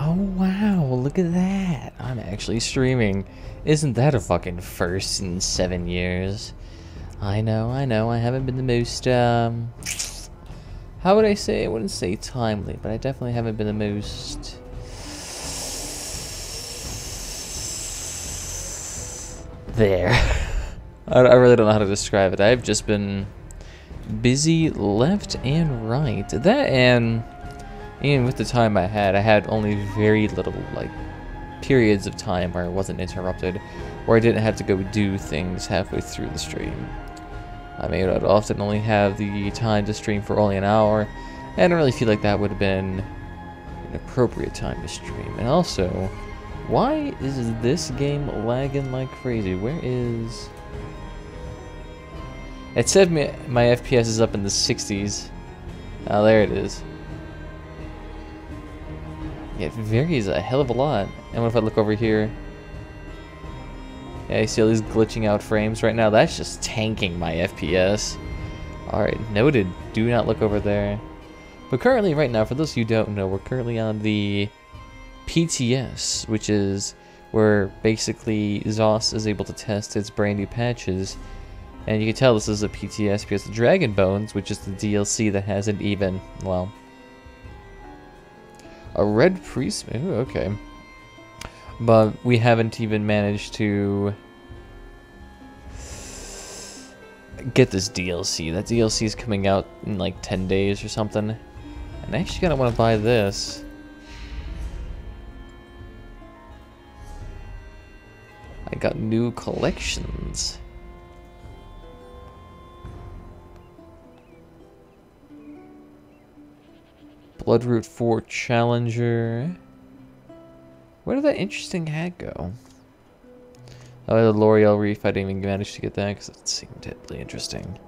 Oh wow, look at that. I'm actually streaming. Isn't that a fucking first in 7 years? I know, I haven't been the most, how would I say? I wouldn't say timely, but I definitely haven't been the most... there. I really don't know how to describe it. I've just been busy left and right. That and even with the time I had only very little, like, periods of time where I wasn't interrupted, where I didn't have to go do things halfway through the stream. I mean, I'd often only have the time to stream for only an hour, and I don't really feel like that would have been an appropriate time to stream. And also, why is this game lagging like crazy? Where is... It said my FPS is up in the 60s. Oh, there it is. Yeah, it varies a hell of a lot. And what if I look over here? Yeah, you see all these glitching out frames right now? That's just tanking my FPS. Alright, noted. Do not look over there. But currently, right now, for those of you who don't know, we're currently on the PTS, which is where basically ZOS is able to test its brand new patches. And you can tell this is a PTS because the Dragon Bones, which is the DLC that hasn't even, well... A red priest? Ooh, okay. But we haven't even managed to get this DLC. That DLC is coming out in like 10 days or something. And I actually kind of want to buy this. I got new collections. Bloodroot 4 Challenger. Where did that interesting hat go? Oh, the L'Oreal Reef. I didn't even manage to get that because it seemed deadly interesting.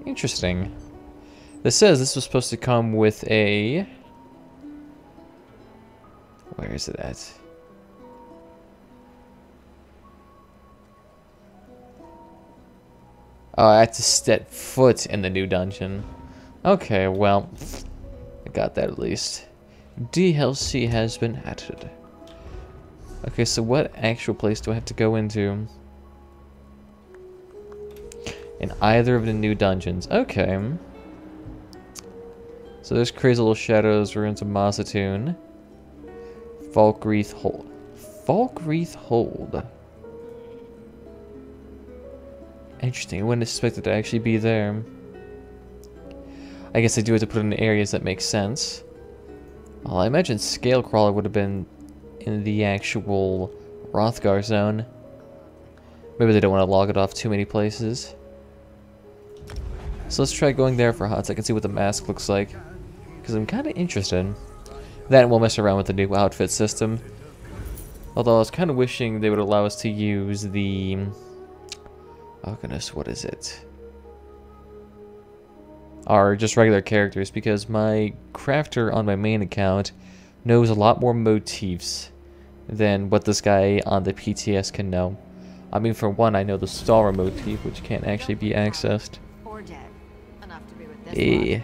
Interesting. This says this was supposed to come with a... Where is it at? Oh, I had to step foot in the new dungeon. Okay, well, I got that at least. DLC has been added. Okay, so what actual place do I have to go into? In either of the new dungeons. Okay. So there's Crazy Little Shadows, Ruins of Massatoon. Falkreath Hold. Falkreath Hold. Interesting, I wouldn't expect it to actually be there. I guess I do have to put it in areas that make sense. Well, I imagine Scalecrawler would have been in the actual Rothgar zone. Maybe they don't want to log it off too many places. So let's try going there for a hot second, see what the mask looks like. Because I'm kind of interested. Then we'll mess around with the new outfit system. Although I was kind of wishing they would allow us to use the... Oh goodness, what is it? Are just regular characters, because my crafter on my main account knows a lot more motifs than what this guy on the PTS can know. I mean, for one, I know the Stalra motif, which can't actually be accessed. A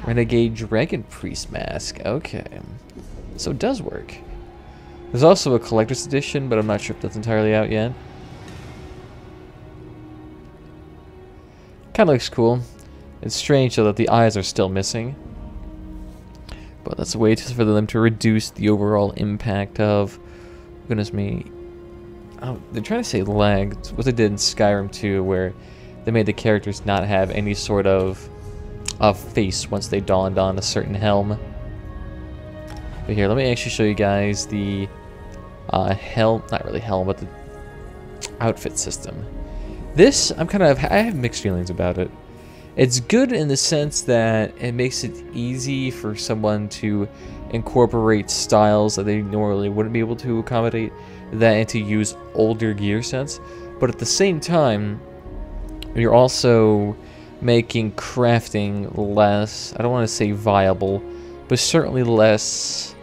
Renegade Dragon Priest mask. Okay. So it does work. There's also a collector's edition, but I'm not sure if that's entirely out yet. Kinda looks cool. It's strange though that the eyes are still missing. But that's a way for them to reduce the overall impact of... Goodness me. Oh, they're trying to say lag. It's what they did in Skyrim 2, where they made the characters not have any sort of face once they donned on a certain helm. But here, let me actually show you guys the helm, not really helm, but the outfit system. This, I have mixed feelings about it. It's good in the sense that it makes it easy for someone to incorporate styles that they normally wouldn't be able to accommodate that and to use older gear sets. But at the same time, you're also making crafting less, I don't want to say viable, but certainly less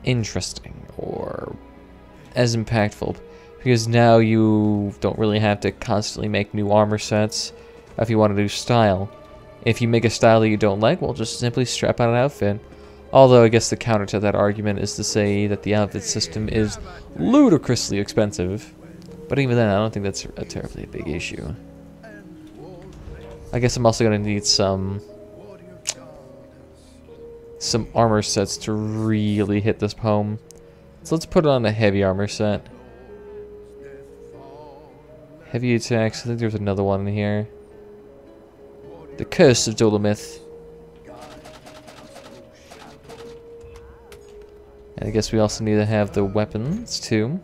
interesting or as impactful. Because now you don't really have to constantly make new armor sets if you want to do style. If you make a style that you don't like, well, just simply strap on an outfit. Although I guess the counter to that argument is to say that the outfit system is ludicrously expensive. But even then, I don't think that's a terribly big issue. I guess I'm also going to need some armor sets to really hit this poem. So let's put on a heavy armor set. Heavy attacks. I think there's another one in here. The Curse of Dolomith. And I guess we also need to have the weapons too.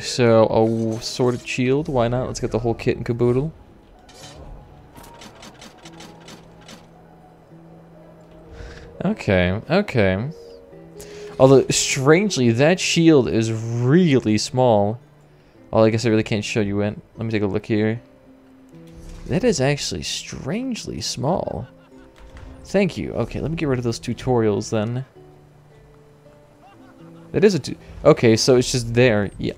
So a sword shield, why not? Let's get the whole kit and caboodle. Okay, okay. Although strangely, that shield is really small. Oh, I guess I really can't show you it. Let me take a look here. That is actually strangely small. Thank you. Okay, let me get rid of those tutorials then. That is okay, so it's just there. Yeah.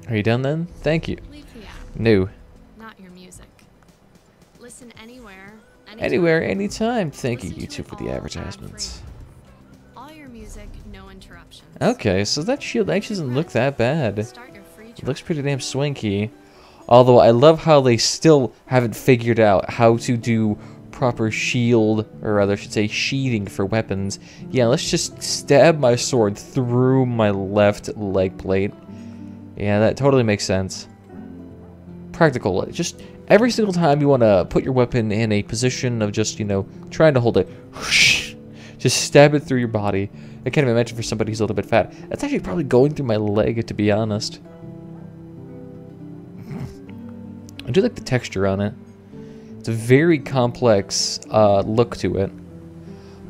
Are you done then? Thank you. No. Not your music. Listen anywhere, anywhere, anytime. Thank you, YouTube, for the advertisements. All your music, no interruptions. Okay, so that shield actually doesn't look that bad. It looks pretty damn swanky. Although I love how they still haven't figured out how to do proper shield, or rather I should say sheathing for weapons. Yeah, let's just stab my sword through my left leg plate. Yeah, that totally makes sense. Practical. Just every single time you want to put your weapon in a position of just, you know, trying to hold it, just stab it through your body. I can't even imagine for somebody who's a little bit fat. That's actually probably going through my leg, to be honest. I do like the texture on it. It's a very complex look to it.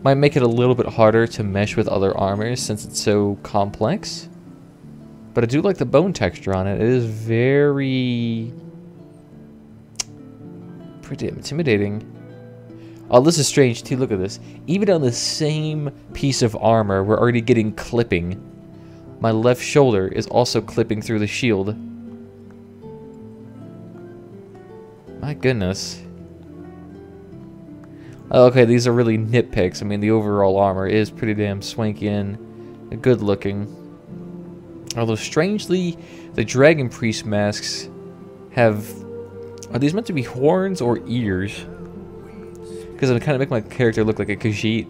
Might make it a little bit harder to mesh with other armors since it's so complex. But I do like the bone texture on it. It is very... pretty intimidating. Oh, this is strange too. Look at this. Even on the same piece of armor, we're already getting clipping. My left shoulder is also clipping through the shield. My goodness. Okay, these are really nitpicks. I mean, the overall armor is pretty damn swanky and good looking. Although, strangely, the Dragon Priest masks have... Are these meant to be horns or ears? Because I kind of make my character look like a Khajiit.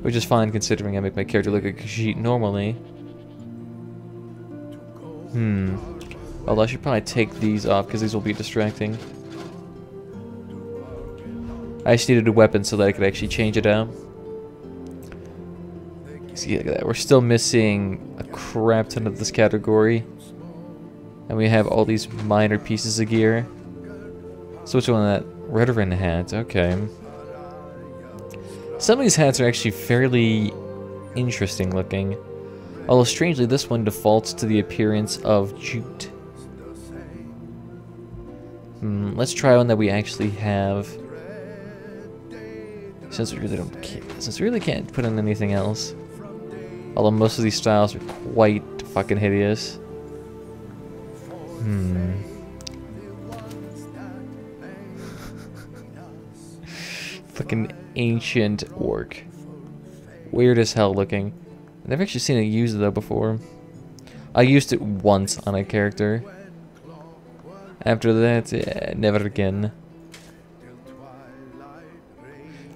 Which is fine considering I make my character look like a Khajiit normally. Although I should probably take these off because these will be distracting. I just needed a weapon so that I could actually change it out. See, look at that. We're still missing a crap ton of this category. And we have all these minor pieces of gear. So which one of that? Veteran hat. Okay. Some of these hats are actually fairly interesting looking. Although strangely, this one defaults to the appearance of jute. Let's try one that we actually have. Since we really can't put in anything else. Although most of these styles are quite fucking hideous. Fucking ancient orc. Weird as hell looking. I've never actually seen it used though before. I used it once on a character. After that, yeah, never again.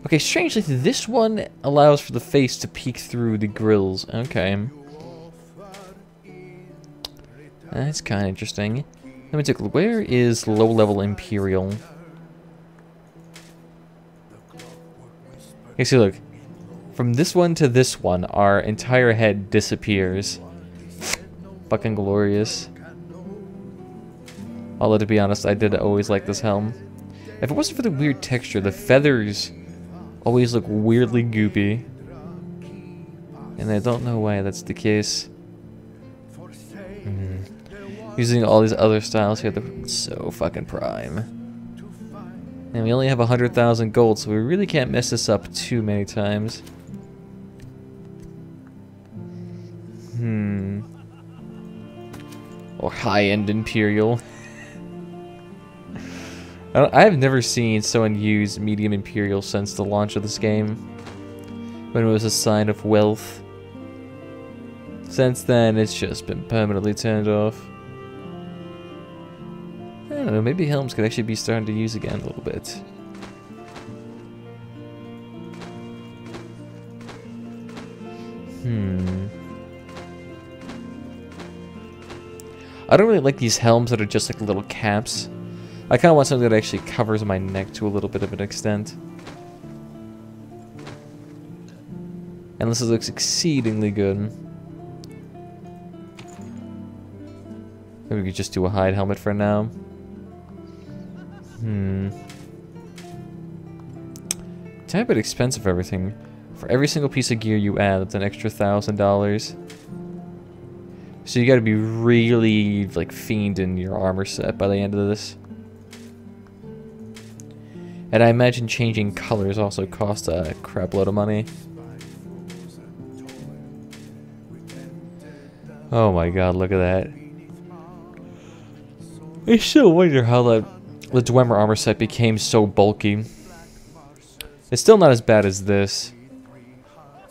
Okay, strangely, this one allows for the face to peek through the grills. Okay. That's kind of interesting. Let me take a look. Where is low-level Imperial? Okay, see, look. From this one to this one, our entire head disappears. Fucking glorious. Although, to be honest, I did always like this helm. If it wasn't for the weird texture, the feathers always look weirdly goopy. And I don't know why that's the case. Using all these other styles here, they're so fucking prime. And we only have 100,000 gold, so we really can't mess this up too many times. Or high-end Imperial. I've never seen someone use medium imperial since the launch of this game, when it was a sign of wealth. Since then, it's just been permanently turned off. I don't know, maybe helms could actually be starting to use again a little bit. I don't really like these helms that are just like little caps. I kind of want something that actually covers my neck to a little bit of an extent. And this looks exceedingly good. Maybe we could just do a hide helmet for now. Tad bit expensive everything. For every single piece of gear you add, that's an extra $1,000. So you gotta be really, like, fiending your armor set by the end of this. And I imagine changing colors also cost a crap load of money. Oh my god, look at that. I still wonder how the Dwemer armor set became so bulky. It's still not as bad as this.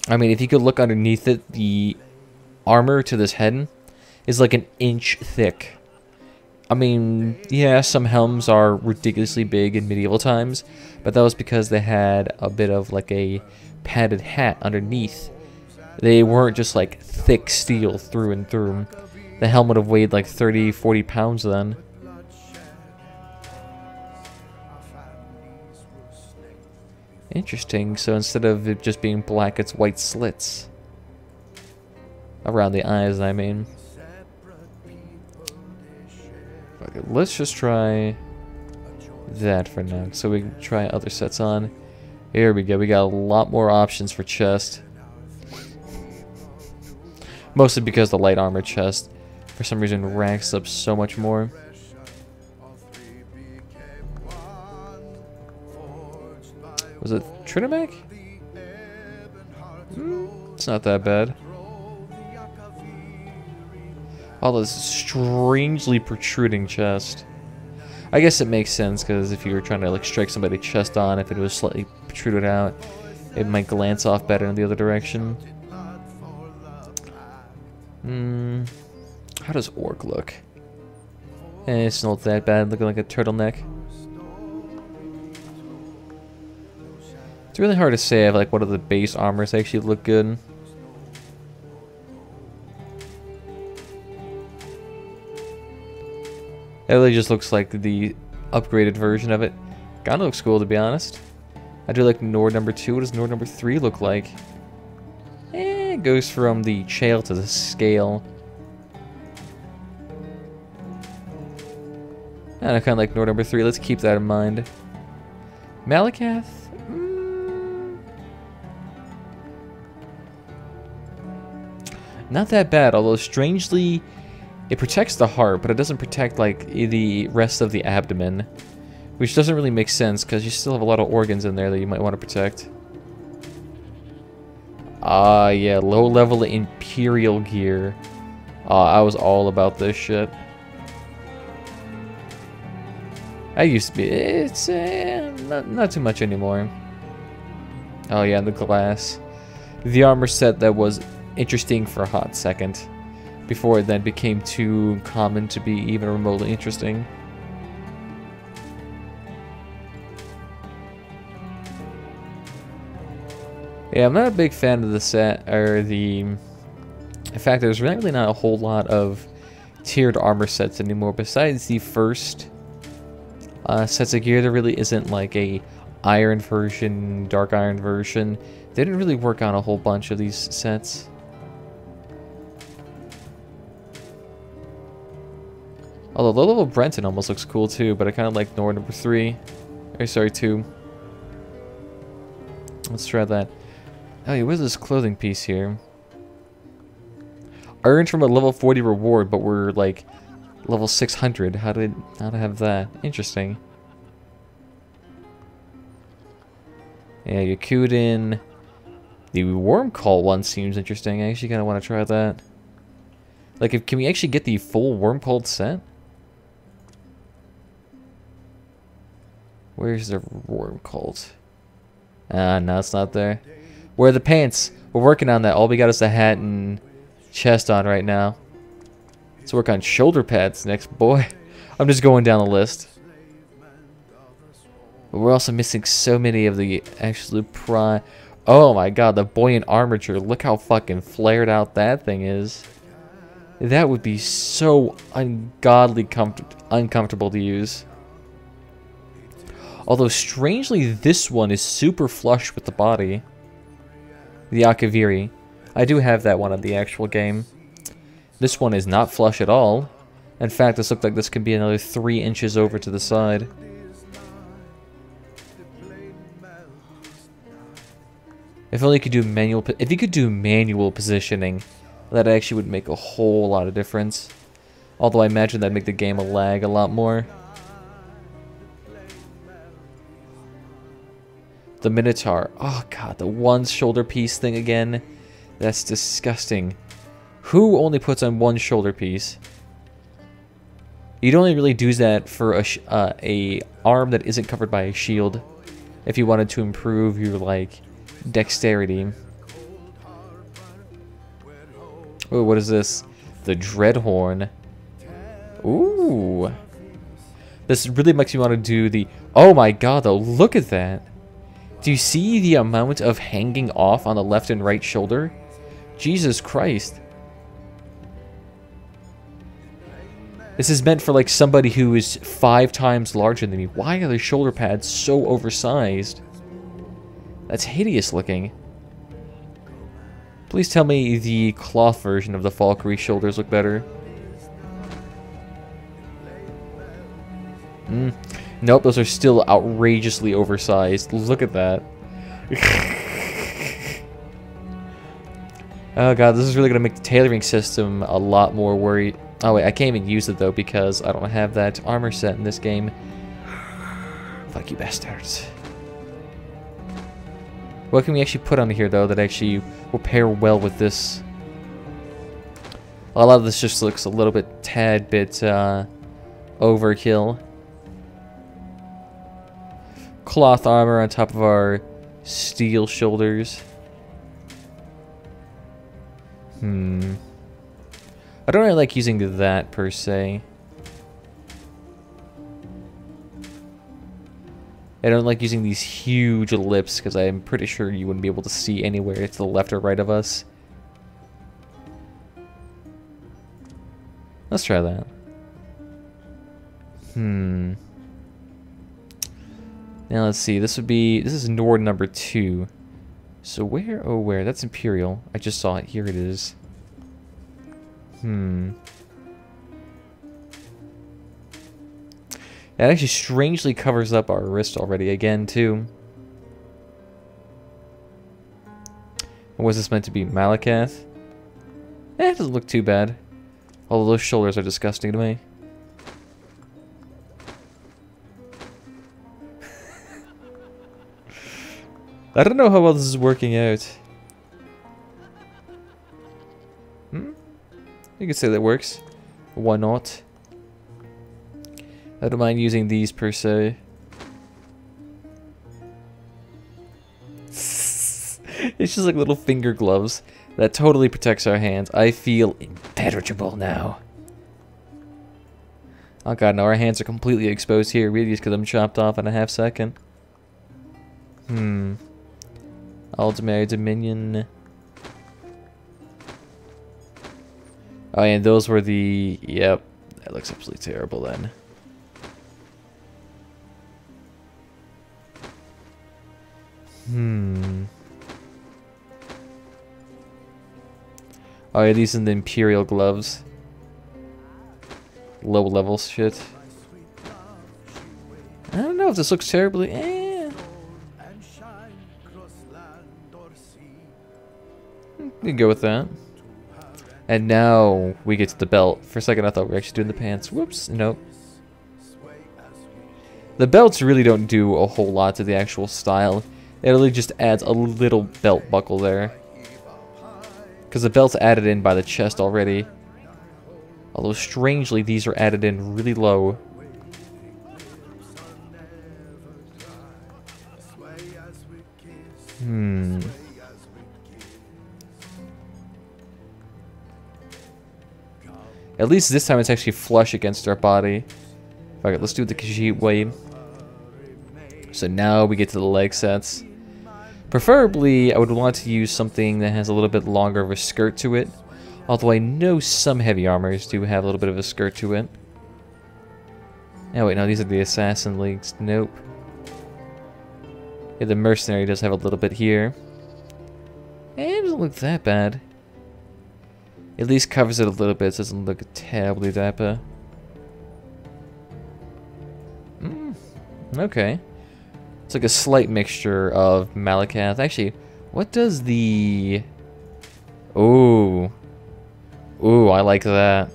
I mean, if you could look underneath it, the armor to this head is like an inch thick. I mean, yeah, some helms are ridiculously big in medieval times, but that was because they had a bit of like a padded hat underneath. They weren't just like thick steel through and through. The helmet would have weighed like 30, 40 pounds then. Interesting, so instead of it just being black, it's white slits. Around the eyes, I mean. Okay, let's just try that for now, so we can try other sets on. Here we go, we got a lot more options for chest. Mostly because the light armor chest, for some reason, racks up so much more. Was it Trinamech? It's not that bad. Oh, this strangely protruding chest. I guess it makes sense, because if you were trying to like strike somebody's chest on, if it was slightly protruded out, it might glance off better in the other direction. How does Orc look? It's not that bad, looking like a turtleneck. It's really hard to say if like what of the base armors actually look good. It really just looks like the upgraded version of it. Kinda looks cool, to be honest. I do like Nord number 2. What does Nord number 3 look like? It goes from the chail to the scale. And I kinda like Nord number 3. Let's keep that in mind. Malakath? Not that bad, although strangely, it protects the heart, but it doesn't protect like the rest of the abdomen, which doesn't really make sense because you still have a lot of organs in there that you might want to protect. Ah, yeah, low level Imperial gear. I was all about this shit. I used to be. It's not too much anymore. Oh yeah, the glass, the armor set that was interesting for a hot second, before it then became too common to be even remotely interesting. Yeah, I'm not a big fan of the set, or the fact that there's really not a whole lot of tiered armor sets anymore, besides the first sets of gear. There really isn't like a iron version, dark iron version. They didn't really work on a whole bunch of these sets. Although low-level Brenton almost looks cool too, but I kind of like Nord number 3. Or sorry, 2. Let's try that. Oh yeah, what is this clothing piece here? Earned from a level 40 reward, but we're like level 600. How to have that? Interesting. Yeah, Yakuden. The Worm Call one seems interesting. I actually kind of want to try that. Like, can we actually get the full Worm Call set? Where's the worm cult? Ah, no, it's not there. Where are the pants? We're working on that. All we got is the hat and chest on right now. Let's work on shoulder pads next, boy. I'm just going down the list. But we're also missing so many of the absolute prime. Oh my god, the buoyant armature. Look how fucking flared out that thing is. That would be so ungodly uncomfortable to use. Although, strangely, this one is super flush with the body. The Akaviri. I do have that one in the actual game. This one is not flush at all. In fact, this looks like this could be another 3 inches over to the side. If only you could do manual... If you could do manual positioning, that actually would make a whole lot of difference. Although I imagine that'd make the game lag a lot more. The Minotaur. Oh god, the one shoulder piece thing again. That's disgusting. Who only puts on one shoulder piece? You'd only really do that for a arm that isn't covered by a shield. If you wanted to improve your, like, dexterity. Oh, what is this? The Dreadhorn. Ooh. This really makes me want to do the... Oh my god, though, look at that. Do you see the amount of hanging off on the left and right shoulder? Jesus Christ. This is meant for like somebody who is 5 times larger than me. Why are the shoulder pads so oversized? That's hideous looking. Please tell me the cloth version of the Valkyrie shoulders look better. Nope, those are still outrageously oversized. Look at that. Oh god, this is really going to make the tailoring system a lot more worried. Oh wait, I can't even use it though because I don't have that armor set in this game. Fuck you bastards. What can we actually put on here though that actually will pair well with this? A lot of this just looks a little bit, tad bit overkill. Cloth armor on top of our steel shoulders. I don't really like using that per se. I don't like using these huge lips because I'm pretty sure you wouldn't be able to see anywhere to the left or right of us. Let's try that. Now let's see, this is Nord number 2. So where, oh where, that's Imperial. I just saw it, here it is. That actually strangely covers up our wrist already again too. Or was this meant to be Malakath? It doesn't look too bad. Although those shoulders are disgusting to me. I don't know how well this is working out. You could say that works. Why not? I don't mind using these per se. It's just like little finger gloves. That totally protects our hands. I feel impenetrable now. Oh god, no, our hands are completely exposed here. We just get them chopped off in a half second. Ultimate Dominion. Oh, and those were the... Yep. That looks absolutely terrible then. Oh yeah, these are the Imperial gloves. Low level shit. I don't know if this looks terribly... We can go with that. And now we get to the belt. For a second I thought we were actually doing the pants. Whoops, nope. The belts really don't do a whole lot to the actual style. It really just adds a little belt buckle there. Because the belt's added in by the chest already. Although strangely these are added in really low. At least this time it's actually flush against our body. Alright, let's do the Khajiit way. So now we get to the leg sets. Preferably, I would want to use something that has a little bit longer of a skirt to it. Although I know some heavy armors do have a little bit of a skirt to it. Oh wait, no, these are the assassin legs. Nope. Yeah, the mercenary does have a little bit here. It doesn't look that bad. At least covers it a little bit, so it doesn't look terribly dapper. Okay. It's like a slight mixture of Malakath. Actually, what does the... Ooh. Ooh, I like that.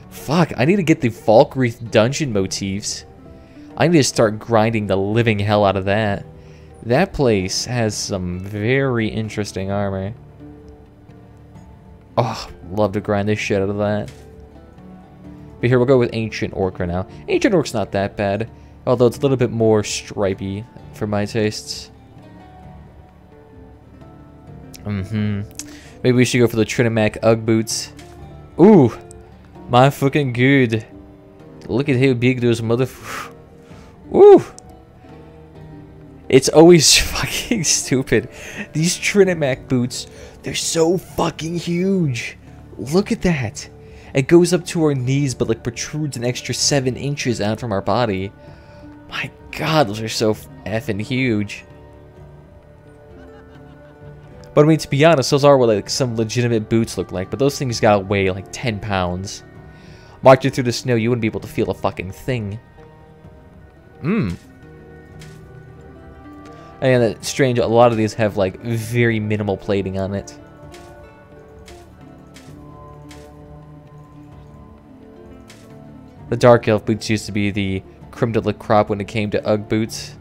Fuck, I need to get the Falkreath dungeon motifs. I need to start grinding the living hell out of that. That place has some very interesting armor. Oh, love to grind this shit out of that. But here, we'll go with Ancient Orc right now. Ancient Orc's not that bad, although it's a little bit more stripy for my tastes. Maybe we should go for the Trinamac Ugg boots. Ooh, my fucking good. Look at how big those Ooh. It's always fucking stupid. These Trinamac boots, they're so fucking huge. Look at that. It goes up to our knees, but like protrudes an extra 7 inches out from our body. My god, those are so effing huge. But I mean, to be honest, those are what like some legitimate boots look like. But those things gotta weigh like 10 pounds. Marching through the snow, you wouldn't be able to feel a fucking thing. And that's strange, a lot of these have like very minimal plating on it. The Dark Elf boots used to be the creme de la crop when it came to Ugg boots.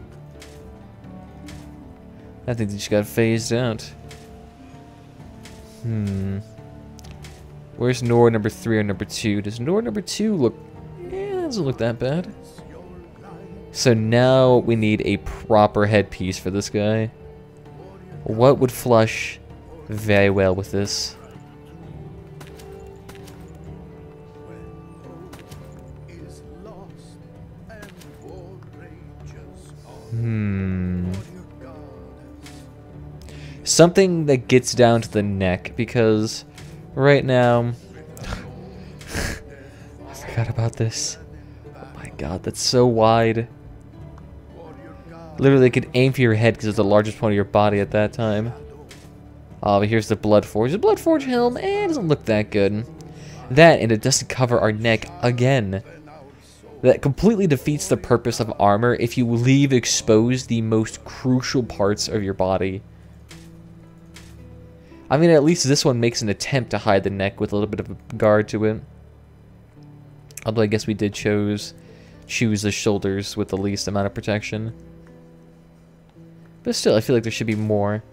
I think they just got phased out. Where's Nord number 3 or number 2? Does Nord number 2 look... it doesn't look that bad. So now we need a proper headpiece for this guy. What would flush very well with this? Something that gets down to the neck, because right now... I forgot about this. Oh my god, that's so wide. Literally, they could aim for your head because it's the largest point of your body at that time. Oh, but here's the Bloodforge. The Bloodforge helm, it doesn't look that good. That, and it doesn't cover our neck again. That completely defeats the purpose of armor if you leave exposed the most crucial parts of your body. I mean, at least this one makes an attempt to hide the neck with a little bit of a guard to it. Although I guess we did choose the shoulders with the least amount of protection. But still, I feel like there should be more.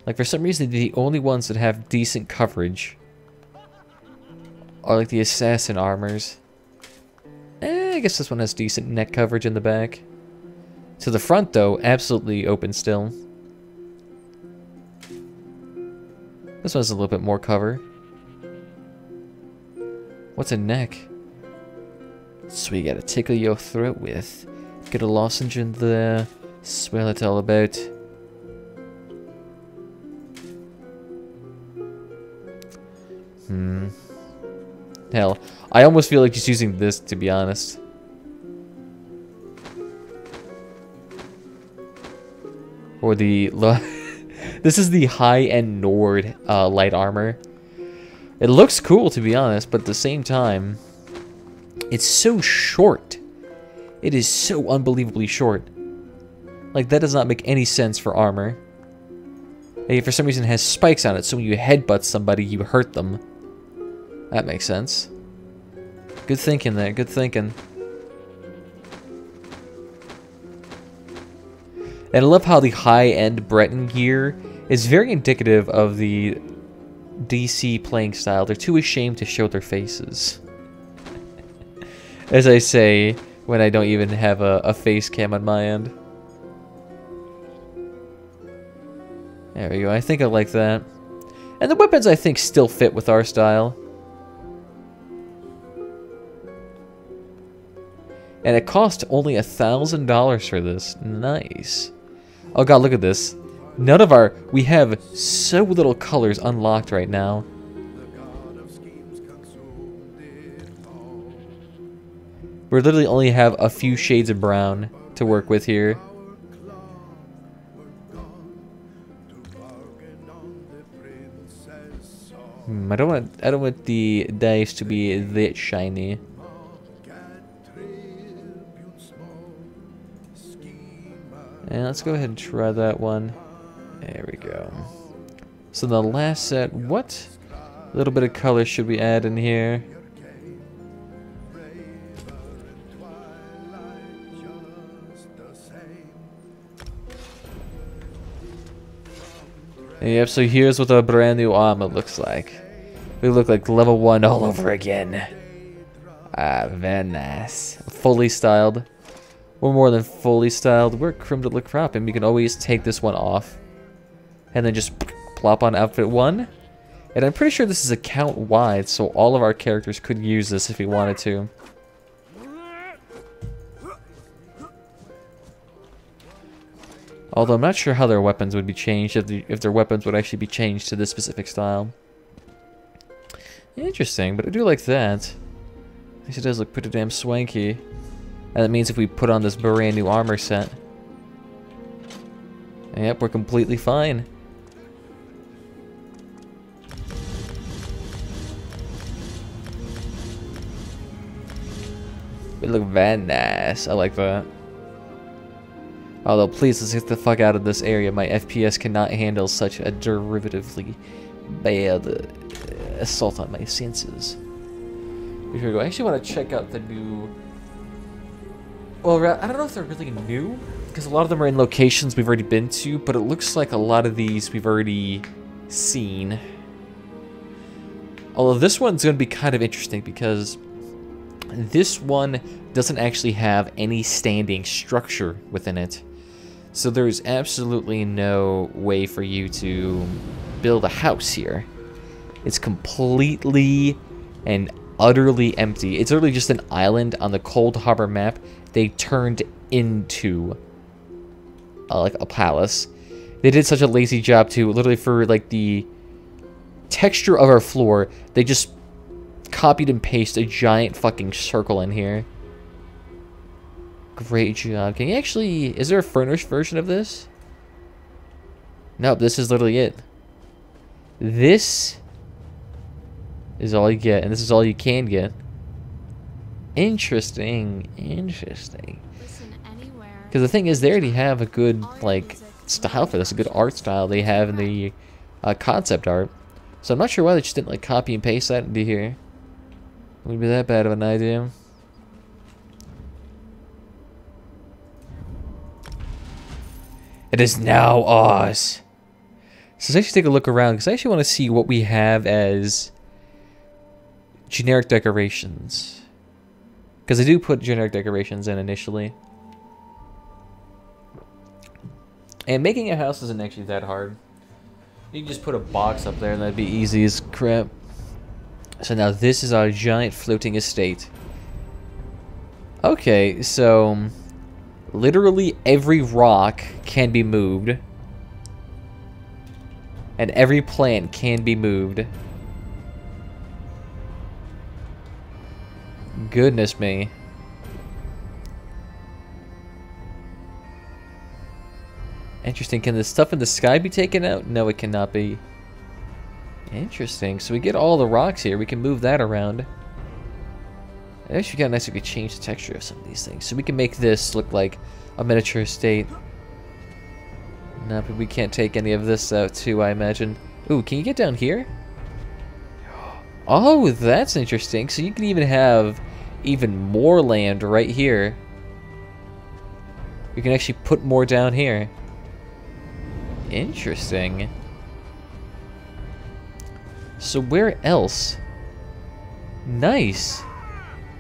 Like, for some reason, the only ones that have decent coverage are like the assassin armors. I guess this one has decent neck coverage in the back. To the front, though, absolutely open still. This one has a little bit more cover. What's a neck? So we gotta tickle your throat with. Get a lozenge in there. Swell it all about. Hell, I almost feel like just using this, to be honest. Or the... This is the high-end Nord light armor. It looks cool, to be honest, but at the same time, it's so short. It is so unbelievably short. Like, that does not make any sense for armor. And for some reason, it has spikes on it, so when you headbutt somebody, you hurt them. That makes sense. Good thinking there, good thinking. And I love how the high-end Breton gear is very indicative of the DC playing style. They're too ashamed to show their faces. As I say, when I don't even have a face cam on my end. There we go. I think I like that. And the weapons, I think, still fit with our style. And it cost only $1,000 for this. Nice. Oh god, look at this. None of our... We have so little colors unlocked right now. We literally only have a few shades of brown to work with here. I don't want the dice to be that shiny. And let's go ahead and try that one. There we go. So the last set, what little bit of color should we add in here? Yep, so here's what our brand new armor looks like. We look like level 1 all over again. Ah, very nice. Fully styled. We're more than fully styled. We're creme de la crop, and we can always take this one off. And then just plop on outfit 1. And I'm pretty sure this is account wide, so all of our characters could use this if we wanted to. Although I'm not sure how their weapons would be changed, if their weapons would actually be changed to this specific style. Interesting, but I do like that. At least it does look pretty damn swanky. And that means if we put on this brand new armor set, yep, we're completely fine. We look very nice. I like that. Although, please, let's get the fuck out of this area. My FPS cannot handle such a derivatively bad assault on my senses. Here we go. I actually want to check out the new... Well, I don't know if they're really new, because a lot of them are in locations we've already been to, but it looks like a lot of these we've already seen. Although this one's going to be kind of interesting, because this one doesn't actually have any standing structure within it. So there's absolutely no way for you to build a house here. It's completely and utterly empty. It's literally just an island on the Cold Harbor map they turned into like a palace. They did such a lazy job too. Literally for like the texture of our floor, they just copied and pasted a giant fucking circle in here. Great job. Can you actually... Is there a furnished version of this? Nope, this is literally it. This is all you get, and this is all you can get. Interesting. Interesting. Because the thing is, they already have a good, like, style for this. A good art style they have in the concept art. So I'm not sure why they just didn't, like, copy and paste that into here. Wouldn't be that bad of an idea. It is now ours. So let's actually take a look around, because I actually want to see what we have as generic decorations. Because I do put generic decorations in initially. And making a house isn't actually that hard. You can just put a box up there and that'd be easy as crap. So now this is our giant floating estate. Okay, so literally every rock can be moved. And every plant can be moved. Goodness me. Interesting. Can the stuff in the sky be taken out? No, it cannot be. Interesting. So we get all the rocks here. We can move that around. It actually got nice if we could change the texture of some of these things. So we can make this look like a miniature estate. No, but we can't take any of this out too, I imagine. Ooh, can you get down here? Oh, that's interesting. So you can even have even more land right here. You can actually put more down here. Interesting. So where else? Nice.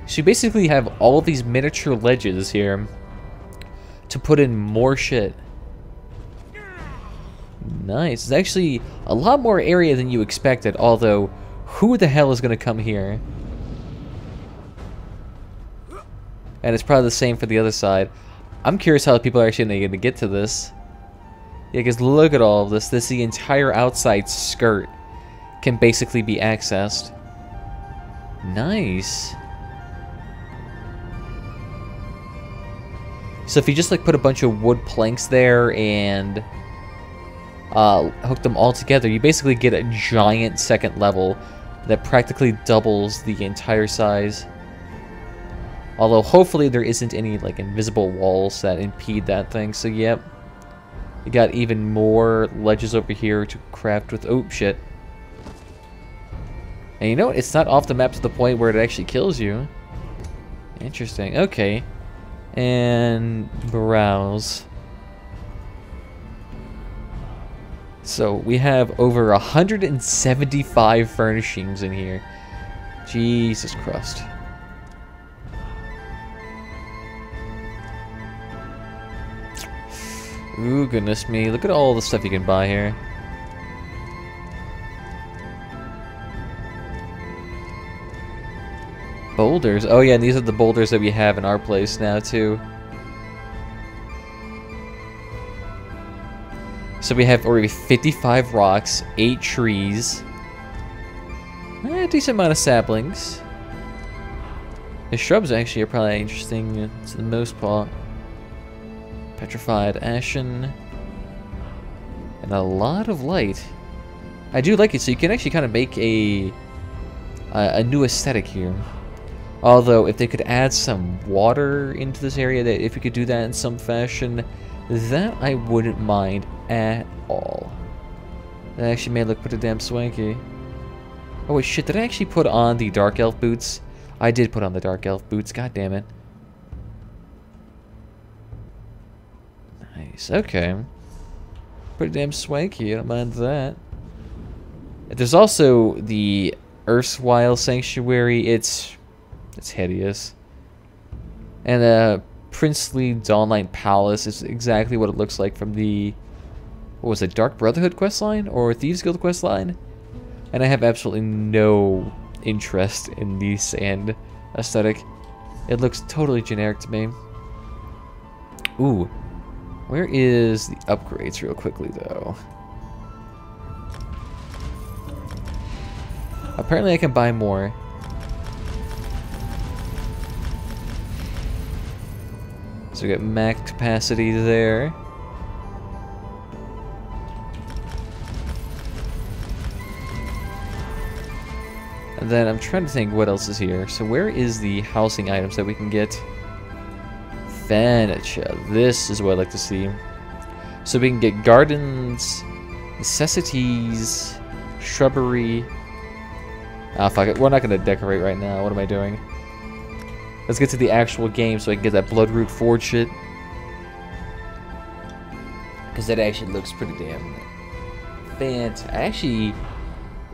So you basically have all of these miniature ledges here to put in more shit. Nice. It's actually a lot more area than you expected, although who the hell is going to come here? And it's probably the same for the other side. I'm curious how people are actually going to get to this. Yeah, because look at all of this. The entire outside skirt can basically be accessed. Nice. So if you just like put a bunch of wood planks there and hook them all together, you basically get a giant second level that practically doubles the entire size. Although hopefully there isn't any like invisible walls that impede that thing. So yep, you got even more ledges over here to craft with. Oh shit. And you know what? It's not off the map to the point where it actually kills you. Interesting. Okay. And browse. So we have over 175 furnishings in here. Jesus Christ. Ooh, goodness me. Look at all the stuff you can buy here. Boulders. Oh yeah, and these are the boulders that we have in our place now too. So we have already 55 rocks, 8 trees, a decent amount of saplings. The shrubs actually are probably interesting to the most part. Petrified ashen, and a lot of light. I do like it, so you can actually kind of make a new aesthetic here. Although, if they could add some water into this area, that if we could do that in some fashion, that I wouldn't mind at all. That actually may look pretty damn swanky. Oh wait, shit, did I actually put on the Dark Elf boots? I did put on the Dark Elf boots, god damn it. Nice, okay. Pretty damn swanky, I don't mind that. There's also the Erstwhile Sanctuary, it's hideous. And the Princely Dawnlight Palace is exactly what it looks like from the, what was it, Dark Brotherhood questline? Or Thieves Guild questline? And I have absolutely no interest in the sand aesthetic. It looks totally generic to me. Ooh. Where is the upgrades real quickly though? Apparently I can buy more. So we got max capacity there. And then I'm trying to think what else is here. So where is the housing items that we can get? Furniture. This is what I like to see. So we can get gardens, necessities, shrubbery. Ah, fuck it. We're not going to decorate right now. What am I doing? Let's get to the actual game so I can get that Bloodroot Forge shit. Because that actually looks pretty damn fantastic. Actually,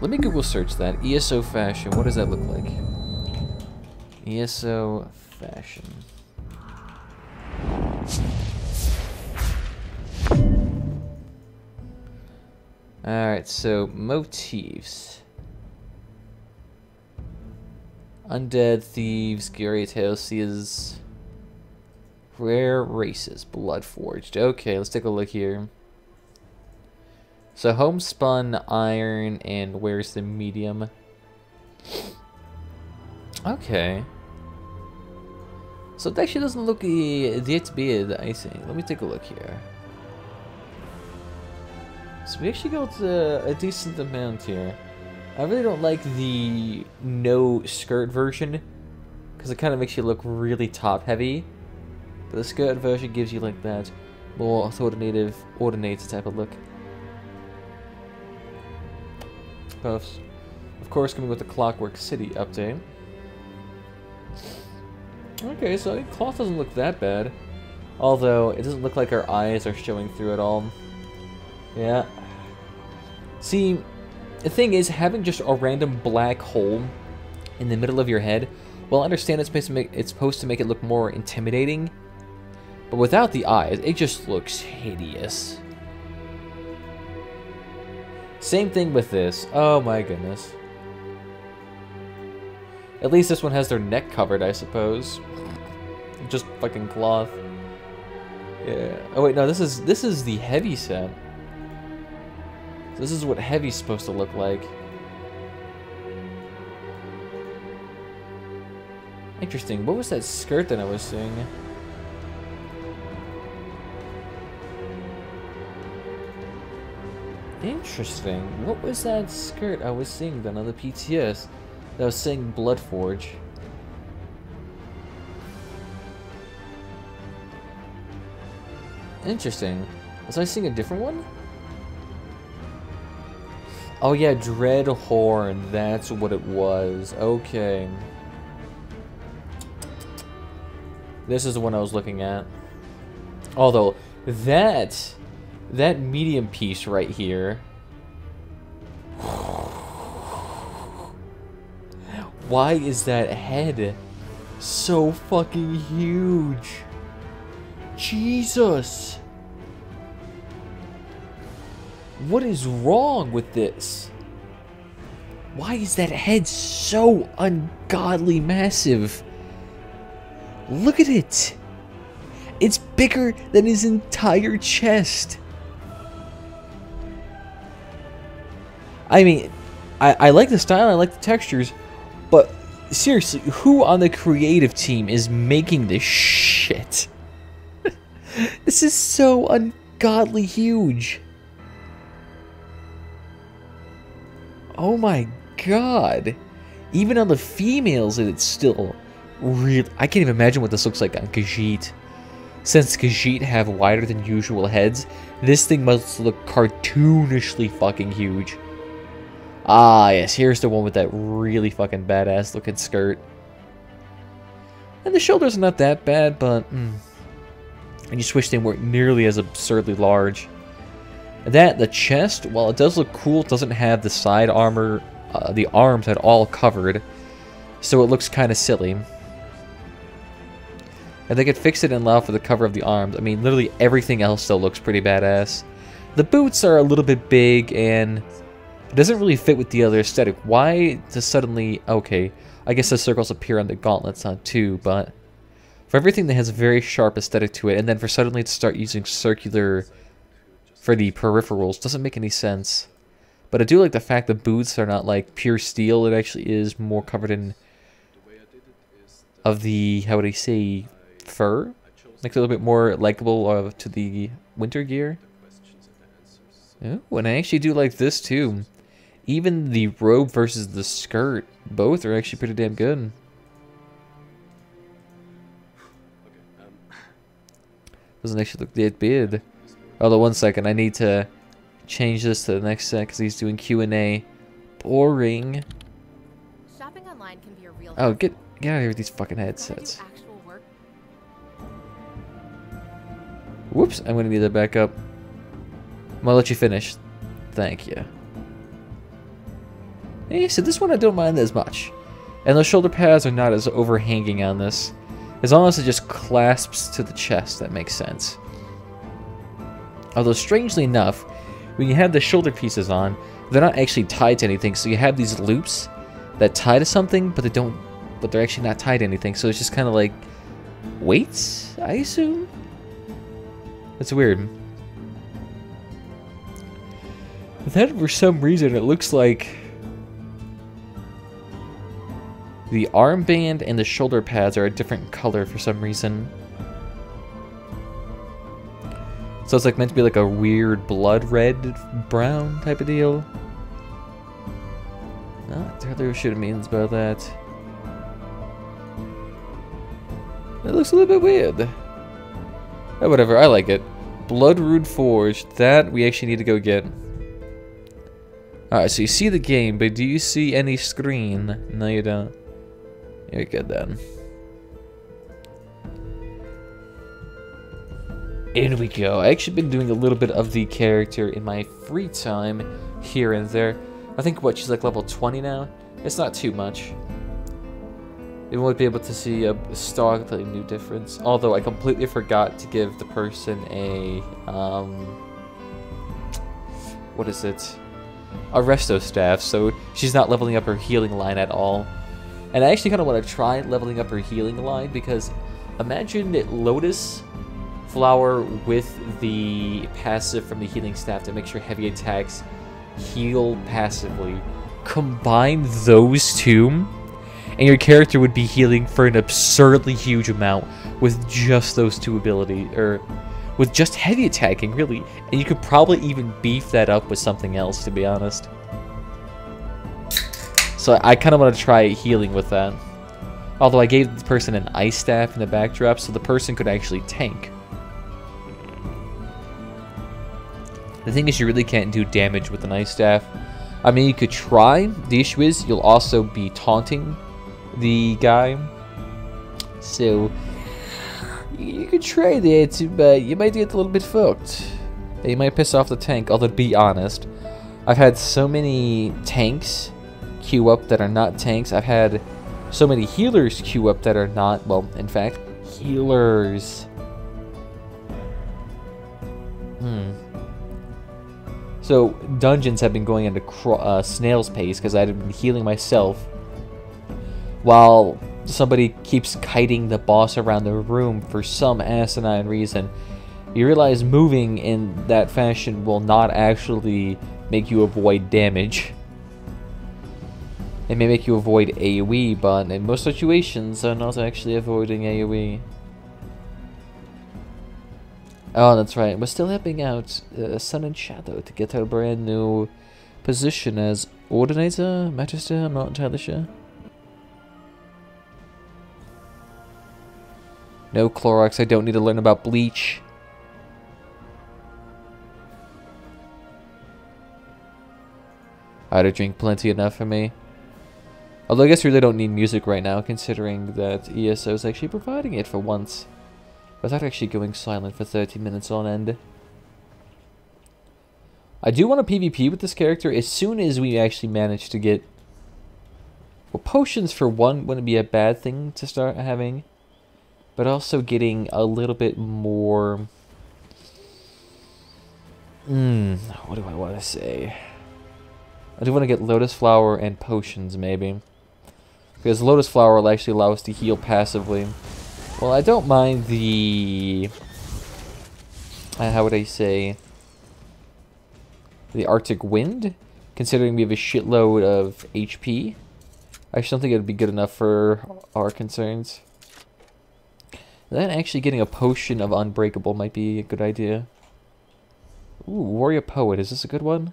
let me Google search that. ESO fashion. What does that look like? ESO fashion. Alright, so motifs. Undead, thieves, scary tales, rare races, blood forged. Okay, let's take a look here. So homespun, iron, and where's the medium? Okay. So it actually doesn't look that bad, I think. Let me take a look here. So we actually got a decent amount here. I really don't like the no skirt version because it kind of makes you look really top heavy. But the skirt version gives you like that more authoritative, ordinated type of look. Puffs. Of course, coming with the Clockwork City update. Okay, so I think cloth doesn't look that bad. Although, it doesn't look like our eyes are showing through at all. Yeah. See, the thing is, having just a random black hole in the middle of your head, well, I understand it's supposed to make it look more intimidating, but without the eyes, it just looks hideous. Same thing with this. Oh my goodness. At least this one has their neck covered, I suppose. Just fucking cloth. Yeah. Oh wait, no, this is the heavy set. This is what heavy's supposed to look like. Interesting. What was that skirt that I was seeing? Interesting. What was that skirt I was seeing then on the PTS that was saying Bloodforge? Interesting. Was I seeing a different one? Oh yeah, Dreadhorn. That's what it was. Okay. This is the one I was looking at. Although, that medium piece right here. Why is that head so fucking huge? Jesus! What is wrong with this? Why is that head so ungodly massive? Look at it! It's bigger than his entire chest. I mean, I like the style, I like the textures, but seriously, who on the creative team is making this shit? This is so ungodly huge. Oh my god. Even on the females, it's still real. I can't even imagine what this looks like on Khajiit. Since Khajiit have wider than usual heads, this thing must look cartoonishly fucking huge. Ah, yes, here's the one with that really fucking badass looking skirt. And the shoulders are not that bad, but I just wish they weren't nearly as absurdly large. And the chest, while it does look cool, it doesn't have the side armor, the arms at all covered, so it looks kind of silly. And they could fix it and allow for the cover of the arms. I mean, literally everything else still looks pretty badass. The boots are a little bit big, and it doesn't really fit with the other aesthetic. Why does suddenly... Okay, I guess the circles appear on the gauntlets too, but... For everything that has a very sharp aesthetic to it, and then for suddenly to start using circular for the peripherals, doesn't make any sense. But I do like the fact the boots are not like pure steel. It actually is more covered in... of the, how would I say, fur? Makes it a little bit more likable to the winter gear. Oh, and I actually do like this too. Even the robe versus the skirt, both are actually pretty damn good. Doesn't actually look that bad. Although, one second, I need to change this to the next set because he's doing Q&A. Boring. Shopping online can be a real. Oh, get out of here with these fucking headsets. Whoops, I'm gonna need that back up. I'm gonna let you finish. Thank you. Hey, so this one I don't mind as much. And the shoulder pads are not as overhanging on this. As long as it just clasps to the chest, that makes sense. Although, strangely enough, when you have the shoulder pieces on, they're not actually tied to anything. So you have these loops that tie to something, but they're actually not tied to anything. So it's just kind of like weights, I assume? That's weird. But then, for some reason, it looks like the armband and the shoulder pads are a different color for some reason. So it's like meant to be like a weird blood red brown type of deal. Not entirely sure what it means about that. It looks a little bit weird. Oh, whatever, I like it. Bloodroot Forged. That we actually need to go get. Alright, so you see the game, but do you see any screen? No, you don't. You're good then. In we go. I actually been doing a little bit of the character in my free time here and there. I think, what, she's like level 20 now? It's not too much. You won't be able to see a starkly new difference. Although I completely forgot to give the person a, what is it? a resto staff, so she's not leveling up her healing line at all. And I actually kind of want to try leveling up her healing line, because imagine that Lotus Flower with the passive from the healing staff that makes your heavy attacks heal passively. Combine those two, and your character would be healing for an absurdly huge amount with just those two abilities, or with just heavy attacking, really. And you could probably even beef that up with something else, to be honest. So I kind of want to try healing with that. Although I gave the person an ice staff in the backdrop, so the person could actually tank. The thing is, you really can't do damage with an ice staff. I mean, you could try. The issue is, you'll also be taunting the guy. So you could try that, but you might get a little bit fucked. You might piss off the tank, although to be honest, I've had so many tanks queue up that are not tanks. I've had so many healers queue up that are not, well, in fact, healers. So dungeons have been going into snail's pace because I've been healing myself while somebody keeps kiting the boss around the room for some asinine reason. You realize moving in that fashion will not actually make you avoid damage. It may make you avoid AoE, but in most situations, I'm not actually avoiding AoE. Oh, that's right. We're still helping out Sun and Shadow to get our brand new position as Ordinator, Magister, I'm not entirely sure. No Clorox, I don't need to learn about bleach. I had to drink plenty enough for me. Although I guess we really don't need music right now, considering that ESO is actually providing it for once. Without actually going silent for 30 minutes on end. I do want to PvP with this character as soon as we actually manage to get... Well, potions for one wouldn't be a bad thing to start having. But also getting a little bit more... what do I want to say? I do want to get Lotus Flower and potions, maybe. Because Lotus Flower will actually allow us to heal passively. Well, I don't mind the... how would I say? The Arctic Wind, considering we have a shitload of HP. I just don't think it would be good enough for our concerns. Then actually getting a potion of Unbreakable might be a good idea. Ooh, Warrior Poet, is this a good one?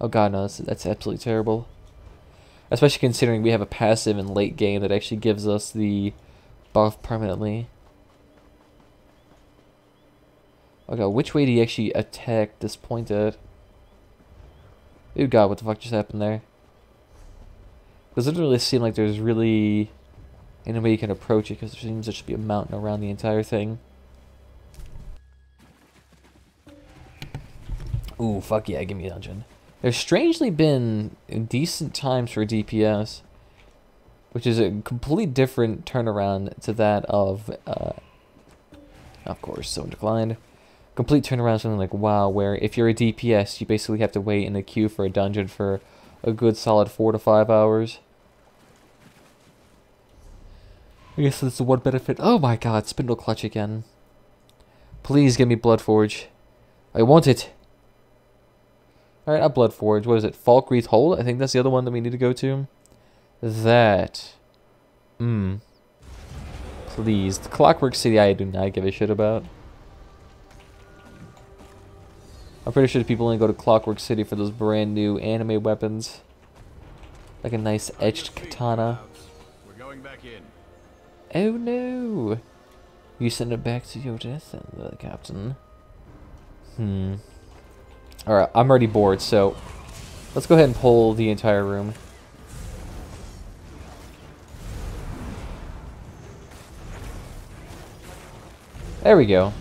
Oh god, no, that's absolutely terrible. Especially considering we have a passive in late game that actually gives us the buff permanently. Okay, which way do you actually attack this point at? Oh god, what the fuck just happened there? Doesn't really seem like there's really any way you can approach it, because there seems to just be a mountain around the entire thing. Ooh, fuck yeah, give me a dungeon. There's strangely been decent times for DPS, which is a complete different turnaround to that of course, Zone Declined. Complete turnaround, something like WoW, where if you're a DPS, you basically have to wait in a queue for a dungeon for a good solid 4 to 5 hours. I guess that's the one benefit. Oh my god, Spindle Clutch again. Please give me Bloodforge. I want it. Alright, not Bloodforge. What is it? Falkreath Hold? I think that's the other one that we need to go to. That. Please. The Clockwork City I do not give a shit about. I'm pretty sure people only go to Clockwork City for those brand new anime weapons. Like a nice etched katana. We're going back in. Oh no! You send it back to your death then, Captain. Alright, I'm already bored, so let's go ahead and pull the entire room. There we go.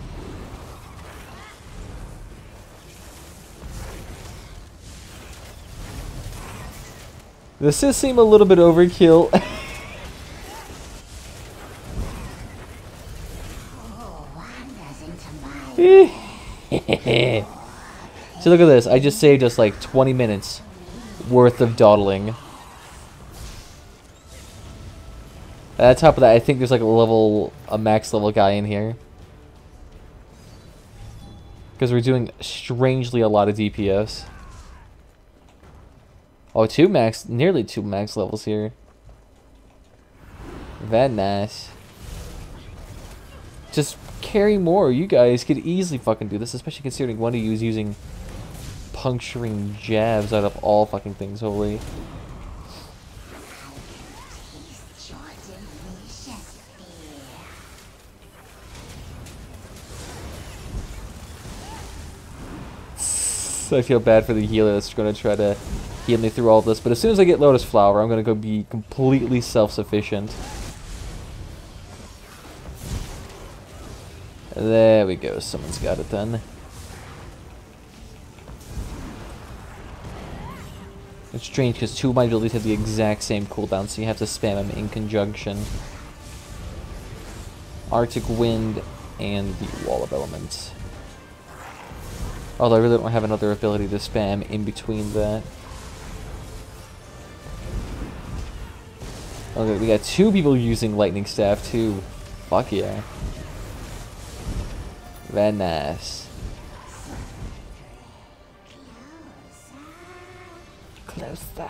This does seem a little bit overkill. So look at this. I just saved us like 20 minutes worth of dawdling. And on top of that, I think there's like a max level guy in here. Because we're doing strangely a lot of DPS. Oh, nearly two max levels here. Very nice. Just carry more. You guys could easily fucking do this, especially considering one of you is using puncturing jabs out of all fucking things. Holy. I feel bad for the healer that's going to try to heal me through all this. But as soon as I get Lotus Flower, I'm going to go be completely self-sufficient. There we go. Someone's got it done. It's strange because two of my abilities have the exact same cooldown, so you have to spam them in conjunction. Arctic Wind and the Wall of Elements. Although I really don't have another ability to spam in between that. Okay, we got two people using Lightning Staff too. Fuck yeah. Very nice. Closer.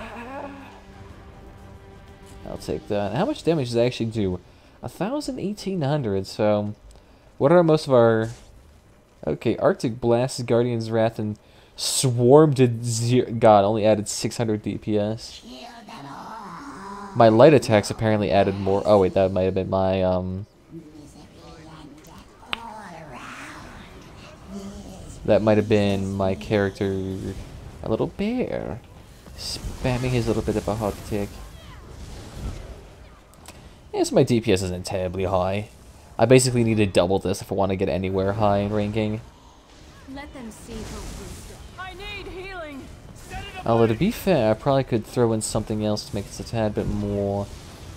I'll take that. How much damage does it actually do? 1,1800, so... What are most of our... Okay, Arctic Blast, Guardian's Wrath, and Swarm did God, only added 600 DPS. My light attacks apparently added more. Oh wait, that might have been my that might have been my character, a little bear, spamming his little bit of a hot tick. Yes, my DPS isn't terribly high. I basically need to double this if I want to get anywhere high in ranking. Let them see her wisdom. I need healing. Although to be fair, I probably could throw in something else to make this a tad bit more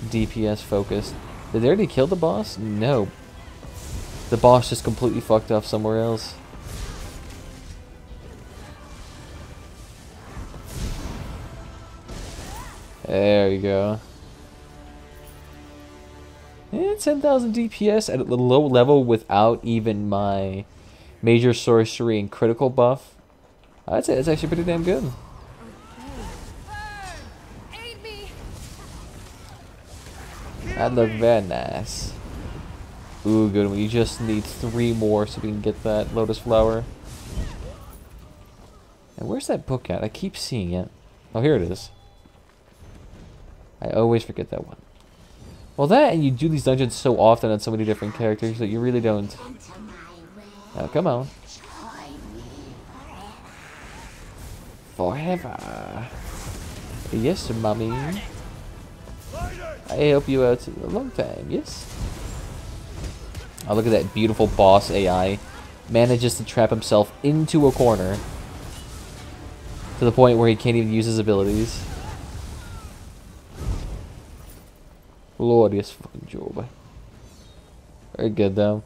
DPS focused. Did they already kill the boss? No. The boss just completely fucked off somewhere else. There you go. Yeah, 10,000 DPS at a low level without even my major sorcery and critical buff. I'd say it's actually pretty damn good. Aid me. That looked very nice. Ooh, good. We just need 3 more so we can get that Lotus Flower. And where's that book at? I keep seeing it. Oh, here it is. I always forget that one. Well, that and you do these dungeons so often on so many different characters that you really don't. Oh, come on. Forever. Yes, mommy. I help you out a long time, yes? Oh, look at that beautiful boss AI. Manages to trap himself into a corner. To the point where he can't even use his abilities. Glorious fucking job. Very good though.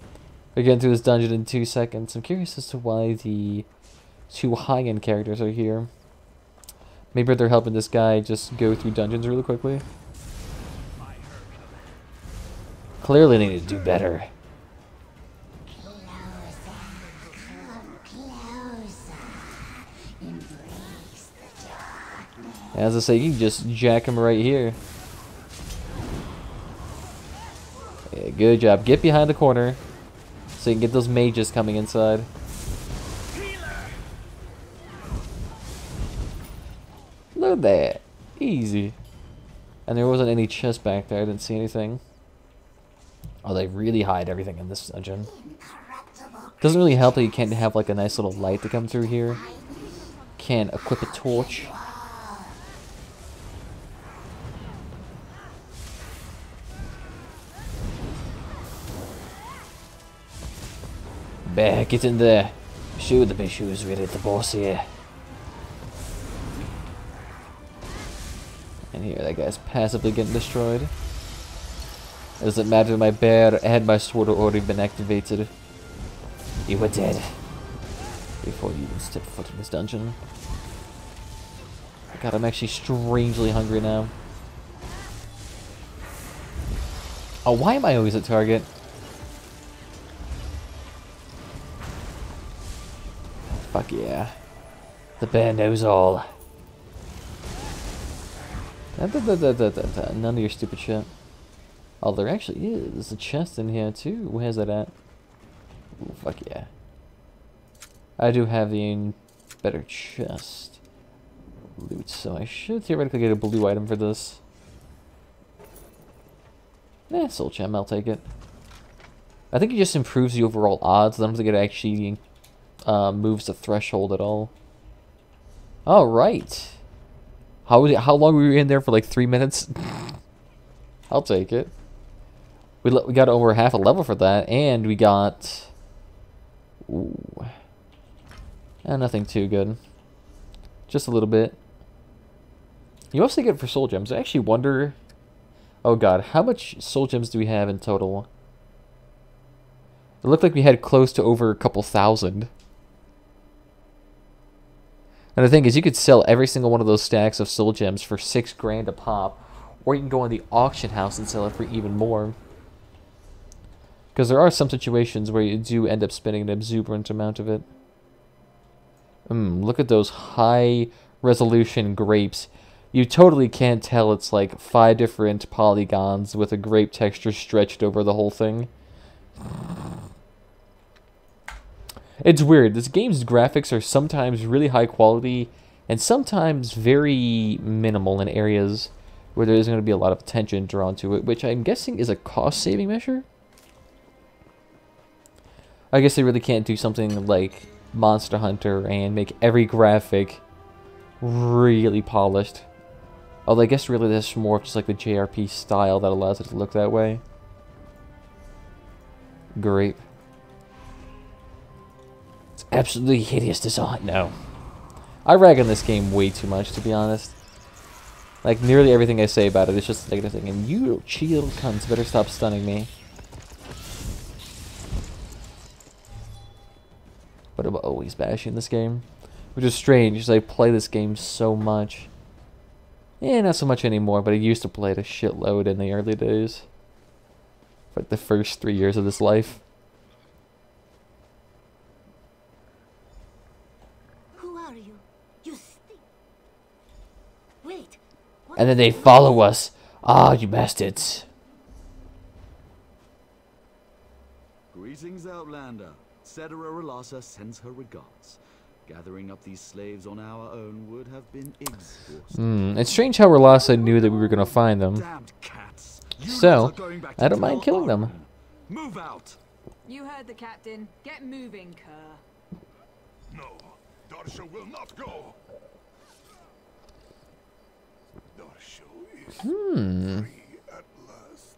We're getting through this dungeon in 2 seconds. I'm curious as to why the 2 high-end characters are here. Maybe they're helping this guy just go through dungeons really quickly. Clearly they need to do better. As I say, you can just jack him right here. Yeah, good job. Get behind the corner so you can get those mages coming inside. Look at that. Easy. And there wasn't any chest back there. I didn't see anything. Oh, they really hide everything in this dungeon. Doesn't really help that you can't have like a nice little light to come through here. Can't equip a torch. Bear, get in there. Shoot the big shoes, really, the boss here. And here, that guy's passively getting destroyed. It doesn't matter, my bear had my sword already been activated. You were dead. before you even step foot in this dungeon. God, I'm actually strangely hungry now. Oh, why am I always at target? Fuck yeah. The bear knows all. None of your stupid shit. Oh, there actually is a chest in here too. Where's that at? Ooh, fuck yeah. I do have the better chest loot, so I should theoretically get a blue item for this. Soul gem, I'll take it. I think it just improves the overall odds. I don't think it actually moves the threshold at all. Alright. How long were we in there for, like 3 minutes? I'll take it. We got over half a level for that, and we got... Ooh. Nothing too good. Just a little bit. You also get it for soul gems. I actually wonder... Oh god, how much soul gems do we have in total? It looked like we had close to over a couple thousand. And the thing is, you could sell every single one of those stacks of soul gems for $6 grand a pop. Or you can go in the auction house and sell it for even more. Because there are some situations where you do end up spending an exuberant amount of it. Look at those high resolution grapes. You totally can't tell it's like 5 different polygons with a grape texture stretched over the whole thing. It's weird. This game's graphics are sometimes really high quality and sometimes very minimal in areas where there isn't going to be a lot of attention drawn to it, which I'm guessing is a cost-saving measure? I guess they really can't do something like Monster Hunter and make every graphic really polished. Although I guess really that's more of just like the JRP style that allows it to look that way. Grape. It's absolutely hideous design. No. I rag on this game way too much, to be honest. Like, nearly everything I say about it is just a negative thing. And you chill cunts better stop stunning me. But I'm always bashing this game. Which is strange, because I play this game so much. Yeah, not so much anymore, but I used to play it a shitload in the early days. For like the first 3 years of this life. Who are you? You stink. Wait. And then they follow us. Ah, you bastards. Greetings, Outlander. Cetera Relassa sends her regards. Gathering up these slaves on our own would have been exhausting. It's strange how Relassa knew that we were going to find them. Damned cats. You So, lot are going back to I don't mind Tel killing them. Aron. Move out. You heard the captain. Get moving, Kerr. No, Darsha will not go. Darsha is free at last.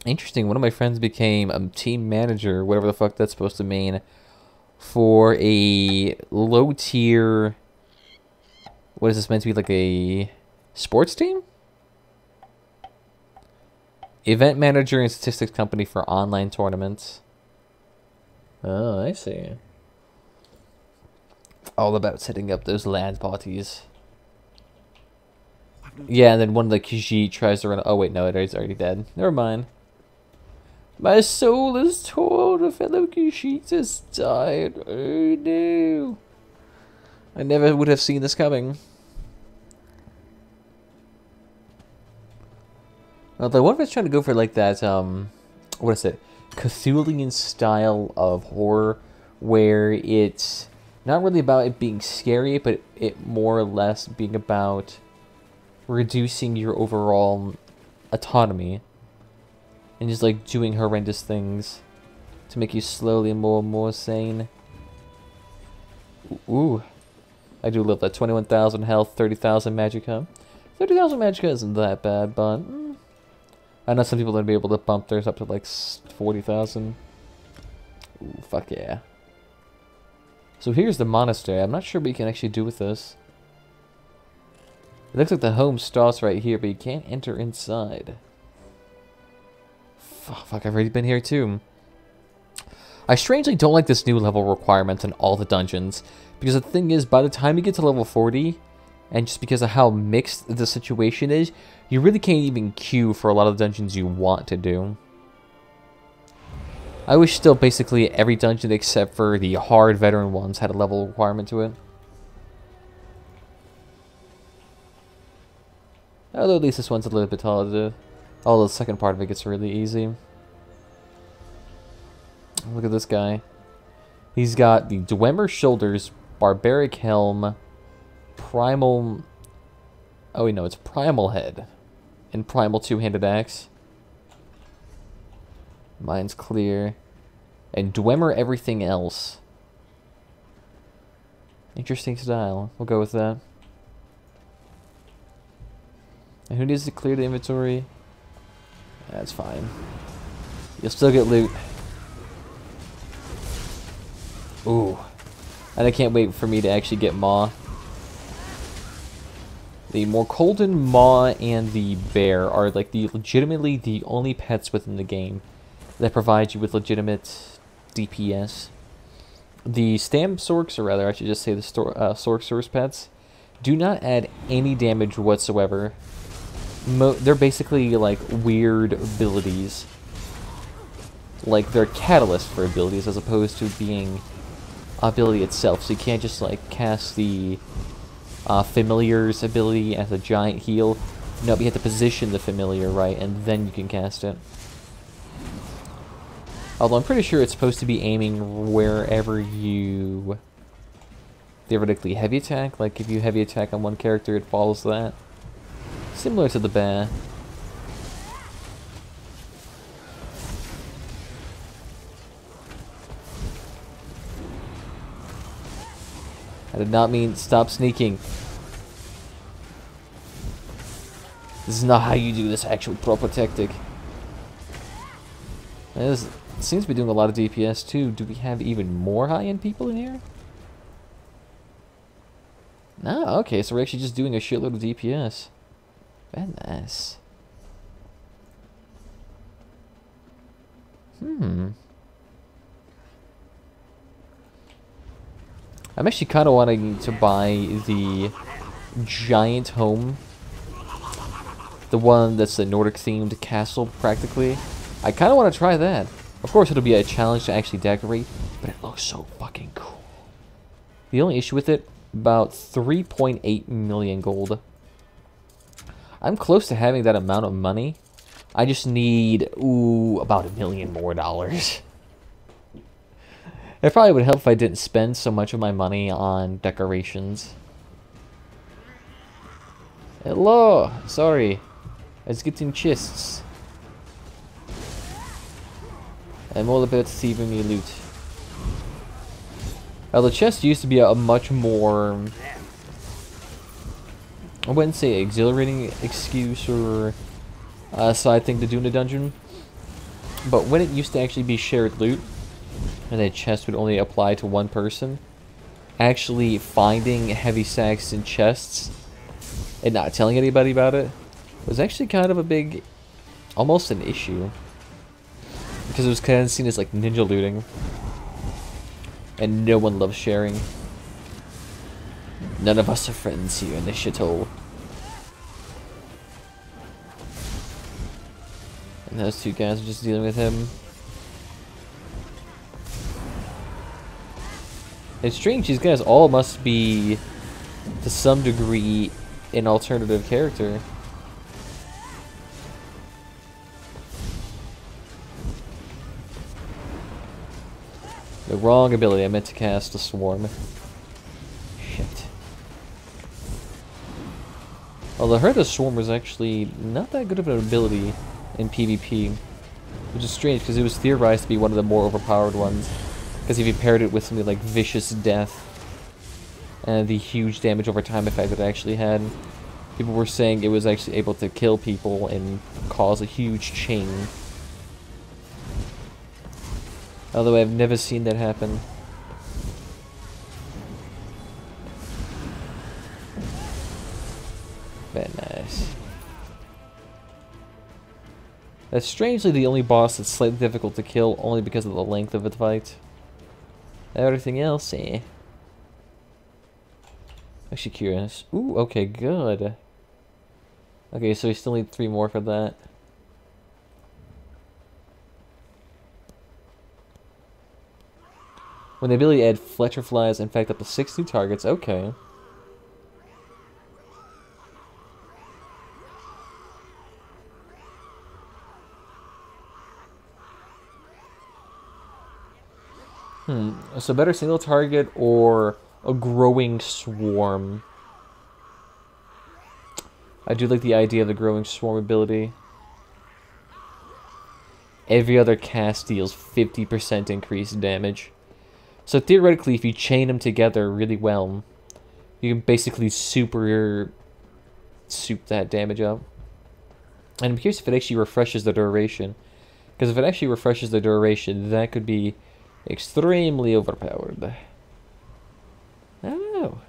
Interesting. One of my friends became a team manager, whatever the fuck that's supposed to mean, for a low tier. What is this meant to be, like a sports team? Event manager and statistics company for online tournaments. Oh, I see. All about setting up those LAN parties. Yeah, and then one of the Khajiit tries to run. Oh wait, no, it's already dead. Never mind. My soul is torn. A fellow Khajiit has died. Oh no! I never would have seen this coming. Although, what if I was trying to go for like that, what is it? Cthulhian style of horror, where it's not really about it being scary, but it more or less being about reducing your overall autonomy and just like doing horrendous things to make you slowly more and more sane. Ooh, I do love that. 21,000 health, 30,000 magicka. 30,000 magicka isn't that bad, but I know some people are gonna be able to bump theirs up to like 40,000. Ooh, fuck yeah. So here's the monastery. I'm not sure what you can actually do with this. It looks like the home starts right here, but you can't enter inside. Oh, fuck, I've already been here too. I strangely don't like this new level requirement in all the dungeons, because the thing is, by the time you get to level 40, and just because of how mixed the situation is, you really can't even queue for a lot of the dungeons you want to do. I wish still basically every dungeon except for the hard veteran ones had a level requirement to it. Although at least this one's a little bit taller. Although the second part of it gets really easy. Look at this guy. He's got the Dwemer Shoulders, Barbaric Helm, Primal... Oh wait, no, it's Primal Head. And Primal Two-Handed Axe. Mine's clear. And Dwemer everything else. Interesting style. We'll go with that. And who needs to clear the inventory? That's fine. You'll still get loot. Ooh. And I can't wait for me to actually get Maw. The Morkolden, Maw, and the Bear are like legitimately the only pets within the game that provide you with legitimate DPS. The Stamsorks, or rather I should just say the Sorcerer's pets, do not add any damage whatsoever. They're basically like weird abilities. Like they're catalysts for abilities as opposed to being ability itself. So you can't just like cast the Familiar's ability as a giant heal. No, you have to position the Familiar right, and then you can cast it. Although I'm pretty sure it's supposed to be aiming wherever you theoretically heavy attack. Like if you heavy attack on one character, it follows that. Similar to the bear. I did not mean stop sneaking. This is not how you do this actual proper tactic. This seems to be doing a lot of DPS too. Do we have even more high-end people in here? No, okay, so we're actually just doing a shitload of DPS. Very nice. I'm actually kind of wanting to buy the giant home. The one that's the Nordic-themed castle, practically. I kind of want to try that. Of course, it'll be a challenge to actually decorate, but it looks so fucking cool. The only issue with it, about 3.8 million gold. I'm close to having that amount of money. I just need, about $1 million more. It probably would help if I didn't spend so much of my money on decorations. Hello! Sorry. I was getting chests. I'm all about receiving me loot. Well, the chest used to be a much more... I wouldn't say exhilarating excuse or side thing to do in a dungeon. But when it used to actually be shared loot, and a chest would only apply to one person, actually finding heavy sacks in chests and not telling anybody about it was actually kind of a big, almost an issue. Because it was kind of seen as like ninja looting. And no one loves sharing. None of us are friends here in this shithole. And those two guys are just dealing with him. It's strange, these guys all must be, to some degree, an alternative character. The wrong ability, I meant to cast a swarm. Shit. Although I heard the swarm was actually not that good of an ability in PvP. Which is strange, because it was theorized to be one of the more overpowered ones. Because if you paired it with something like Vicious Death, and the huge damage over time effect that it actually had, people were saying it was actually able to kill people and cause a huge chain. Although I've never seen that happen. Very nice. That's strangely the only boss that's slightly difficult to kill, only because of the length of the fight. Everything else, eh? Actually curious. Ooh, okay, good. Okay, so we still need 3 more for that. When the ability to add Fletcher flies infect up to 6 new targets, okay. So better single target or a growing swarm? I do like the idea of the growing swarm ability. Every other cast deals 50% increased damage. So theoretically, if you chain them together really well, you can basically soup that damage up. And I'm curious if it actually refreshes the duration. Because if it actually refreshes the duration, that could be extremely overpowered. I don't know.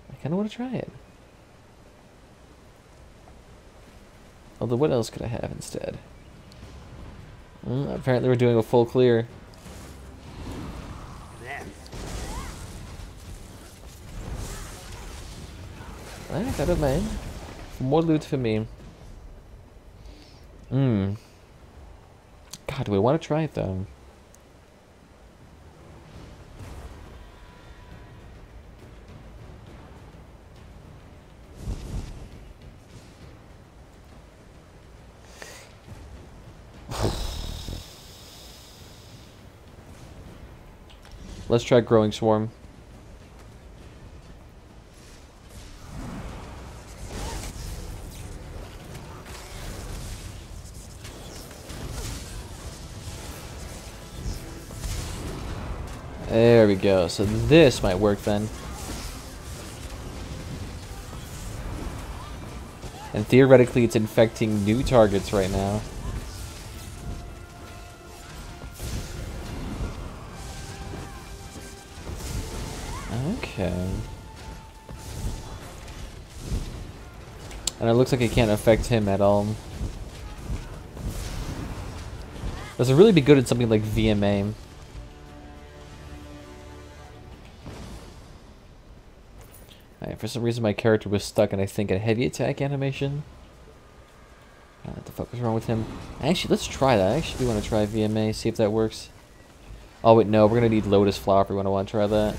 I kind of want to try it. Although, what else could I have instead? Apparently we're doing a full clear. I don't mind. More loot for me. God, do I want to try it though? Let's try growing swarm. There we go. So this might work then. And theoretically it's infecting new targets right now. Okay. And it looks like it can't affect him at all. This would really be good at something like VMA. Alright, for some reason my character was stuck in, I think, a heavy attack animation. What the fuck was wrong with him? Actually, let's try that. I actually do want to try VMA, see if that works. Oh wait, no, we're going to need Lotus Flower if we want to try that.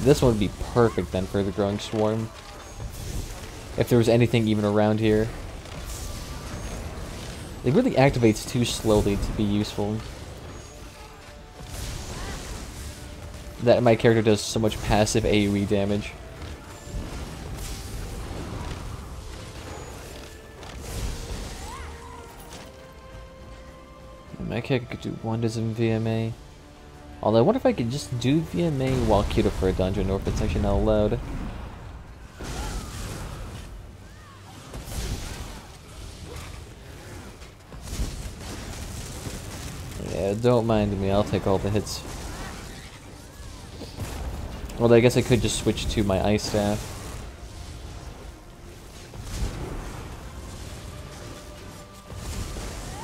This one would be perfect then for the growing swarm. If there was anything even around here. It really activates too slowly to be useful. That my character does so much passive AoE damage. My character could do wonders in VMA. Although I wonder if I could just do VMA while queued up for a dungeon, or if it's actually not allowed. Yeah, don't mind me, I'll take all the hits. Although I guess I could just switch to my ice staff.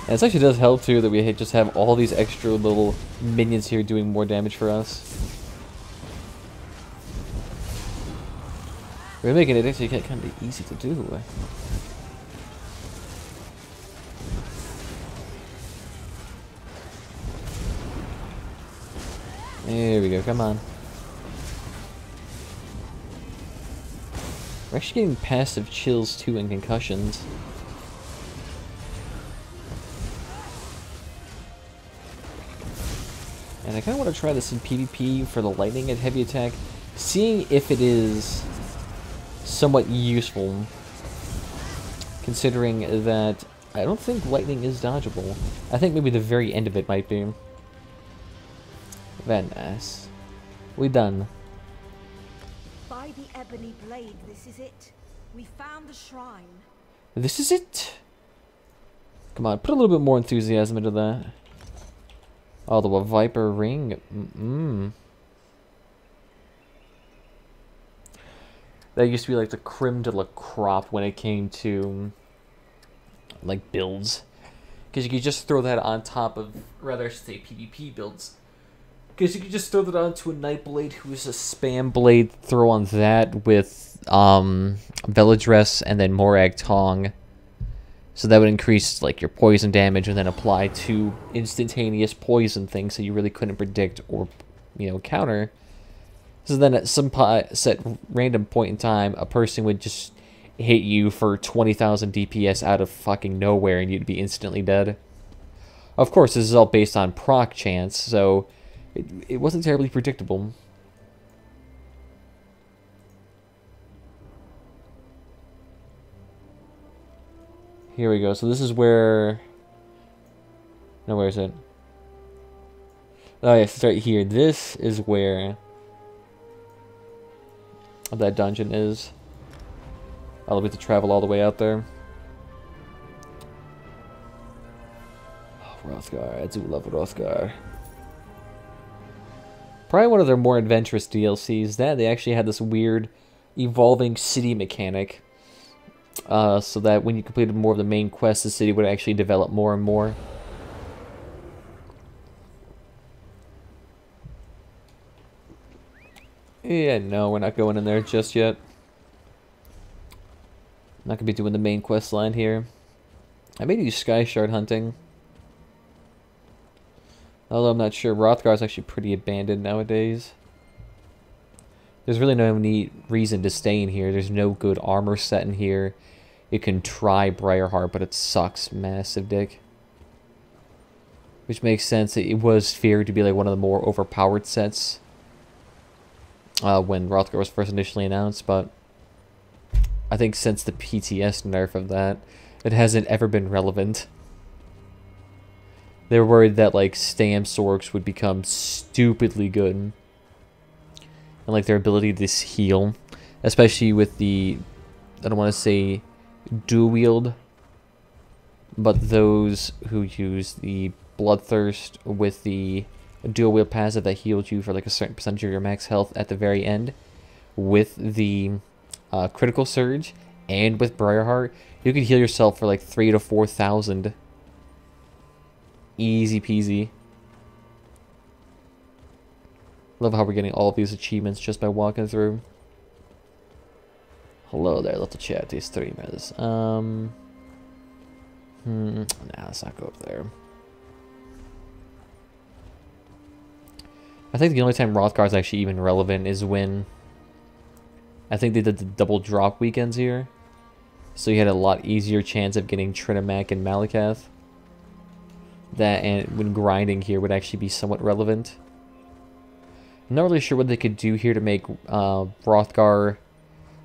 And it actually does help too that we just have all these extra little minions here doing more damage for us. We're making it actually kind of easy to do. There we go, come on. We're actually getting passive chills too and concussions. And I kind of want to try this in PvP for the lightning at heavy attack, seeing if it is somewhat useful, considering that I don't think lightning is dodgeable. I think maybe the very end of it might be. Very nice. We done. By the ebony blade, this is it. We found the shrine. This is it? Come on, put a little bit more enthusiasm into that. Oh, the Viper ring. Mm-mm. That used to be like the creme de la crop when it came to like builds. Because you could just throw that on top of, rather I should say PvP builds. Because you could just throw that onto a Nightblade who's a spam blade, throw on that with Veladress and then Morag Tong. So that would increase like your poison damage and then apply 2 instantaneous poison things that you really couldn't predict or, counter. So then at some set random point in time, a person would just hit you for 20,000 DPS out of fucking nowhere and you'd be instantly dead. Of course, this is all based on proc chance, so it wasn't terribly predictable. Here we go. So this is where... No, where is it? Oh, yes, it's right here. This is where that dungeon is. I'll have to travel all the way out there. Oh, Rothgar. I do love Rothgar. Probably one of their more adventurous DLCs. That they actually had this weird evolving city mechanic. So that when you completed more of the main quests, the city would actually develop more and more. Yeah, no, we're not going in there just yet. Not gonna be doing the main quest line here. I may do Sky Shard hunting. Although I'm not sure. Rothgar is actually pretty abandoned nowadays. There's really no reason to stay in here. There's no good armor set in here. You can try Briarheart, but it sucks massive dick. Which makes sense. It was feared to be like one of the more overpowered sets when Rothgar was first initially announced, but I think since the PTS nerf of that, it hasn't ever been relevant. They were worried that like Stam Sorks would become stupidly good. And like their ability to heal. Especially with the, I don't want to say dual wield, but those who use the Bloodthirst with the dual wield passive that heals you for like a certain percentage of your max health at the very end. With the critical surge and with Briarheart, you can heal yourself for like 3,000 to 4,000. Easy peasy. Love how we're getting all of these achievements just by walking through. Hello there, little chatty streamers. Nah, let's not go up there. I think the only time Rothgar is actually even relevant is when I think they did the double drop weekends here. So you had a lot easier chance of getting Trinimac and Malakath. That and when grinding here would actually be somewhat relevant. I'm not really sure what they could do here to make Rothgar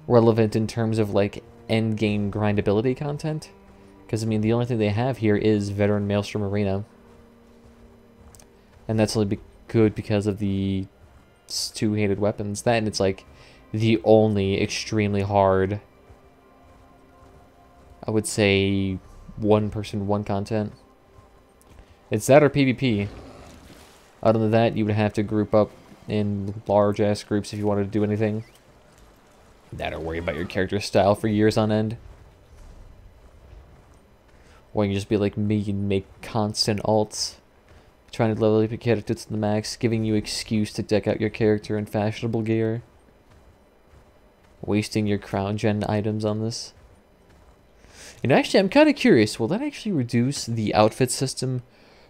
relevant in terms of like end game grindability content. Because I mean the only thing they have here is Veteran Maelstrom Arena. And that's only good because of the 2 hated weapons. That and it's like the only extremely hard, I would say, 1-person-1 content. It's that or PvP. Other than that, you would have to group up in large-ass groups if you wanted to do anything. That or worry about your character style for years on end. Or you can just be like me and make constant alts. Trying to level up your character to the max, giving you excuse to deck out your character in fashionable gear. Wasting your crown gen items on this. And actually, I'm kind of curious, will that actually reduce the outfit system?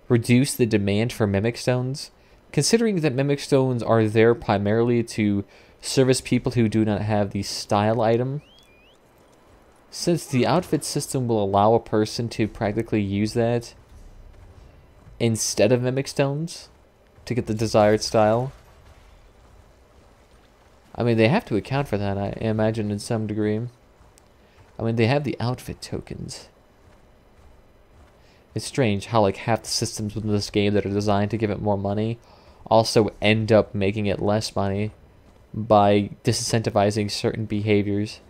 Reduce the demand for Mimic Stones? Considering that Mimic Stones are there primarily to service people who do not have the style item. Since the outfit system will allow a person to practically use that instead of Mimic Stones to get the desired style. I mean, they have to account for that, I imagine, in some degree. I mean, they have the outfit tokens. It's strange how like half the systems within this game that are designed to give it more money also end up making it less money by disincentivizing certain behaviors.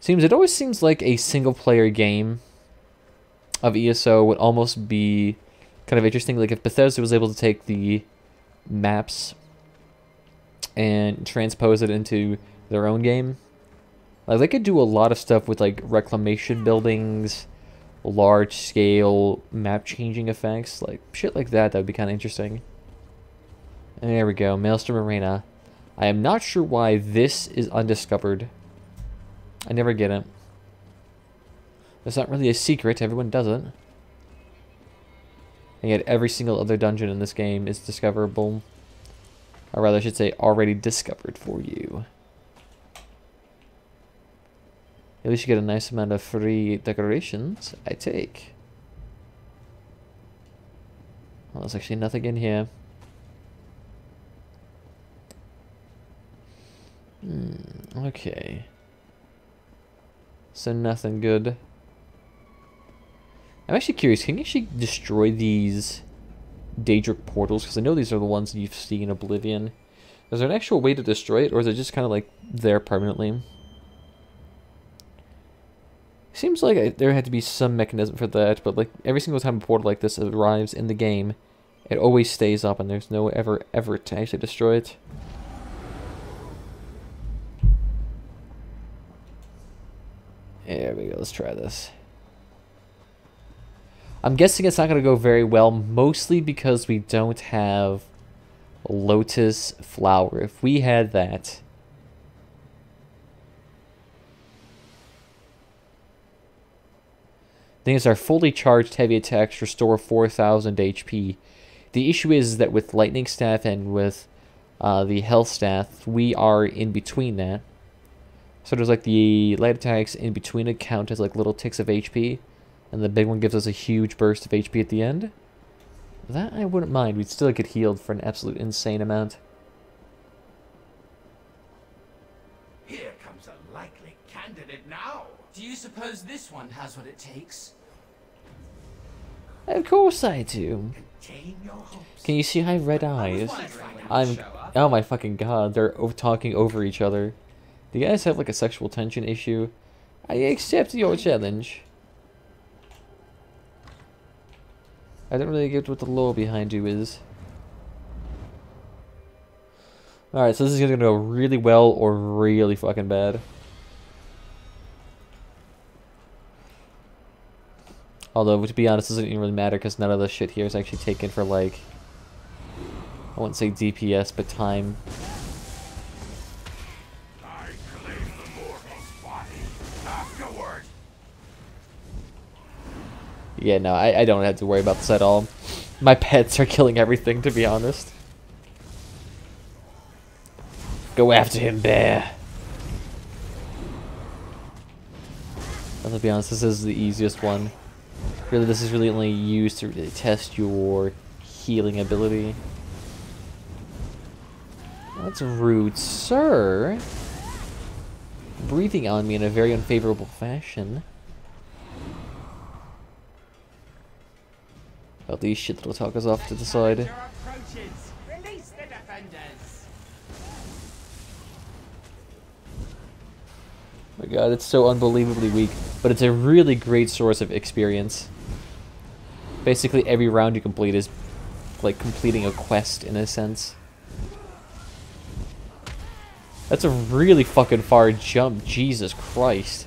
It always seems like a single-player game of ESO would almost be kind of interesting. Like if Bethesda was able to take the maps and transpose it into their own game, like they could do a lot of stuff with like reclamation buildings, large-scale map-changing effects, like shit like that. That would be kind of interesting. And there we go, Maelstrom Arena. I am not sure why this is undiscovered. I never get it. It's not really a secret, everyone does it. And yet every single other dungeon in this game is discoverable. Or rather, I should say, already discovered for you. At least you get a nice amount of free decorations, I take. Well, there's actually nothing in here. Okay. So nothing good. I'm actually curious, can you actually destroy these Daedric portals? Because I know these are the ones you've seen in Oblivion. Is there an actual way to destroy it, or is it just kind of like there permanently? Seems like there had to be some mechanism for that, but like every single time a portal like this arrives in the game, it always stays up and there's no effort to actually destroy it. There we go, let's try this. I'm guessing it's not going to go very well, mostly because we don't have Lotus Flower. If we had that... Things are fully charged heavy attacks restore 4,000 HP. The issue is that with Lightning Staff and with the Health Staff, we are in between that. So there's like the light attacks in between it count as like little ticks of HP. And the big one gives us a huge burst of HP at the end. That I wouldn't mind. We'd still get healed for an absolute insane amount. Here comes a likely candidate now. Do you suppose this one has what it takes? Of course I do. Contain your hopes. Can you see I have red eyes? Oh my fucking god, they're talking over each other. Do you guys have like a sexual tension issue? I accept your challenge. I don't really get what the lore behind you is. Alright, so this is gonna go really well or really fucking bad. Although, to be honest, it doesn't even really matter because none of the shit here is actually taken for like... I wouldn't say DPS, but time. I claim the mortal's body afterward. Yeah, no, I don't have to worry about this at all. My pets are killing everything, to be honest. Go after him, bear. And to be honest, this is the easiest one. Really, this is really only used to really test your healing ability. That's rude, sir. Breathing on me in a very unfavorable fashion. Oh, these shit little talkers off to the side. Release the defenders. Oh my god, it's so unbelievably weak, but it's a really great source of experience. Basically, every round you complete is like completing a quest in a sense. That's a really fucking far jump, Jesus Christ.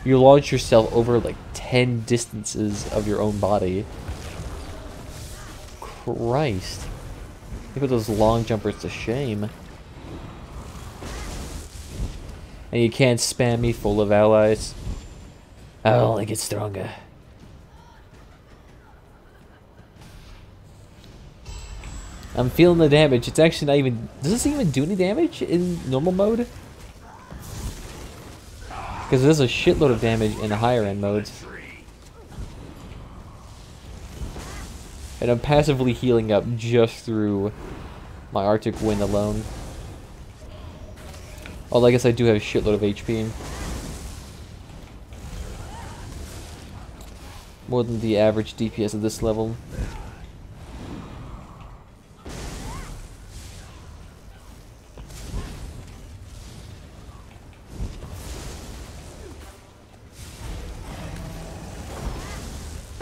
You launch yourself over like 10 distances of your own body. Christ. You put those long jumpers to shame. And you can't spam me full of allies. I'll only get stronger. I'm feeling the damage. It's actually not even... Does this even do any damage in normal mode? Because it does a shitload of damage in the higher end modes. And I'm passively healing up just through my Arctic Wind alone. Although I guess I do have a shitload of HP. More than the average DPS at this level.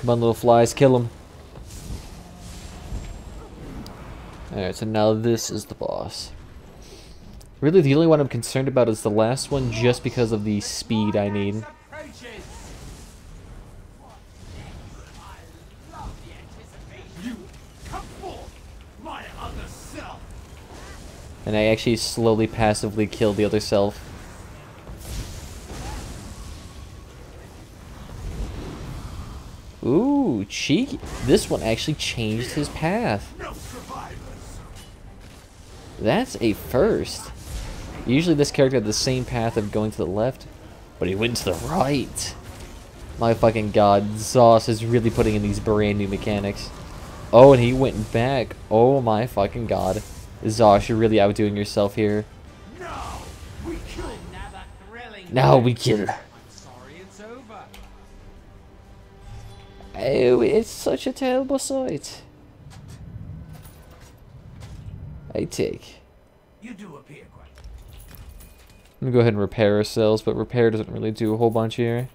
Come on, little flies, kill them. Alright, so now this is the boss. Really, the only one I'm concerned about is the last one, just because of the speed I need. And I actually slowly, passively kill the other self. Ooh, cheeky. This one actually changed his path. That's a first. Usually this character had the same path of going to the left, but he went to the right. My fucking god, Zoss is really putting in these brand new mechanics. Oh, and he went back. Oh my fucking god. Zoss, you're really outdoing yourself here. Now we kill. Oh, it's such a terrible sight. I take. You do appear quite. I'm gonna go ahead and repair ourselves, but repair doesn't really do a whole bunch here.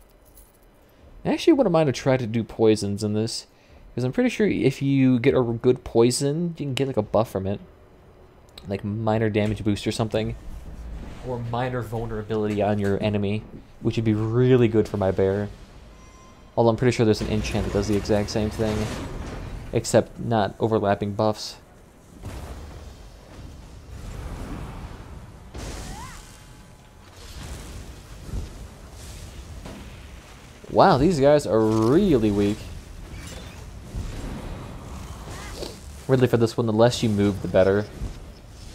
I actually wouldn't mind to try to do poisons in this, because I'm pretty sure if you get a good poison, you can get like a buff from it. Like minor damage boost or something. Or minor vulnerability on your enemy, which would be really good for my bear. Although I'm pretty sure there's an enchant that does the exact same thing, except not overlapping buffs. Wow, these guys are really weak. Really, for this one, the less you move, the better.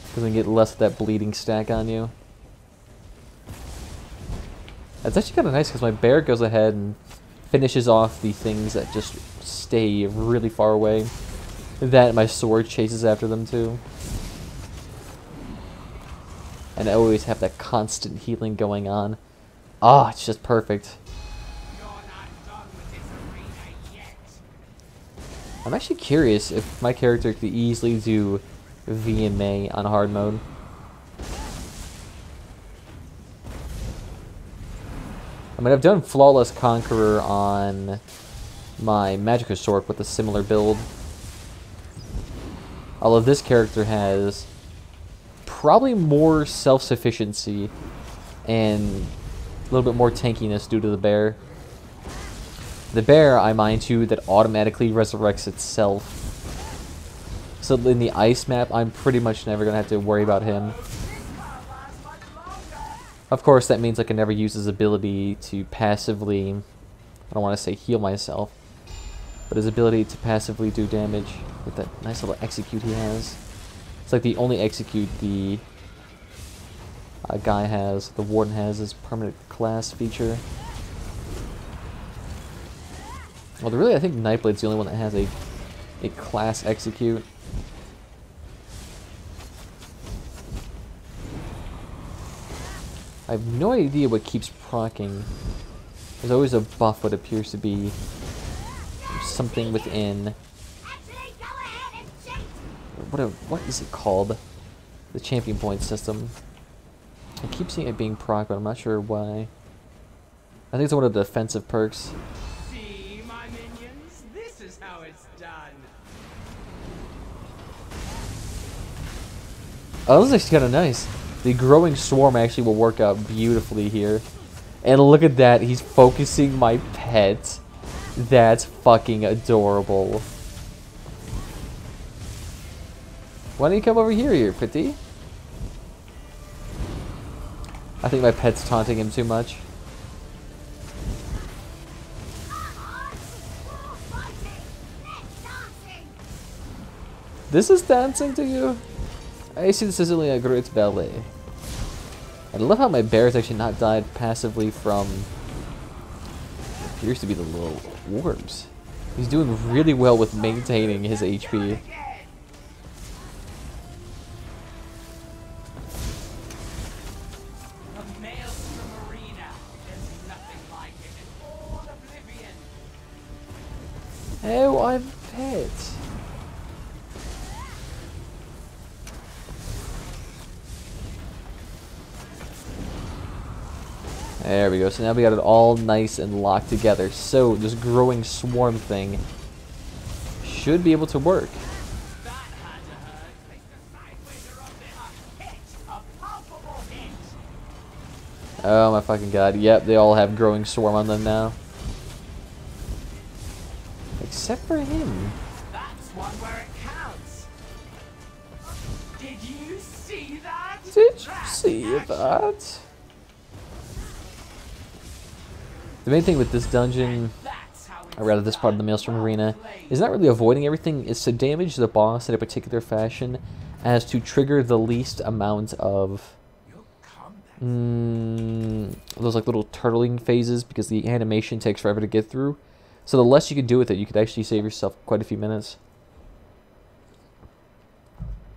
Because you get less of that bleeding stack on you. That's actually kind of nice, because my bear goes ahead and finishes off the things that just stay really far away. That my sword chases after them, too. And I always have that constant healing going on. Ah, it's just perfect. I'm actually curious if my character could easily do VMA on hard mode. I mean, I've done Flawless Conqueror on my Magicka Sword with a similar build. Although this character has probably more self-sufficiency and a little bit more tankiness due to the bear. The bear, I mind you, that automatically resurrects itself. So in the ice map, I'm pretty much never going to have to worry about him. Of course, that means I can never use his ability to passively, I don't want to say heal myself, but his ability to passively do damage with that nice little execute he has. It's like the only execute the guy has, the warden has, his permanent class feature. Well, really, I think Nightblade's the only one that has a class execute. I have no idea what keeps proccing. There's always a buff what appears to be something within. What is it called? The champion point system. I keep seeing it being proc, but I'm not sure why. I think it's one of the defensive perks. See, my minions, this is how it's done. Oh, this is kind of nice. The growing swarm actually will work out beautifully here. And look at that, he's focusing my pet. That's fucking adorable. Why don't you come over here, Petit? I think my pet's taunting him too much. This is dancing to you? I see this is only a great ballet. I love how my bear has actually not died passively from what appears to be the little orbs. He's doing really well with maintaining his HP. A maelstrom arena. There's nothing like it in all Oblivion. Oh, I'm pet. There we go. So now we got it all nice and locked together. So this growing swarm thing should be able to work. That had to hurt. Take the sideways around the hit. A palpable hit. Oh my fucking god. Yep, they all have growing swarm on them now. Except for him. That's one where it counts. Did you see that? Did you That's see action. that? The main thing with this dungeon, That's how it's or rather this part of the Maelstrom Arena, played. is not really avoiding everything, it's to damage the boss in a particular fashion as to trigger the least amount of Your combat. those like little turtling phases, because the animation takes forever to get through. So the less you can do with it, you could actually save yourself quite a few minutes.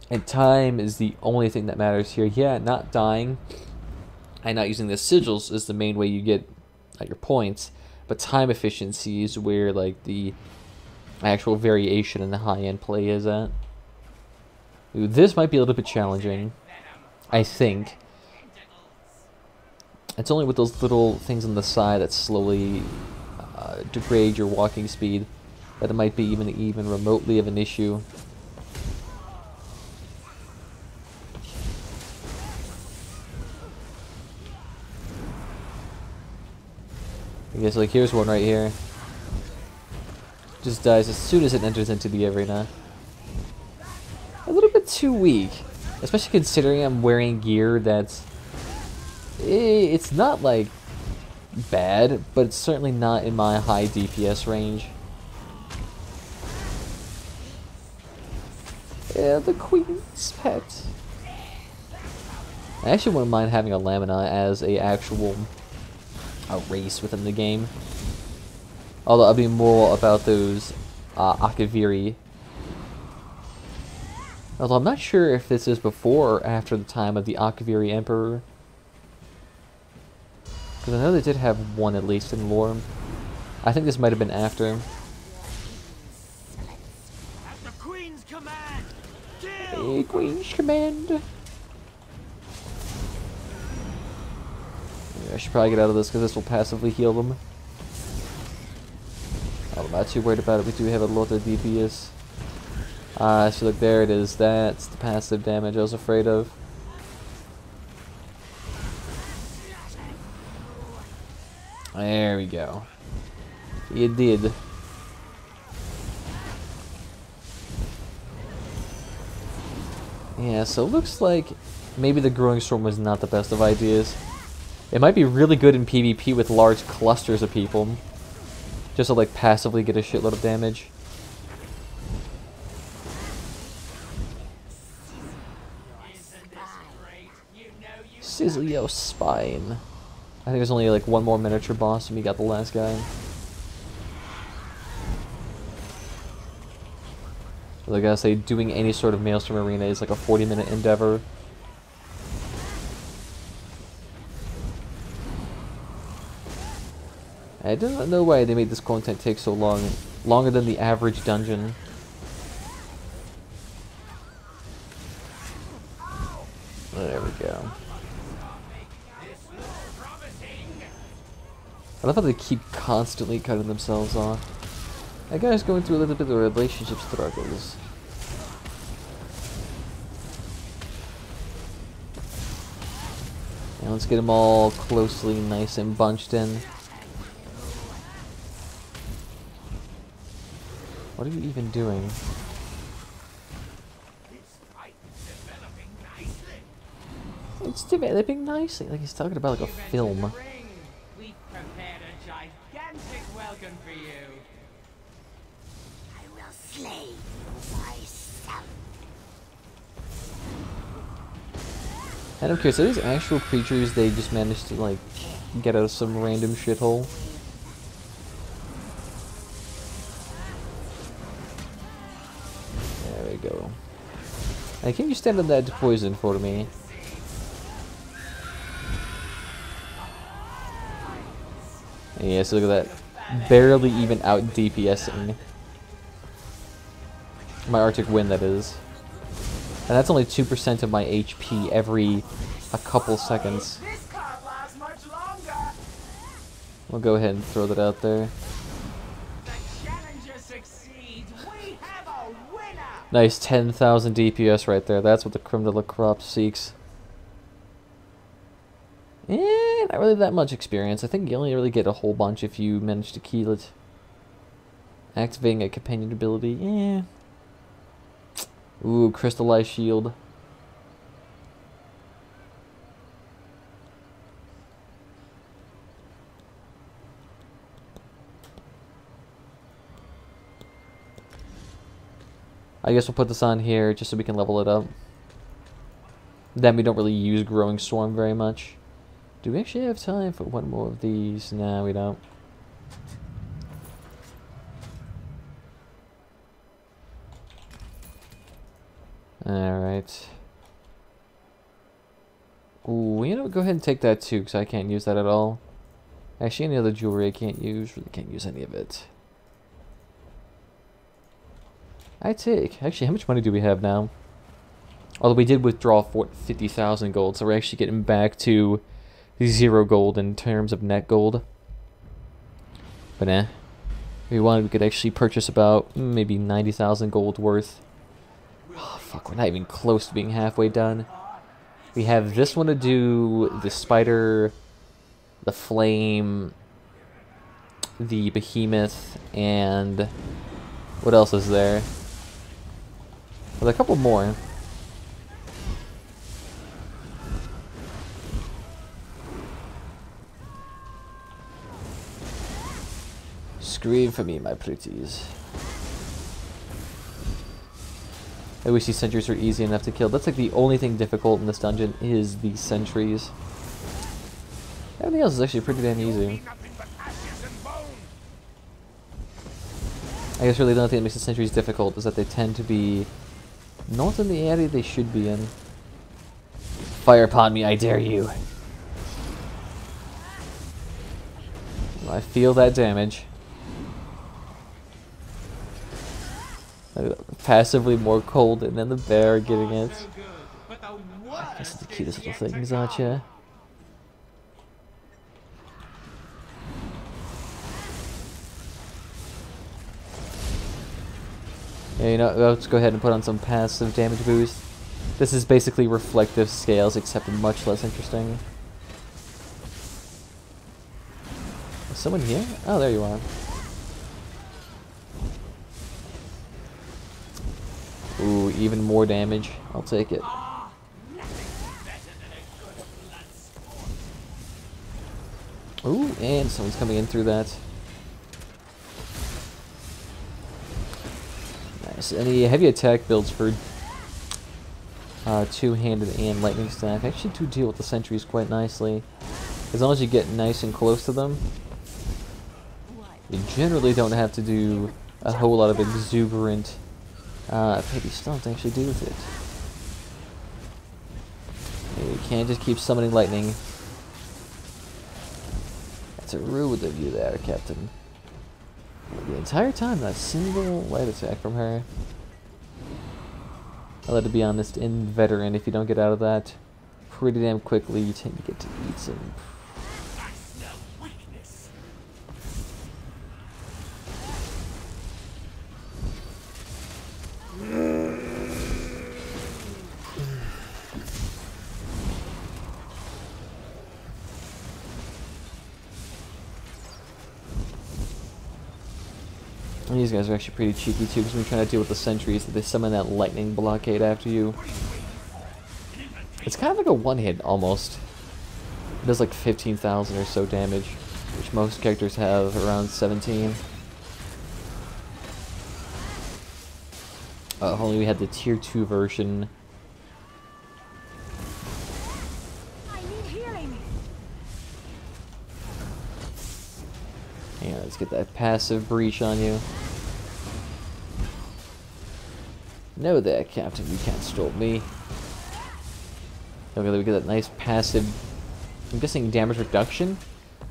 And time is the only thing that matters here. Yeah, not dying and not using the sigils is the main way you get your points, but time efficiency is where like the actual variation in the high-end play is at. Ooh, this might be a little bit challenging, I think. It's only with those little things on the side that slowly degrade your walking speed that it might be even remotely of an issue. I guess like here's one right here. Just dies as soon as it enters into the arena. A little bit too weak, especially considering I'm wearing gear that's it's not like bad, but it's certainly not in my high DPS range. Yeah, the Queen's pet. I actually wouldn't mind having a Lamina as a actual race within the game. Although I'll be more about those Akaviri. Although I'm not sure if this is before or after the time of the Akaviri Emperor. Because I know they did have one at least in lore. I think this might have been after. At the Queen's command. Hey, Queen's command. Yeah, I should probably get out of this because this will passively heal them. I'm not too worried about it. We do have a lot of DPS. So look, there it is. That's the passive damage I was afraid of. There we go. You did. Yeah, so it looks like maybe the growing storm was not the best of ideas. It might be really good in PvP with large clusters of people, just to like passively get a shitload of damage. Sizzle your spine. I think there's only like one more miniature boss and we got the last guy. Like I gotta say, doing any sort of Maelstrom Arena is like a 40-minute endeavor. I do not know why they made this content take so long. Longer than the average dungeon. There we go. I love how they keep constantly cutting themselves off. That guy's going through a little bit of relationship struggles. And let's get them all closely, nice and bunched in. What are you even doing? It's developing nicely. Like he's talking about like a film. We've prepared a gigantic welcome for you. I will slay myself. And I'm curious, are these actual creatures they just managed to like get out of some random shithole? There we go. Hey, can you stand on that poison for me? Yeah, so look at that. Barely even out DPSing. My Arctic Wind, that is. And that's only 2% of my HP every a couple seconds. This can't last much longer. We'll go ahead and throw that out there. The challenger succeeds. We have a winner. Nice 10,000 DPS right there. That's what the creme de la crop seeks. Not really that much experience. I think you only really get a whole bunch if you manage to kill it. Activating a companion ability, yeah. Ooh, crystallized shield. I guess we'll put this on here just so we can level it up. Then we don't really use Growing Storm very much. Do we actually have time for one more of these? Nah, we don't. Alright. Ooh, you know, go ahead and take that too, because I can't use that at all. Actually, any other jewelry I can't use. Really can't use any of it. I take. Actually, how much money do we have now? Although we did withdraw 50,000 gold, so we're actually getting back to 0 gold in terms of net gold. But if we wanted, we could actually purchase about maybe 90,000 gold worth. Oh, fuck, we're not even close to being halfway done. We have this one to do, the spider, the flame, the behemoth, and what else is there? Well, a couple more. Scream for me, my pretties. I wish these sentries were easy enough to kill. That's like the only thing difficult in this dungeon is the sentries. Everything else is actually pretty damn easy. I guess really the only thing that makes the sentries difficult is that they tend to be not in the area they should be in. Fire upon me, I dare you. I feel that damage. Passively more cold and then the bear getting it. I guess it's the cutest little things, aren't ya? Yeah, you know, let's go ahead and put on some passive damage boost. This is basically reflective scales, except much less interesting. Is someone here? Oh, there you are. Ooh, even more damage. I'll take it. Ooh, and someone's coming in through that. Nice. Any heavy attack builds for two-handed and lightning staff actually do deal with the sentries quite nicely. As long as you get nice and close to them, you generally don't have to do a whole lot of exuberant heavy stuff to actually do with it. You can't just keep summoning lightning. That's a rude of you there, Captain. The entire time, not a single light attack from her. I'll have to be honest, in Veteran, if you don't get out of that pretty damn quickly, you tend to get to eat some. These guys are actually pretty cheeky too, because when you're trying to deal with the sentries, they summon that lightning blockade after you. It's kind of like a one-hit almost. It does like 15,000 or so damage, which most characters have around 17. Only we had the tier 2 version. I need healing. Yeah, let's get that passive breach on you. No there, Captain, you can't stop me. Okay, we get that nice passive, I'm guessing damage reduction?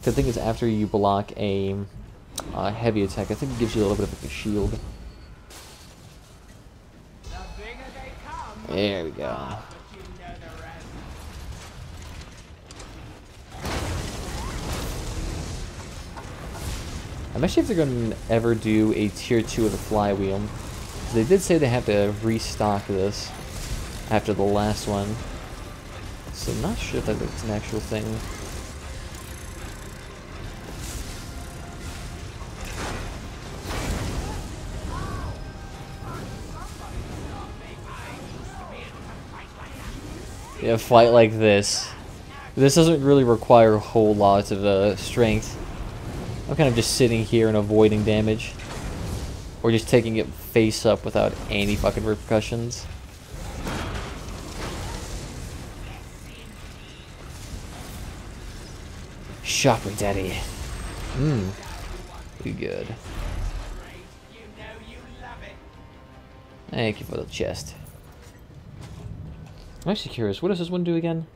The thing is, after you block a heavy attack, I think it gives you a little bit of like a shield. There we go. I'm not sure if they're going to ever do a tier 2 of the flywheel. They did say they have to restock this after the last one. So I'm not sure if that's an actual thing. Yeah, a fight like this. This doesn't really require a whole lot of strength. I'm kind of just sitting here and avoiding damage. Or just taking it face up without any fucking repercussions. Shock me, daddy. Be good. Thank you for the chest. I'm actually curious, what does this one do again?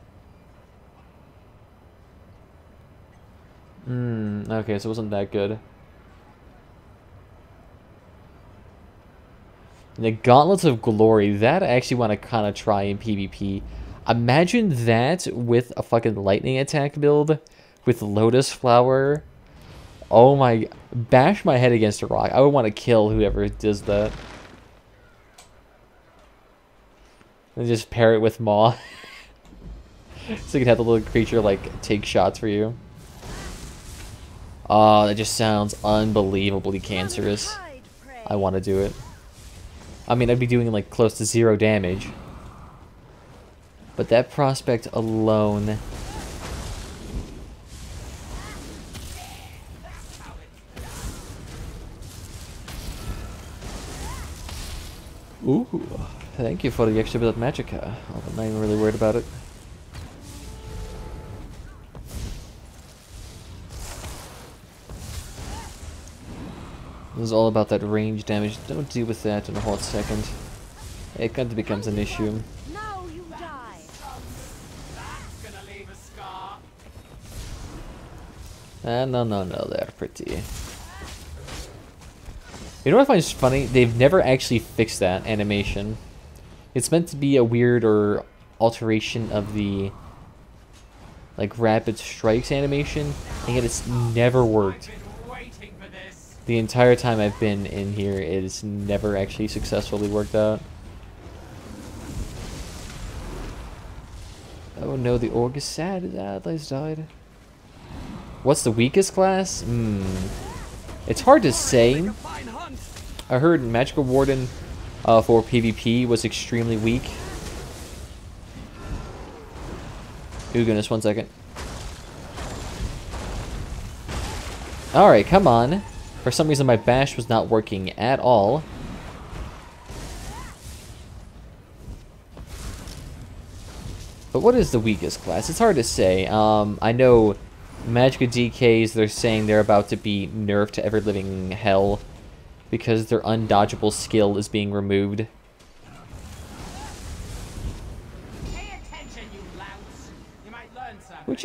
Okay, so it wasn't that good. The Gauntlets of Glory, that I actually want to kind of try in PvP. Imagine that with a fucking lightning attack build with Lotus Flower. Oh my, bash my head against a rock. I would want to kill whoever does that. And just pair it with Maw. So you can have the little creature like take shots for you. Oh, that just sounds unbelievably cancerous. I want to do it. I mean, I'd be doing like close to 0 damage. But that prospect alone. Ooh, thank you for the extra bit of magicka. I'm not even really worried about it. This is all about that range damage. Don't deal with that in a hot second. It kind of becomes an issue. Now you die. That's gonna leave a scar. No, they're pretty. You know what I find funny? They've never actually fixed that animation. It's meant to be a weird or alteration of the like rapid strikes animation, and yet it's never worked. The entire time I've been in here, it has never actually successfully worked out. Oh no, the orc is sad. His allies died. What's the weakest class? It's hard to say. I heard Magical Warden for PvP was extremely weak. Oh goodness, 1 second. Alright, come on. For some reason my bash was not working at all. But what is the weakest class? It's hard to say. I know Magicka DKs, they're saying they're about to be nerfed to ever living hell because their undodgeable skill is being removed. Pay attention, you louts. You might learn something. Which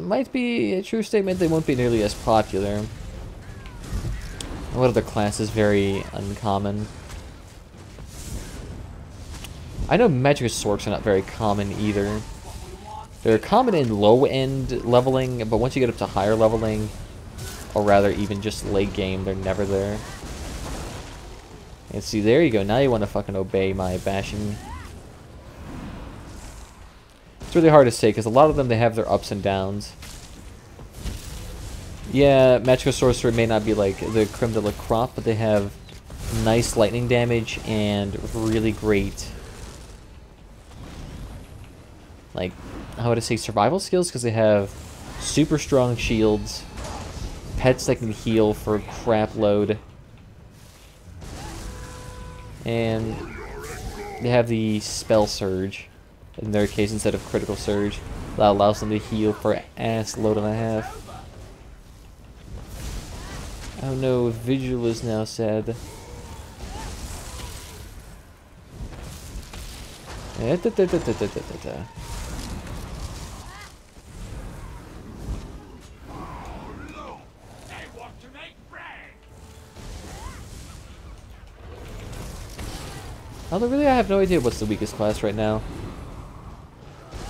might be a true statement. They won't be nearly as popular. What other class is very uncommon? I know Magicka Sorks are not very common either. They're common in low-end leveling, but once you get up to higher leveling, or rather even just late game, they're never there. And see, there you go. Now you want to fucking obey my bashing. It's really hard to say, because a lot of them, they have their ups and downs. Yeah, Magicka Sorcerer may not be like the creme de la crop, but they have nice lightning damage and really great, like, how would I say, survival skills, because they have super strong shields, pets that can heal for crap load, and they have the spell surge, in their case instead of critical surge, that allows them to heal for ass load and a half. Oh no, Vigil is now sad. Although really I have no idea what's the weakest class right now.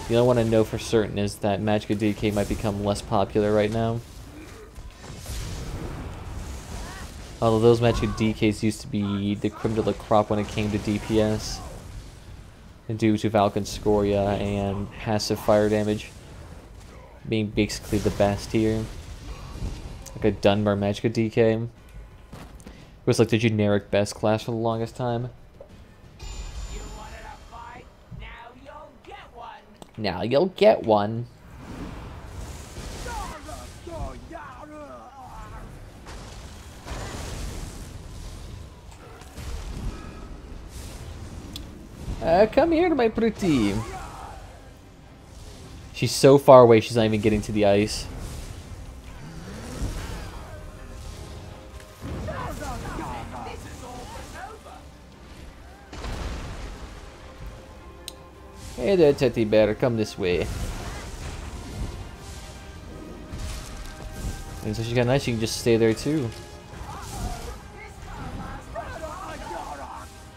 The only one I know for certain is that Magicka DK might become less popular right now. Although those magic DKs used to be the creme de la crop when it came to DPS. And due to Valken Scoria and passive fire damage being basically the best here. Like a Dunbar Magicka DK. It was like the generic best class for the longest time. You wanted a fight? Now you'll get one. Now you'll get one. Come here to my pretty. She's so far away, she's not even getting to the ice. Hey there, teddy bear, come this way. And so she got nice, she can just stay there too.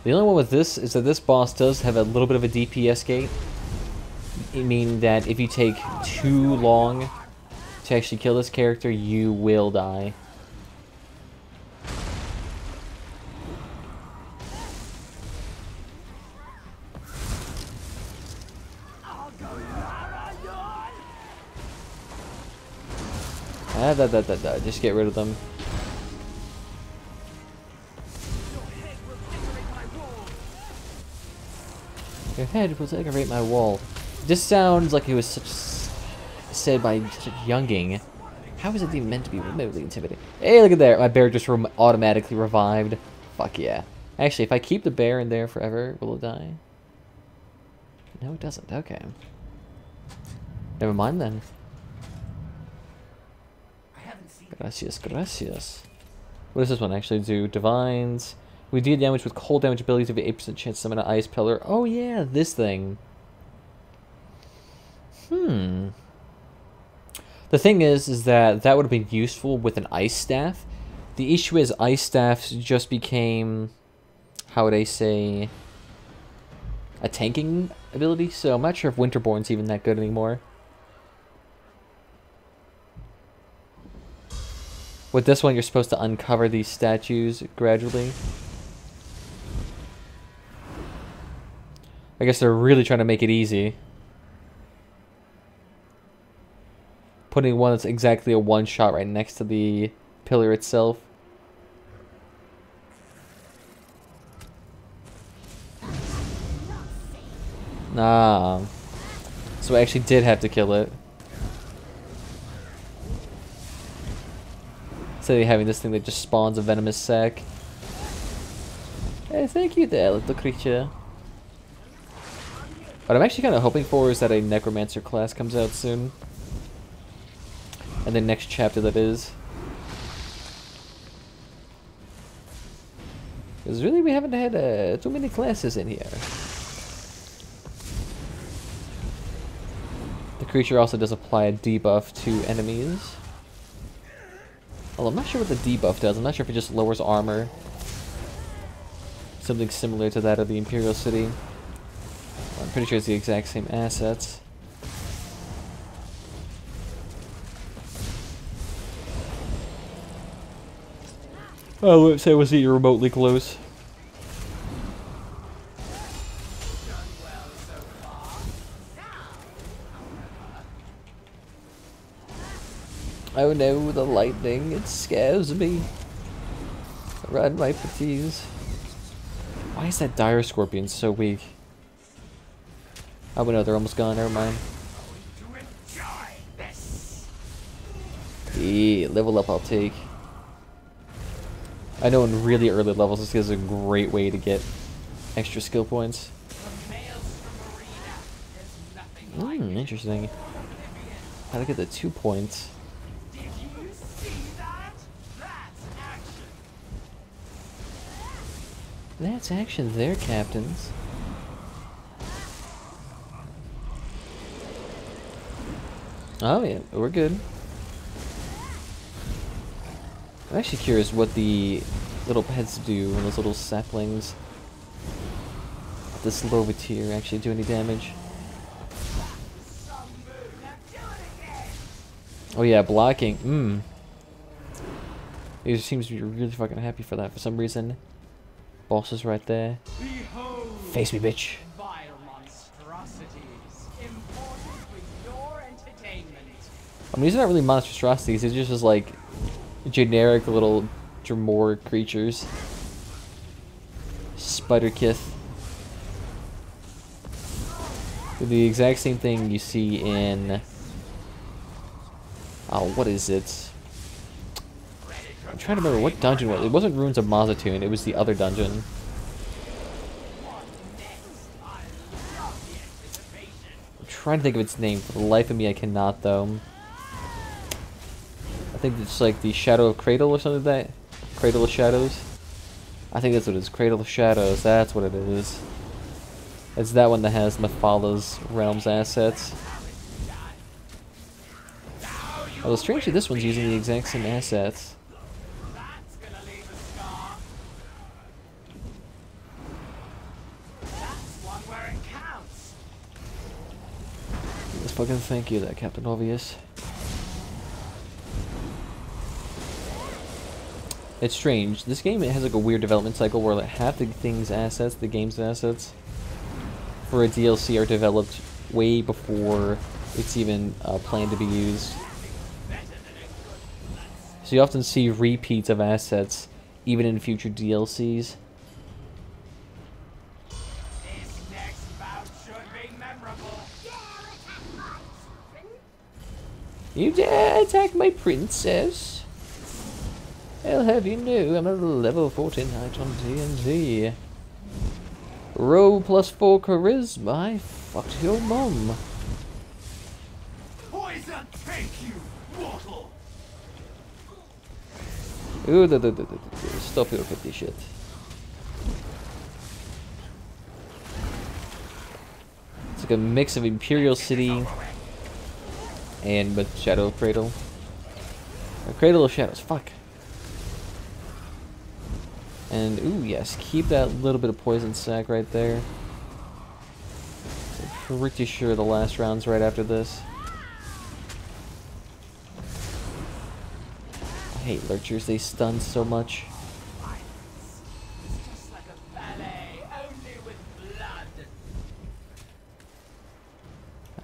The only one with this is that this boss does have a little bit of a DPS gate. Meaning that if you take too long to actually kill this character, you will die. Just get rid of them. Your head will decorate my wall. This sounds like it was said by such a younging. How is it even meant to be remotely intimidating? Hey, look at there. My bear just automatically revived. Fuck yeah. Actually, if I keep the bear in there forever, will it die? No, it doesn't. Okay. Never mind then. Gracias, gracias. What does this one actually do? Divines. We deal damage with cold damage abilities. We have 8% chance to summon an ice pillar. Oh yeah, this thing. The thing is that would have been useful with an ice staff. The issue is ice staffs just became, how would I say, a tanking ability. So I'm not sure if Winterborn's even that good anymore. With this one, you're supposed to uncover these statues gradually. I guess they're really trying to make it easy. Putting one that's exactly a one-shot right next to the pillar itself. Nah. So I actually did have to kill it. Instead of having this thing that just spawns a venomous sack. Hey, thank you there, little creature. What I'm actually kind of hoping for is that a Necromancer class comes out soon. And the next chapter that is. Because really we haven't had too many classes in here. The creature also does apply a debuff to enemies. Although I'm not sure what the debuff does. I'm not sure if it just lowers armor. Something similar to that of the Imperial City. I'm pretty sure it's the exact same assets. Oh, let's say was he remotely close. Oh no, the lightning, it scares me. Run, my petties. Why is that dire scorpion so weak? Oh, but no, they're almost gone, never mind. Yeah, level up I'll take. I know in really early levels this is a great way to get extra skill points. Interesting. How to get the 2 points. That's action there, captains. Oh yeah, we're good. I'm actually curious what the little heads do when those little saplings at this lower tier actually do any damage. Oh yeah, blocking. He seems to be really fucking happy for that for some reason. Boss is right there. Behold, Face me, bitch. vile monstrosities, imported for your entertainment. I mean, these are not really monstrosities. They're just like generic little Dremor creatures. Spider-Kith. The exact same thing you see in... Oh, what is it? I'm trying to remember what dungeon was it. It wasn't Ruins of Mazatoon, it was the other dungeon. I'm trying to think of its name. For the life of me, I cannot, though. I think it's like the Shadow of Cradle or something like that. Cradle of Shadows. I think that's what it is. Cradle of Shadows. That's what it is. It's that one that has Mephalah's Realms assets. Although strangely, this one's using the exact same assets. That's gonna leave a scar. That's one where it counts. Let's fucking thank you, that Captain Obvious. It's strange. This game, it has like a weird development cycle where like half the thing's assets, the game's assets, for a DLC are developed way before it's even planned to be used. So you often see repeats of assets even in future DLCs. This next bout should be memorable. You dare attack my princess? I'll have you know I'm a level 14 knight on D&D. Roll +4 charisma. I fucked your mum. Poison take you, mortal! Ooh, stop your filthy shit. It's like a mix of Imperial City and with Shadow of Cradle. Or Cradle of Shadows, fuck. And, ooh, yes, keep that little bit of poison sac right there. I'm pretty sure the last round's right after this. I hate lurchers, they stun so much. It's just like a ballet, only with blood.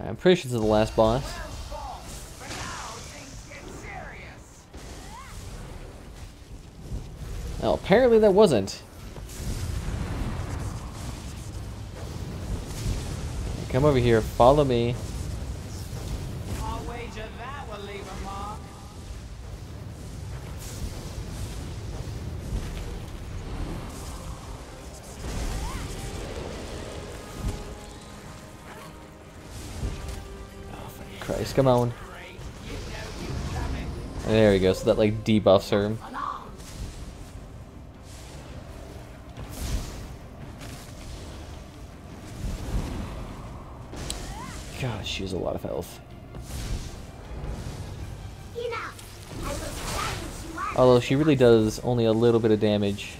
I'm pretty sure this is the last boss. But now things get serious. Oh, apparently that wasn't. Come over here, follow me. I'll wager that will leave a mark. Christ, come on. There we go, so that like debuffs her. God, she has a lot of health. Although she really does only a little bit of damage.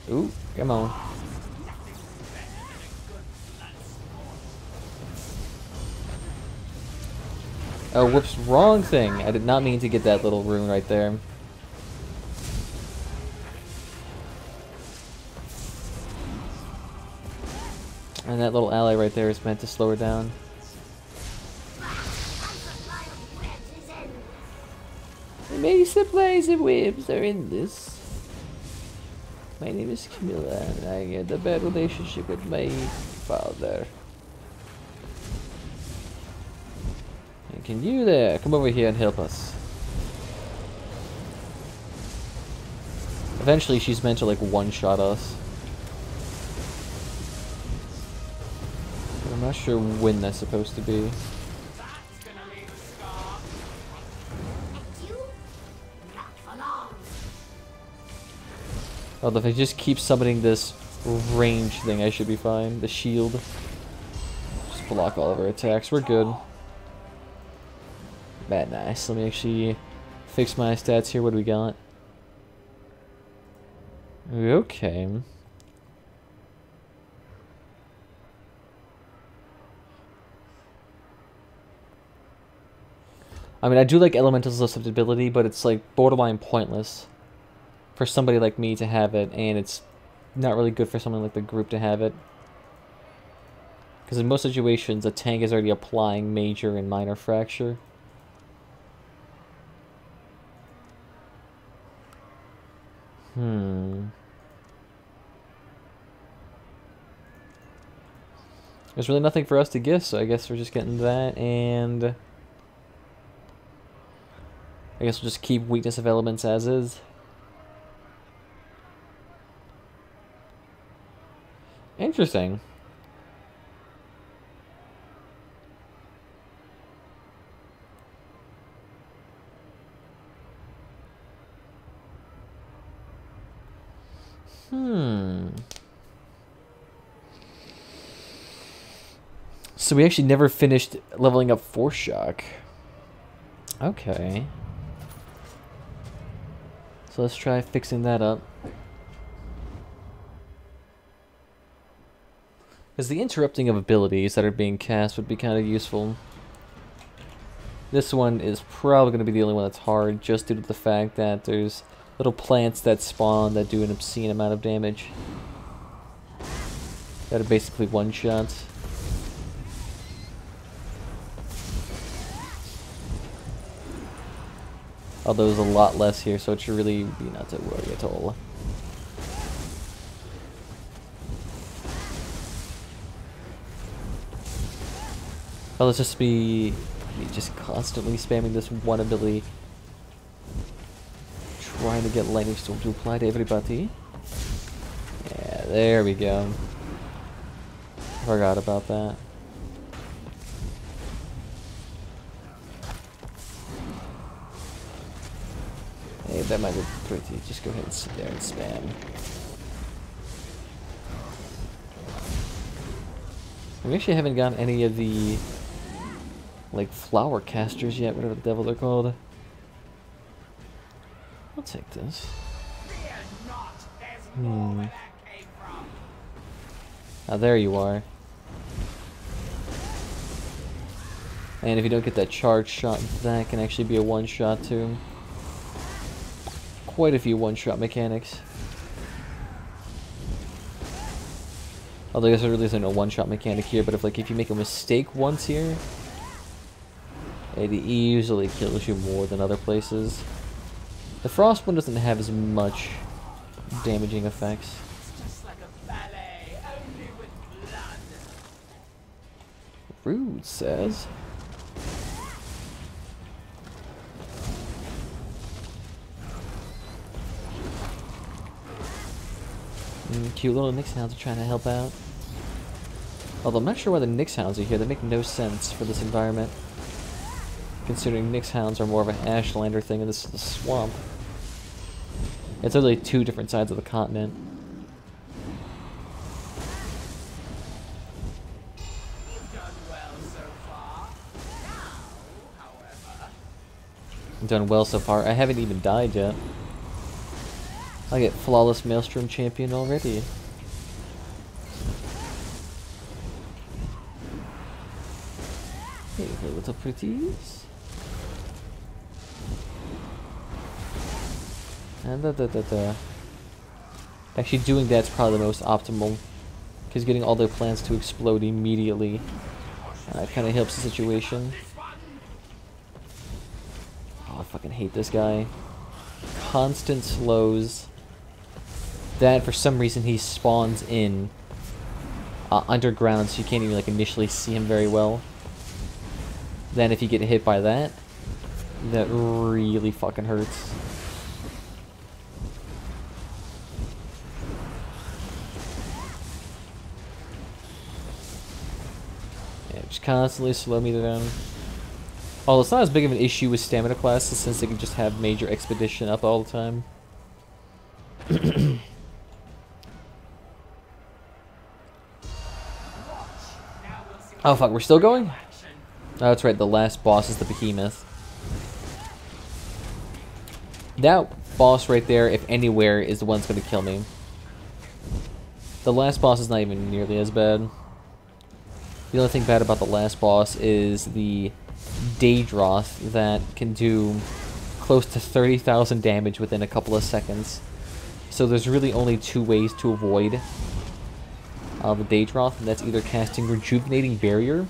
Ooh, come on. Oh, whoops, wrong thing. I did not mean to get that little rune right there. And that little ally right there is meant to slow her down. Many supplies of webs are in this. My name is Camilla, and I had a bad relationship with my father. And can you there come over here and help us? Eventually she's meant to like one-shot us. But I'm not sure when that's supposed to be. Although if I just keep summoning this range thing, I should be fine. The shield. Just block all of our attacks. We're good. Bad, nice. Let me actually fix my stats here. What do we got? Okay. I mean, I do like elemental susceptibility, but it's like borderline pointless for somebody like me to have it, and it's not really good for someone like the group to have it. Because in most situations, a tank is already applying major and minor fracture. There's really nothing for us to give, so I guess we're just getting that, and I guess we'll just keep weakness of elements as is. Interesting. So we actually never finished leveling up Force Shock. Okay. So let's try fixing that up. Because the interrupting of abilities that are being cast would be kind of useful. This one is probably going to be the only one that's hard, just due to the fact that there's little plants that spawn that do an obscene amount of damage. That are basically one-shots. Although there's a lot less here, so it should really be not to worry at all. Oh, let's just be me just constantly spamming this one ability. Trying to get lightning storm to apply to everybody. Yeah, there we go. Forgot about that. Hey, that might look pretty. Just go ahead and sit there and spam. We actually haven't gotten any of the like flower casters yet, whatever the devil they're called. I'll take this. Ah, there you are. And if you don't get that charge shot, that can actually be a one-shot too. Quite a few one-shot mechanics. Although I guess there really isn't a one-shot mechanic here, but if you make a mistake once here, it easily kills you more than other places. The frost one doesn't have as much damaging effects. Rude says. Cute little Nyx hounds are trying to help out. Although I'm not sure why the Nyx hounds are here. They make no sense for this environment. Considering Nyx hounds are more of an Ashlander thing and this is the swamp. It's literally two different sides of the continent. Done well so far. I haven't even died yet. I get flawless Maelstrom champion already. Hey, little pretties. And actually doing that's probably the most optimal, because getting all their plants to explode immediately kind of helps the situation. Oh, I fucking hate this guy. Constant slows. That for some reason he spawns in underground, so you can't even initially see him very well. Then if you get hit by that, that really fucking hurts. Yeah, just constantly slow me down. Although it's not as big of an issue with stamina classes, since they can just have major expedition up all the time. Oh fuck, we're still going? Oh, that's right, the last boss is the behemoth. That boss right there, if anywhere, is the one that's going to kill me. The last boss is not even nearly as bad. The only thing bad about the last boss is the Daedroth that can do close to 30,000 damage within a couple of seconds. So there's really only two ways to avoid the Daedroth, and that's either casting Rejuvenating Barrier,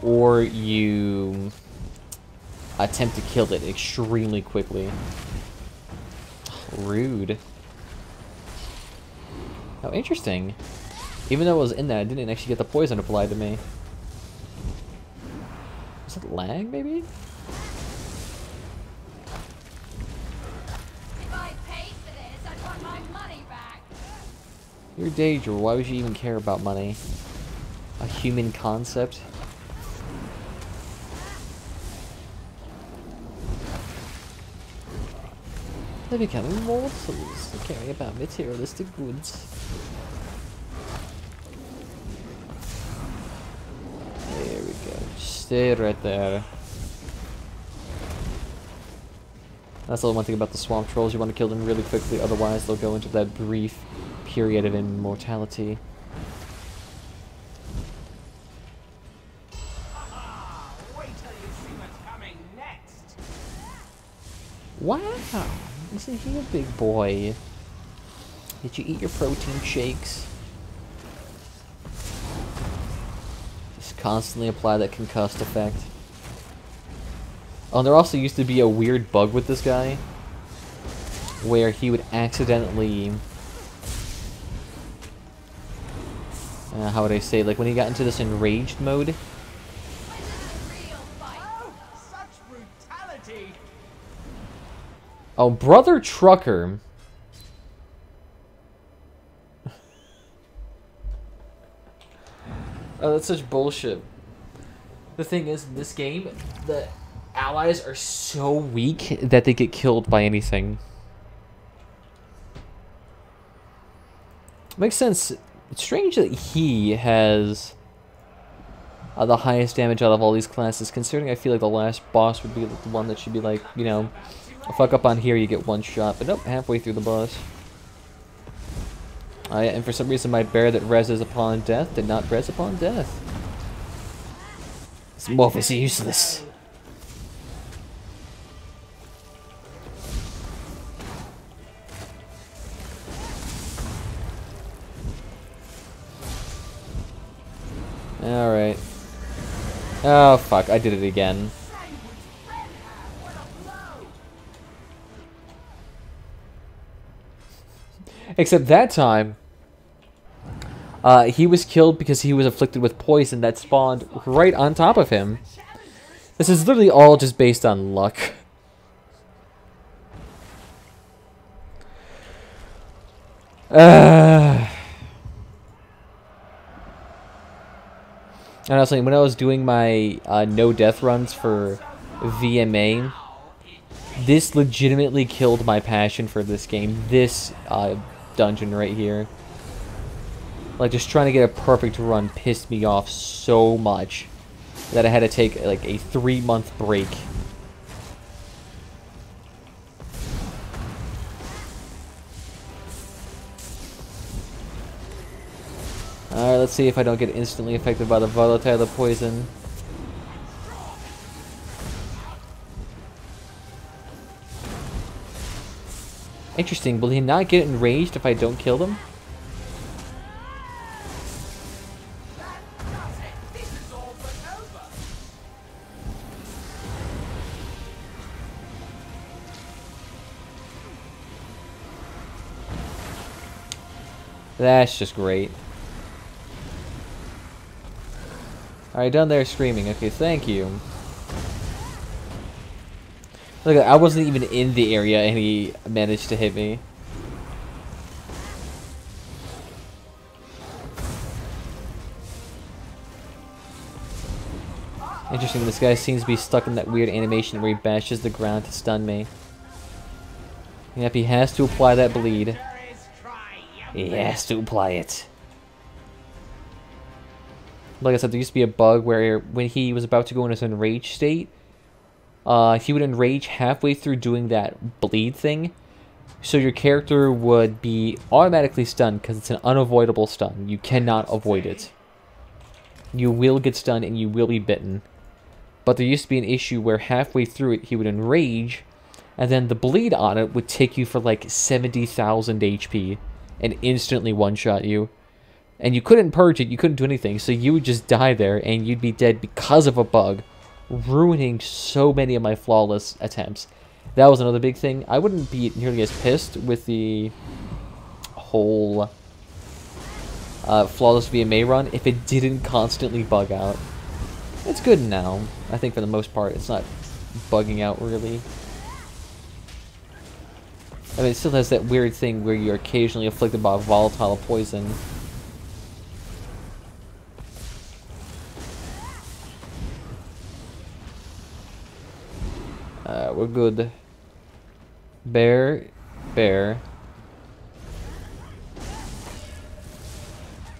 or you attempt to kill it extremely quickly. Rude. Oh, interesting. Even though it was in that, I didn't actually get the poison applied to me. Is it lag, maybe? If I paid for this, I'd want my money back. You're Daedra, why would you even care about money? A human concept? They're becoming mortals to carry about materialistic goods. There we go. Stay right there. That's the one thing about the swamp trolls. You want to kill them really quickly, otherwise they'll go into that brief period of immortality. Wait till you see what's coming next. Wow! Isn't he a big boy? Did you eat your protein shakes? Just constantly apply that concussed effect. Oh, and there also used to be a weird bug with this guy, where he would accidentally... how would I say? Like, when he got into this enraged mode... Oh, Brother Trucker. Oh, that's such bullshit. The thing is, in this game, the allies are so weak that they get killed by anything. Makes sense. It's strange that he has the highest damage out of all these classes, considering I feel like the last boss would be the one that should be like, you know, a fuck up on here, you get one shot. But nope, halfway through the boss. And for some reason my bear that reses upon death did not res upon death. This wolf is useless. Alright. Oh fuck, I did it again. Except that time, he was killed because he was afflicted with poison that spawned right on top of him. This is literally all just based on luck. And honestly, when I was doing my no death runs for VMA, this legitimately killed my passion for this game. This dungeon right here. Like, just trying to get a perfect run pissed me off so much that I had to take like a 3-month break. Alright, let's see if I don't get instantly affected by the volatile poison. Interesting, will he not get enraged if I don't kill him? That's just great. Alright, done there screaming. Okay, thank you. Look, I wasn't even in the area and he managed to hit me. Interesting, this guy seems to be stuck in that weird animation where he bashes the ground to stun me. Yep, he has to apply that bleed. He has to apply it. Like I said, there used to be a bug where when he was about to go in his enraged state, he would enrage halfway through doing that bleed thing. So your character would be automatically stunned because it's an unavoidable stun. You cannot avoid it. You will get stunned and you will be bitten. but there used to be an issue where halfway through it he would enrage, and then the bleed on it would take you for like 70,000 HP and instantly one-shot you. And you couldn't purge it, you couldn't do anything, so you would just die there and you'd be dead because of a bug, ruining so many of my flawless attempts. That was another big thing. I wouldn't be nearly as pissed with the whole flawless VMA run if it didn't constantly bug out. It's good now. I think for the most part it's not bugging out really. I mean, it still has that weird thing where you're occasionally afflicted by a volatile poison. We're good. Bear.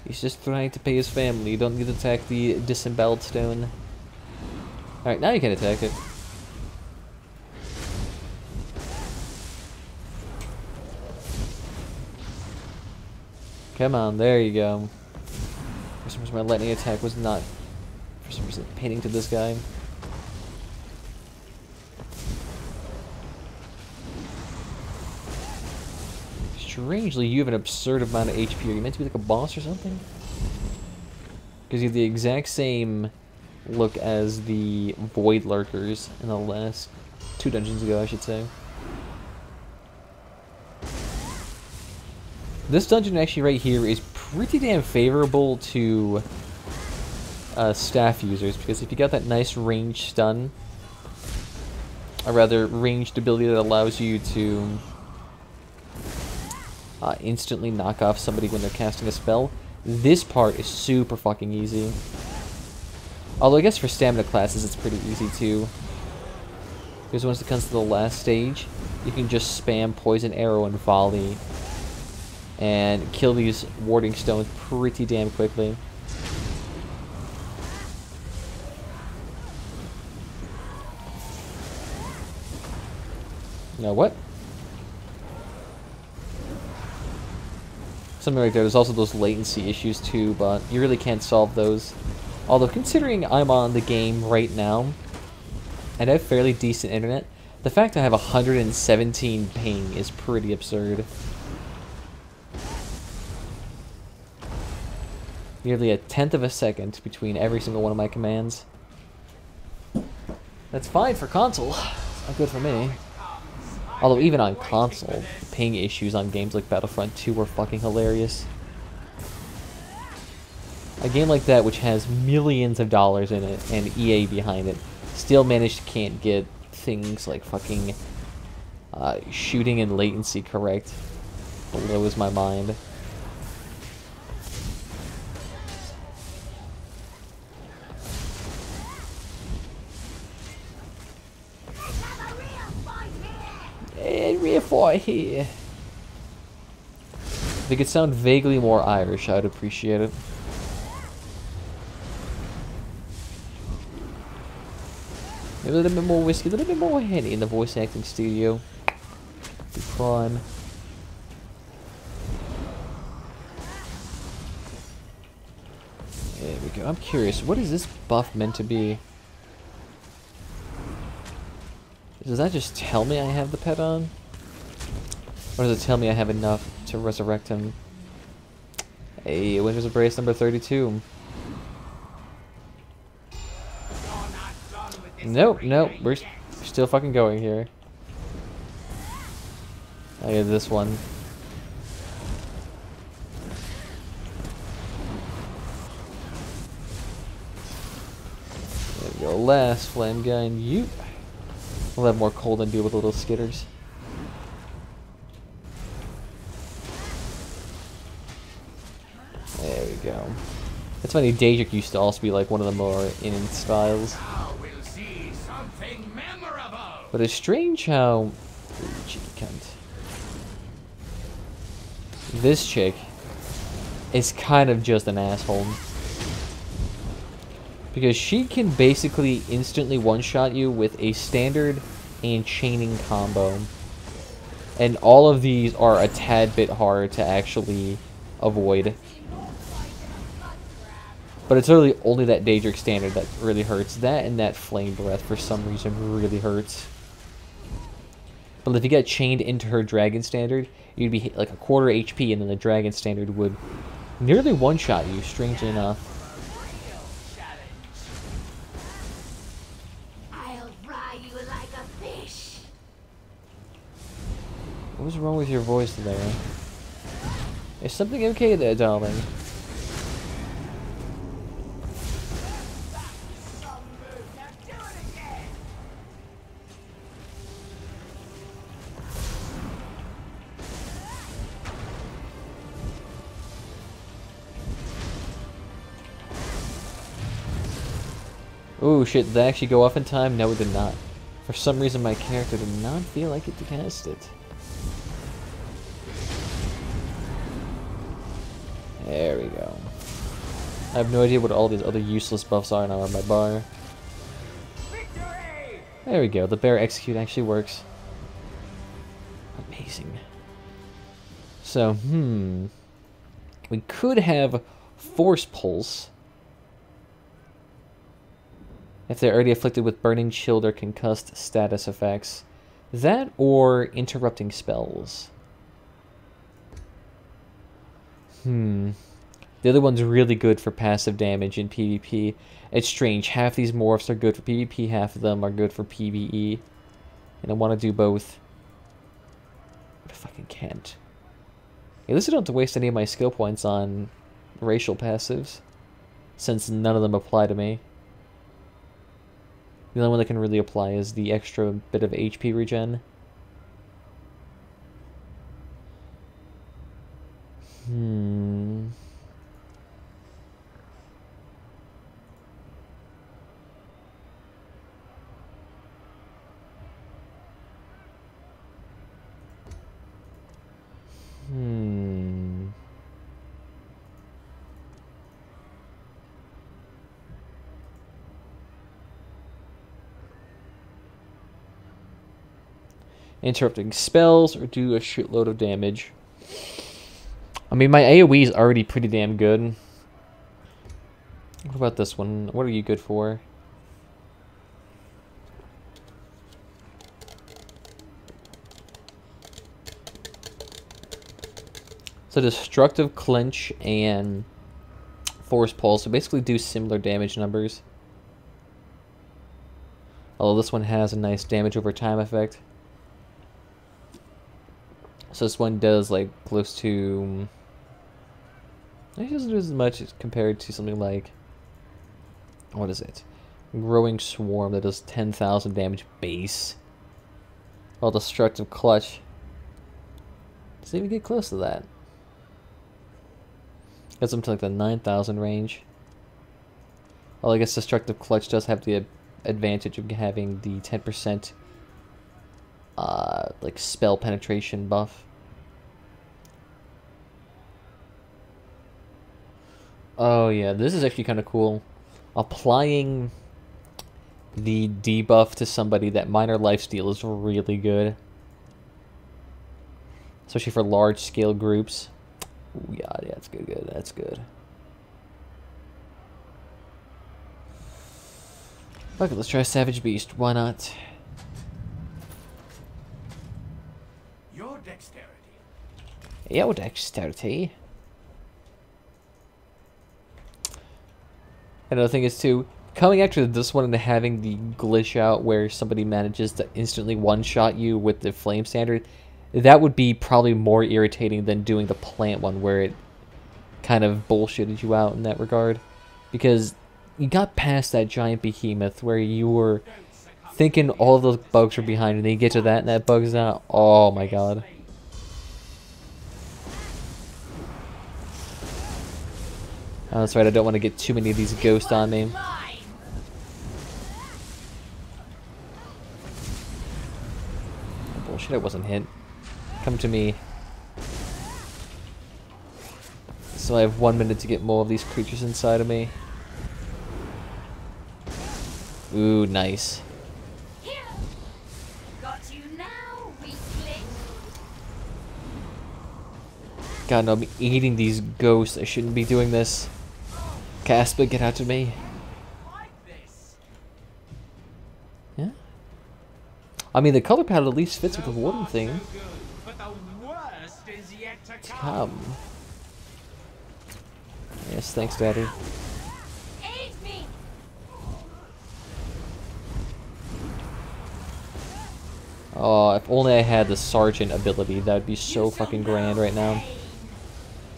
He's just trying to pay his family. You don't need to attack the disemboweled stone. Alright, now you can attack it. Come on, there you go. For some reason my lightning attack was not, for some reason, pinning to this guy. Strangely, you have an absurd amount of HP. Are you meant to be like a boss or something? Because you have the exact same look as the Void Lurkers in the last 2 dungeons ago, I should say. This dungeon actually right here is pretty damn favorable to staff users, because if you got that nice ranged stun, or rather ranged ability that allows you to instantly knock off somebody when they're casting a spell, this part is super fucking easy. Although I guess for stamina classes it's pretty easy too. Because once it comes to the last stage, you can just spam poison arrow and volley and kill these warding stones pretty damn quickly. Now what? Something right there. There's also those latency issues too, but you really can't solve those. Although considering I'm on the game right now, and I have fairly decent internet, the fact I have 117 ping is pretty absurd. Nearly 1/10 of a second between every single one of my commands. That's fine for console. It's not good for me. Although even on console, ping issues on games like Battlefront 2 were fucking hilarious. A game like that, which has millions of dollars in it and EA behind it, still managed to can't get things like fucking shooting and latency correct. Blows my mind. Rear fight here. If it could sound vaguely more Irish, I'd appreciate it. Maybe a little bit more whiskey, a little bit more Henny in the voice acting studio. Be prime. There we go. I'm curious, what is this buff meant to be? Does that just tell me I have the pet on? Or does it tell me I have enough to resurrect him? Hey, Winter's Embrace number 32. Nope, nope, we're still fucking going here. I get this one. There we go, last flame gun, you. We'll have more cold and deal with the little skitters. There we go. It's funny, Daedric used to also be like one of the more in styles. We'll see something memorable. But it's strange how... Ooh, cheeky cunt. This chick is kind of just an asshole. Because she can basically instantly one-shot you with a standard and chaining combo. And all of these are a tad bit hard to actually avoid. But it's really only that Daedric standard that really hurts. That and that flame breath for some reason really hurts. But if you get chained into her dragon standard, you'd be like a quarter HP, and then the dragon standard would nearly one-shot you, strangely enough. I'll fry you like a fish. What was wrong with your voice there? Is something okay there, darling? Oh shit, did that actually go off in time? No, it did not. For some reason my character did not feel like it to cast it. There we go. I have no idea what all these other useless buffs are now on my bar. Victory! There we go, the bear execute actually works. Amazing. So, we could have Force Pulse. If they're already afflicted with burning, chilled, or concussed status effects. That or interrupting spells. The other one's really good for passive damage in PvP. It's strange. Half these morphs are good for PvP, half of them are good for PvE. And I want to do both. But I fucking can't. At least I don't have to waste any of my skill points on racial passives, since none of them apply to me. The only one that can really apply is the extra bit of HP regen. Interrupting spells or do a shitload of damage. I mean, my AoE is already pretty damn good. What about this one? What are you good for? So Destructive Clench and Force Pulse so basically do similar damage numbers. Although this one has a nice damage over time effect. So this one does like close to... It doesn't do as much as compared to something like... What is it? Growing Swarm that does 10,000 damage base. While Destructive Clutch doesn't even get close to that. Gets them to like the 9,000 range. Well, I guess Destructive Clutch does have the advantage of having the 10% like spell penetration buff. Oh yeah, this is actually kind of cool. Applying the debuff to somebody that minor lifesteal is really good. Especially for large scale groups. Ooh, yeah, that's good, that's good. Okay, let's try Savage Beast, why not? Your dexterity. Your dexterity. Another thing is too, coming after this one and having the glitch out where somebody manages to instantly one-shot you with the flame standard, that would be probably more irritating than doing the plant one where it kind of bullshitted you out in that regard. Because you got past that giant behemoth where you were thinking all those bugs were behind you, and then you get to that and that bug's out. Oh my god. Oh, that's right, I don't want to get too many of these ghosts on me. Oh, bullshit, I wasn't hit. Come to me. So I have 1 minute to get more of these creatures inside of me. Ooh, nice. Got you now, weakling. God, no, I'm eating these ghosts. I shouldn't be doing this. Casper, get out of me. Like this. Yeah. I mean, the color palette at least fits with the warden thing. So good, but the worst is yet to come. Come. Yes, thanks, Daddy. Aid me! Oh, if only I had the Sergeant ability, that would be so fucking grand right now.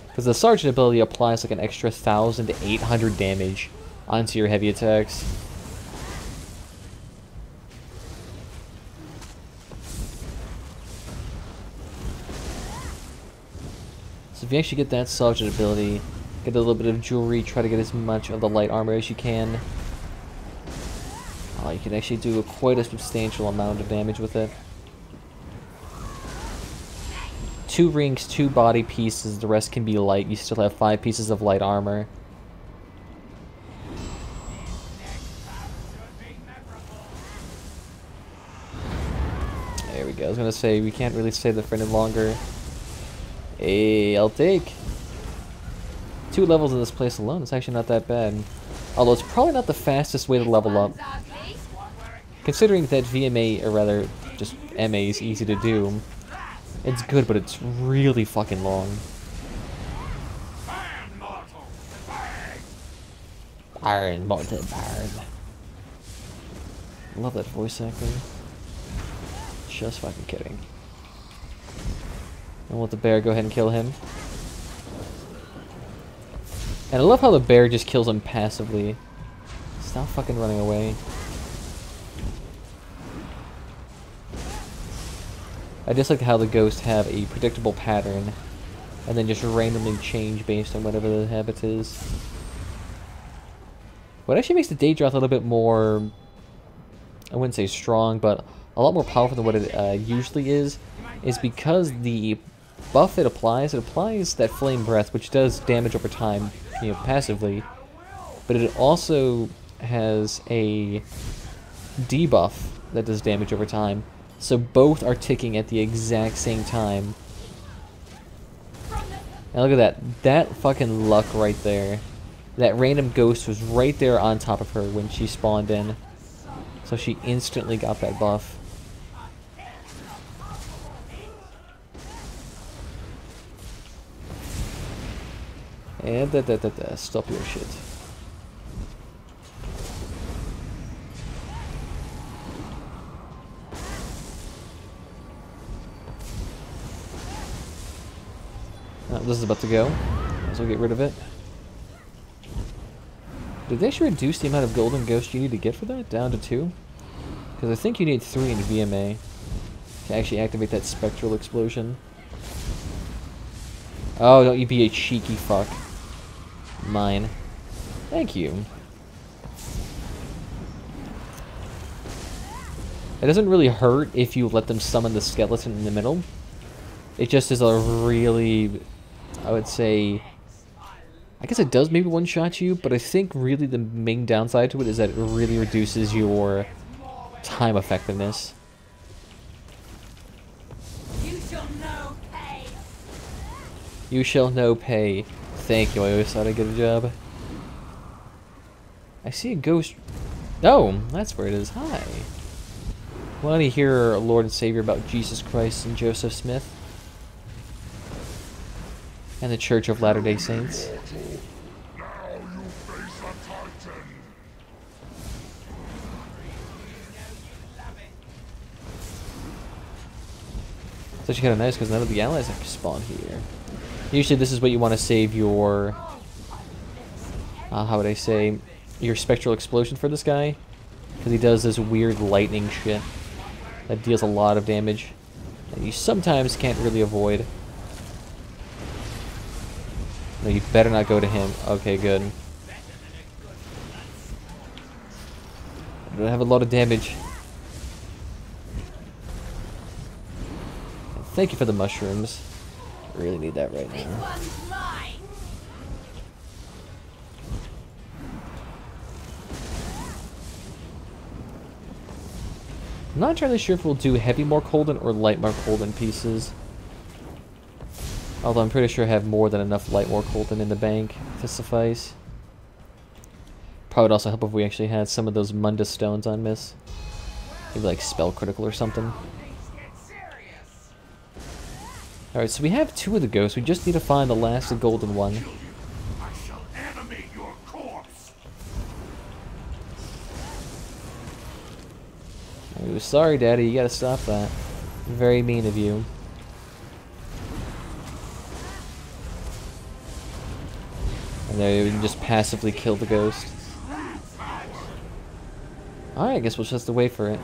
Because the Sergeant ability applies like an extra 1,800 damage onto your heavy attacks. So if you actually get that Sergeant ability, get a little bit of jewelry, try to get as much of the light armor as you can. Oh, you can actually do quite a substantial amount of damage with it. 2 rings, 2 body pieces, the rest can be light. You still have 5 pieces of light armor. There we go. I was gonna say, we can't really stay there for any longer. Hey, I'll take 2 levels in this place alone. It's actually not that bad. Although it's probably not the fastest way to level up. Considering that VMA, or rather, just MA is easy to do. It's good, but it's really fucking long. Iron mortal burn. Love that voice acting. Just fucking kidding. And let the bear go ahead and kill him. And I love how the bear just kills him passively. Stop fucking running away. I just like how the ghosts have a predictable pattern and then just randomly change based on whatever the habit is. What actually makes the Daedra a little bit more, I wouldn't say strong, but a lot more powerful than what it usually is because the buff it applies that Flame Breath, which does damage over time, you know, passively, but it also has a debuff that does damage over time. So both are ticking at the exact same time. And look at that. That fucking luck right there. That random ghost was right there on top of her when she spawned in. So she instantly got that buff. And stop your shit. This is about to go, so we'll get rid of it. Did they actually reduce the amount of golden ghosts you need to get for that down to 2? Because I think you need 3 in VMA to actually activate that spectral explosion. Oh, don't you be a cheeky fuck. Mine. Thank you. It doesn't really hurt if you let them summon the skeleton in the middle. It just is a really, I would say, I guess it does maybe one-shot you, but I think really the main downside to it is that it really reduces your time effectiveness. You shall know pay. You shall know pay. Thank you, I always thought I'd get a job. I see a ghost. Oh, that's where it is. Hi. Why don't you hear our Lord and Savior about Jesus Christ and Joseph Smith? And the Church of Latter-day Saints. Now you face a titan. It's actually kind of nice because none of the allies have spawned here. Usually this is what you want to save your, how would I say, your spectral explosion for this guy. Because he does this weird lightning shit that deals a lot of damage that you sometimes can't really avoid. No, you better not go to him. Okay, good. I don't have a lot of damage. Thank you for the mushrooms. I really need that right now. I'm not entirely sure if we'll do heavy Mark Holden or light Mark Holden pieces. Although I'm pretty sure I have more than enough light Mark Holden in the bank to suffice. Probably would also help if we actually had some of those Munda stones on Miss. Maybe like spell critical or something. Alright, so we have 2 of the ghosts. We just need to find the last golden one. I shall animate your corpse. Ooh, sorry, Daddy. You gotta stop that. Very mean of you. And there, we can just passively kill the ghost. Alright, I guess we'll just have to wait for it.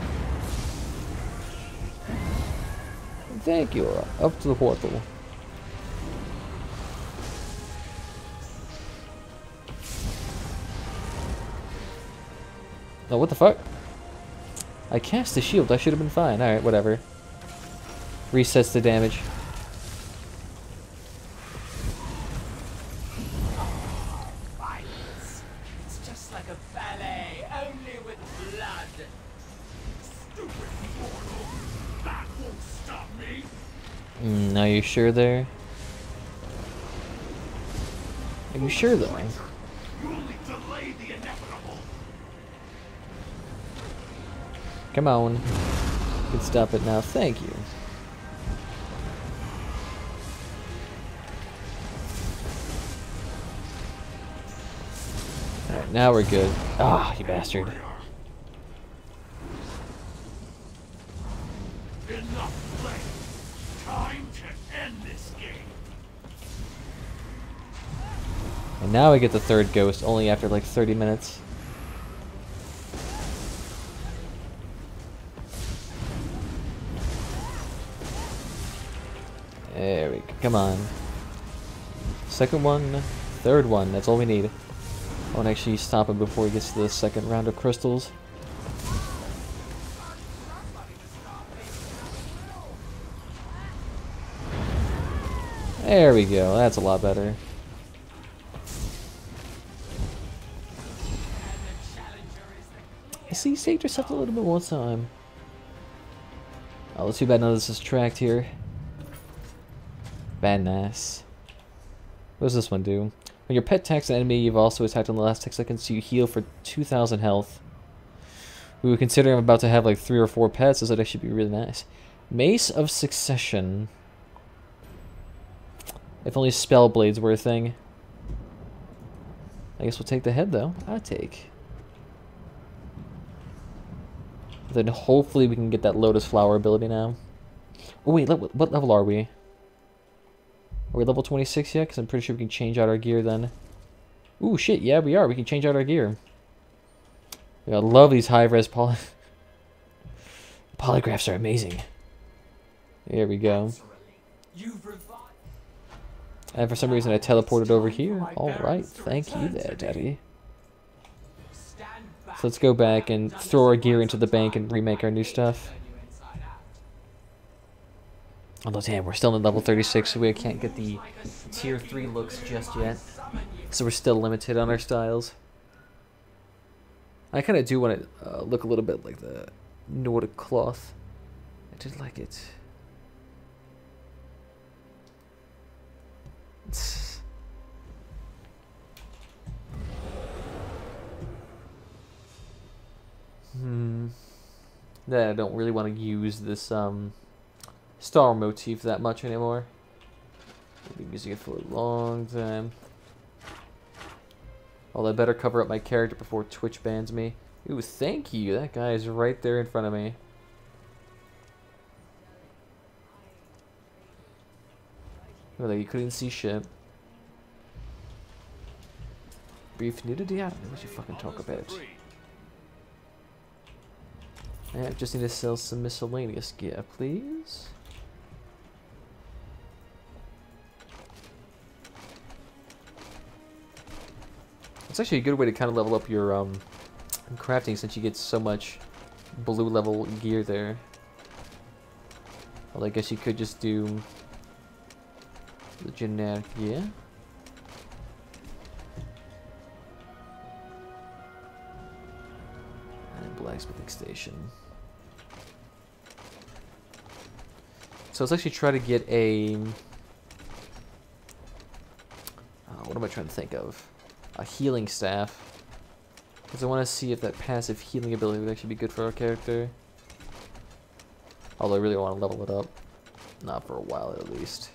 Thank you. Up to the portal. Oh, what the fuck? I cast the shield. I should have been fine. Alright, whatever. Resets the damage. Violence. It's just like a ballet, only with blood. Stupid mortal. That won't stop me. Are you sure there? Are you sure though? You only delay the inevitable. Come on. You can stop it now. Thank you. Alright, now we're good. Ah, you bastard. Enough play. Time to end this game. And now we get the 3rd ghost only after like 30 minutes. There we go. Come on. 2nd one, 3rd one. That's all we need. I want to actually stop him before he gets to the 2nd round of crystals. There we go. That's a lot better. See, saved yourself a little bit more time. Oh, it's too bad none of this is tracked here. Bad nice. What does this one do? When your pet attacks an enemy you've also attacked in the last 6 seconds, you heal for 2,000 health. We would consider I'm about to have like 3 or 4 pets, so that'd actually be really nice. Mace of Succession. If only spell blades were a thing. I guess we'll take the head though. I'll take. Then hopefully we can get that Lotus Flower ability now. Oh wait, what level are we? Are we level 26 yet? Because I'm pretty sure we can change out our gear then. Ooh, shit, yeah, we are. We can change out our gear. I love these high-res polygraphs are amazing. There we go. And for some reason I teleported over here. Alright, thank you there, Daddy. So let's go back and throw our gear into the bank and remake our new stuff. Although, damn, we're still in level 36, so we can't get the tier 3 looks just yet. So we're still limited on our styles. I kind of do want to look a little bit like the Nordic cloth. I did like it. That I don't really want to use this star motif that much anymore. I've been using it for a long time. Well, I better cover up my character before Twitch bans me. Ooh, thank you. That guy is right there in front of me. Well, you couldn't see shit. Brief nudity? I don't know what you fucking talk about. I just need to sell some miscellaneous gear, please. It's actually a good way to kind of level up your crafting since you get so much blue level gear there. Well, I guess you could just do the generic gear. And blacksmithing station. So let's actually try to get a... what am I trying to think of? A healing staff. Because I want to see if that passive healing ability would actually be good for our character. Although I really want to level it up. Not for a while at least.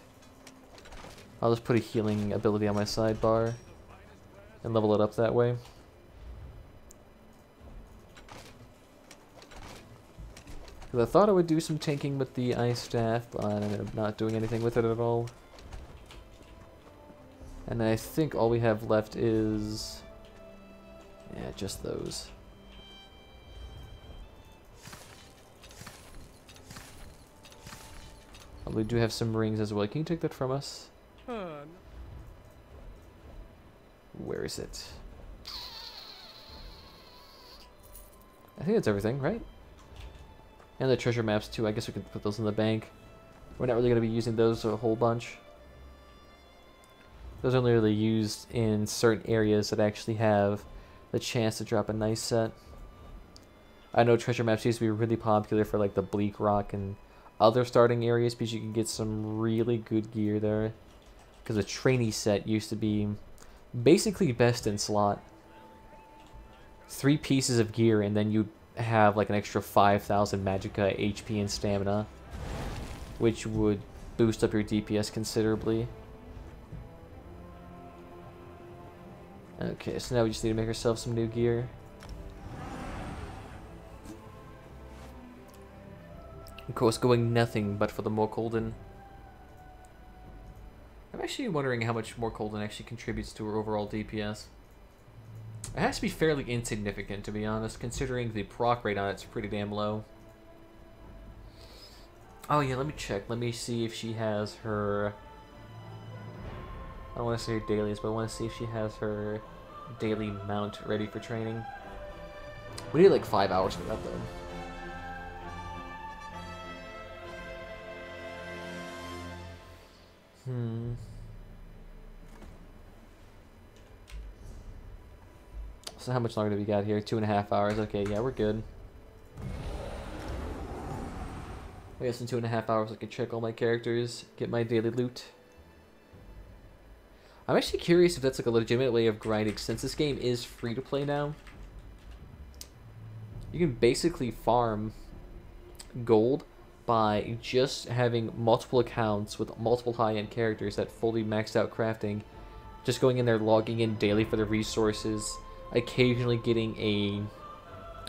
I'll just put a healing ability on my sidebar and level it up that way. Because I thought I would do some tanking with the ice staff, but I ended up not doing anything with it at all. And I think all we have left is... yeah, just those. Oh, we do have some rings as well. Can you take that from us? Where is it? I think that's everything, right? And the treasure maps too. I guess we could put those in the bank. We're not really going to be using those a whole bunch. Those are only really used in certain areas that actually have the chance to drop a nice set. I know treasure maps used to be really popular for like the Bleak Rock and other starting areas because you can get some really good gear there. Because a trainee set used to be basically best in slot. 3 pieces of gear and then you have like an extra 5,000 magicka, HP, and stamina, which would boost up your DPS considerably. Okay, so now we just need to make ourselves some new gear. Of course, going nothing but for the Morkolden. I'm actually wondering how much Morkolden actually contributes to our overall DPS. It has to be fairly insignificant, to be honest, considering the proc rate on it's pretty damn low. Oh yeah, let me check. Let me see if she has her... I don't want to say her dailies, but I want to see if she has her daily mount ready for training. We need like 5 hours for that, though. So how much longer do we got here? 2.5 hours. Okay, yeah, we're good. I guess in 2.5 hours I can check all my characters, get my daily loot. I'm actually curious if that's like a legitimate way of grinding, since this game is free to play now. You can basically farm gold by just having multiple accounts with multiple high-end characters that fully maxed out crafting. Just going in there, logging in daily for the resources, occasionally getting a,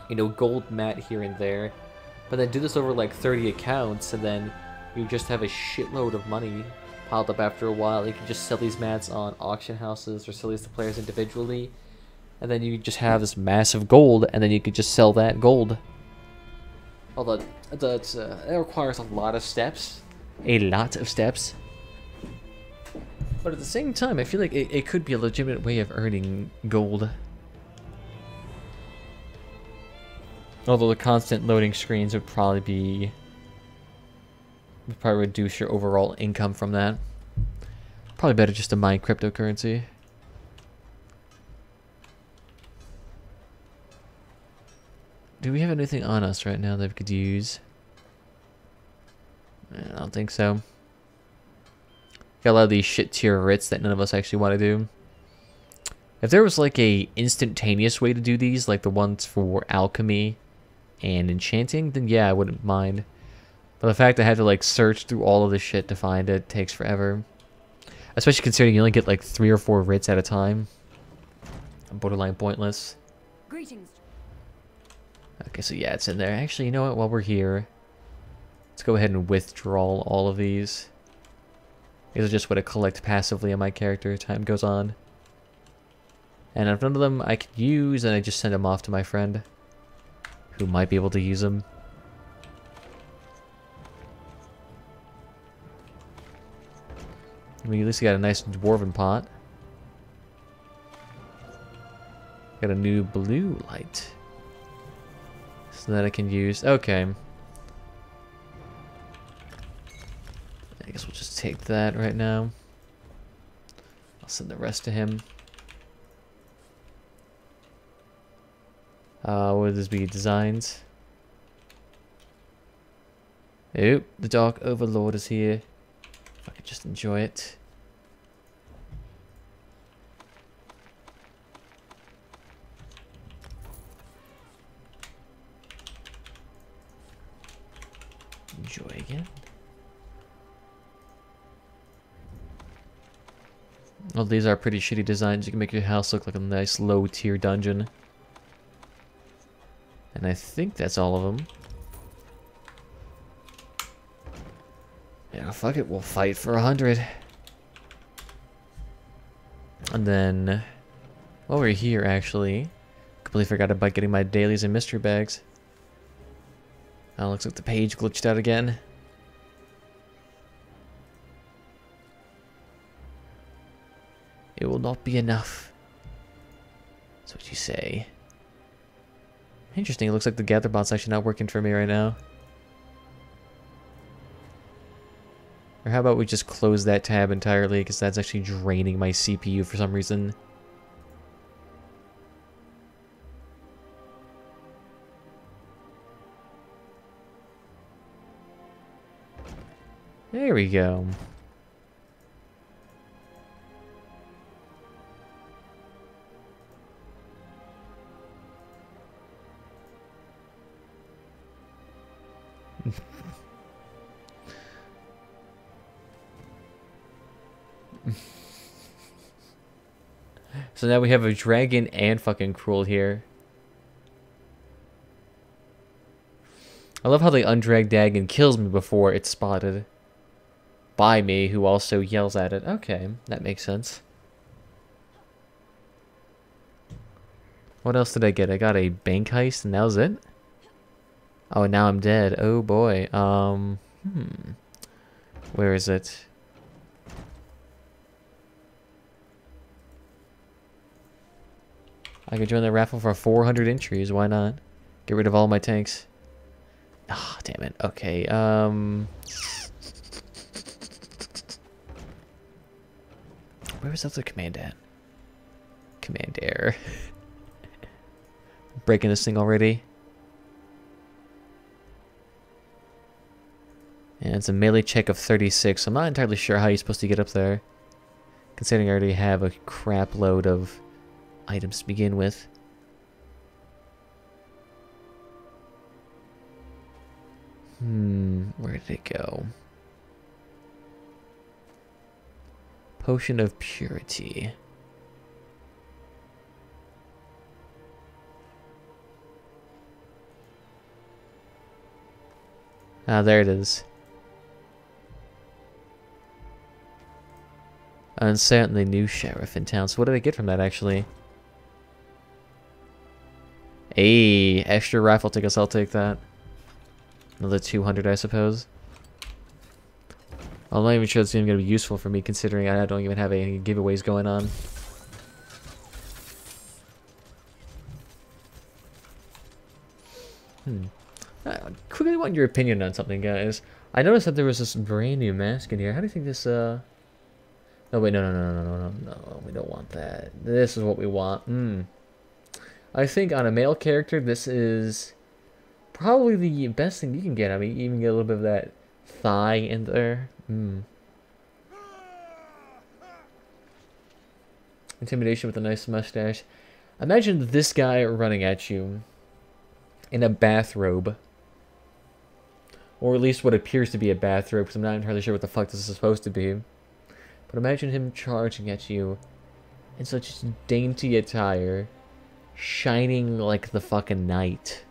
you know, gold mat here and there. But then do this over like 30 accounts, and then you just have a shitload of money piled up after a while. You can just sell these mats on auction houses or sell these to players individually. And then you just have this massive gold, and then you could just sell that gold. Although that requires a lot of steps. A lot of steps. But at the same time, I feel like it could be a legitimate way of earning gold. Although the constant loading screens would probably reduce your overall income from that. Probably better just to mine cryptocurrency. Do we have anything on us right now that we could use? I don't think so. Got a lot of these shit tier writs that none of us actually want to do. If there was like a instantaneous way to do these, like the ones for alchemy and enchanting, then yeah, I wouldn't mind. But the fact I had to like search through all of this shit to find it takes forever. Especially considering you only get like 3 or 4 writs at a time. Borderline pointless. Greetings. Okay, so yeah, it's in there. Actually, you know what? While we're here, let's go ahead and withdraw all of these. These are just what I collect passively on my character as time goes on. And if none of them I could use, then I just send them off to my friend, who might be able to use them. I mean, at least got a nice dwarven pot. Got a new blue light. So that I can use. Okay. I guess we'll just take that right now. I'll send the rest to him. What would this be? Designs? Oop, the Dark Overlord is here. If I could just enjoy it. Well, these are pretty shitty designs. You can make your house look like a nice low-tier dungeon. And I think that's all of them. Yeah, fuck it. We'll fight for 100. And then, while we're here, actually, completely forgot about getting my dailies and mystery bags. Oh, looks like the page glitched out again. It will not be enough. That's what you say. Interesting, it looks like the gather bot's actually not working for me right now. Or how about we just close that tab entirely, because that's actually draining my CPU for some reason. There we go. So now we have a dragon and fucking Cruel here. I love how the undragged dragon kills me before it's spotted by me, who also yells at it. Okay, that makes sense. What else did I get? I got a bank heist and that was it? Oh, now I'm dead. Oh boy. Where is it? I could join the raffle for 400 entries. Why not? Get rid of all my tanks. Ah, oh, damn it. Okay. Where was the other command at? Command air. Breaking this thing already. And it's a melee check of 36. I'm not entirely sure how you're supposed to get up there, considering I already have a crap load of items to begin with. Where did it go? Potion of Purity. Ah, there it is. And certainly new sheriff in town. So what did I get from that, actually? Hey, extra rifle tickets, I'll take that. Another 200, I suppose. I'm not even sure it's even going to be useful for me, considering I don't even have any giveaways going on. I quickly want your opinion on something, guys. I noticed that there was this brand new mask in here. How do you think this, No, wait, no, we don't want that. This is what we want. I think on a male character, this is probably the best thing you can get. I mean, you even get a little bit of that thigh in there. Intimidation with a nice mustache. Imagine this guy running at you in a bathrobe. Or at least what appears to be a bathrobe, because I'm not entirely sure what the fuck this is supposed to be. But imagine him charging at you in such dainty attire, shining like the fucking night.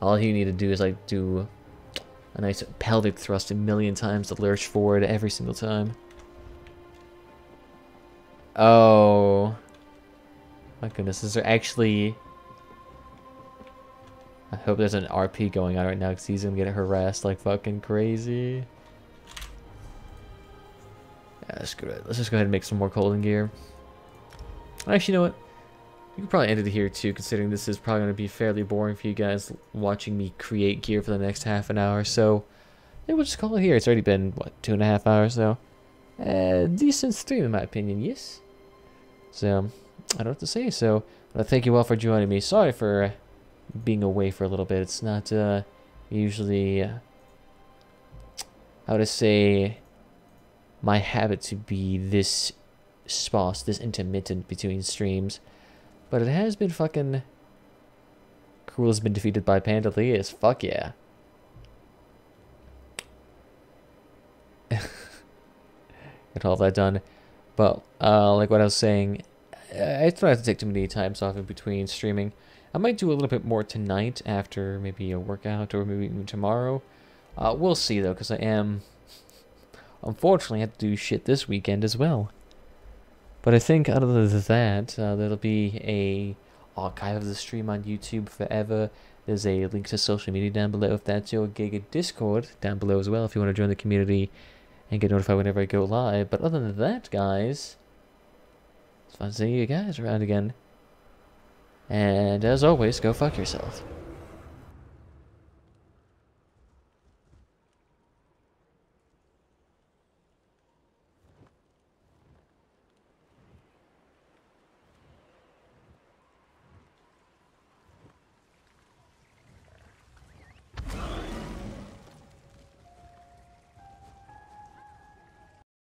All you need to do is like do a nice pelvic thrust 1,000,000 times to lurch forward every single time. Oh my goodness, is there actually... I hope there's an RP going on right now, because he's gonna get harassed like fucking crazy. Yeah, screw it. Let's just go ahead and make some more Colden gear. Actually, you know what? You can probably end it here too, considering this is probably going to be fairly boring for you guys watching me create gear for the next half an hour. So, yeah, we'll just call it here. It's already been, what, 2.5 hours, so... decent stream, in my opinion, yes? So, I don't have to say so. But thank you all for joining me. Sorry for being away for a little bit. It's not usually, how to say, my habit to be this sparse, this intermittent between streams. But it has been fucking... Cruel has been defeated by Pandalias. Fuck yeah. get all that done. But like what I was saying, I try not to take too many times off in between streaming. I might do a little bit more tonight after maybe a workout, or maybe even tomorrow. We'll see though, because I am unfortunately have to do shit this weekend as well. But I think other than that, there'll be a archive of the stream on YouTube forever. There's a link to social media down below if that's your gig, at Discord down below as well if you want to join the community and get notified whenever I go live. But other than that, guys, it's fun seeing you guys around again. And as always, go fuck yourself.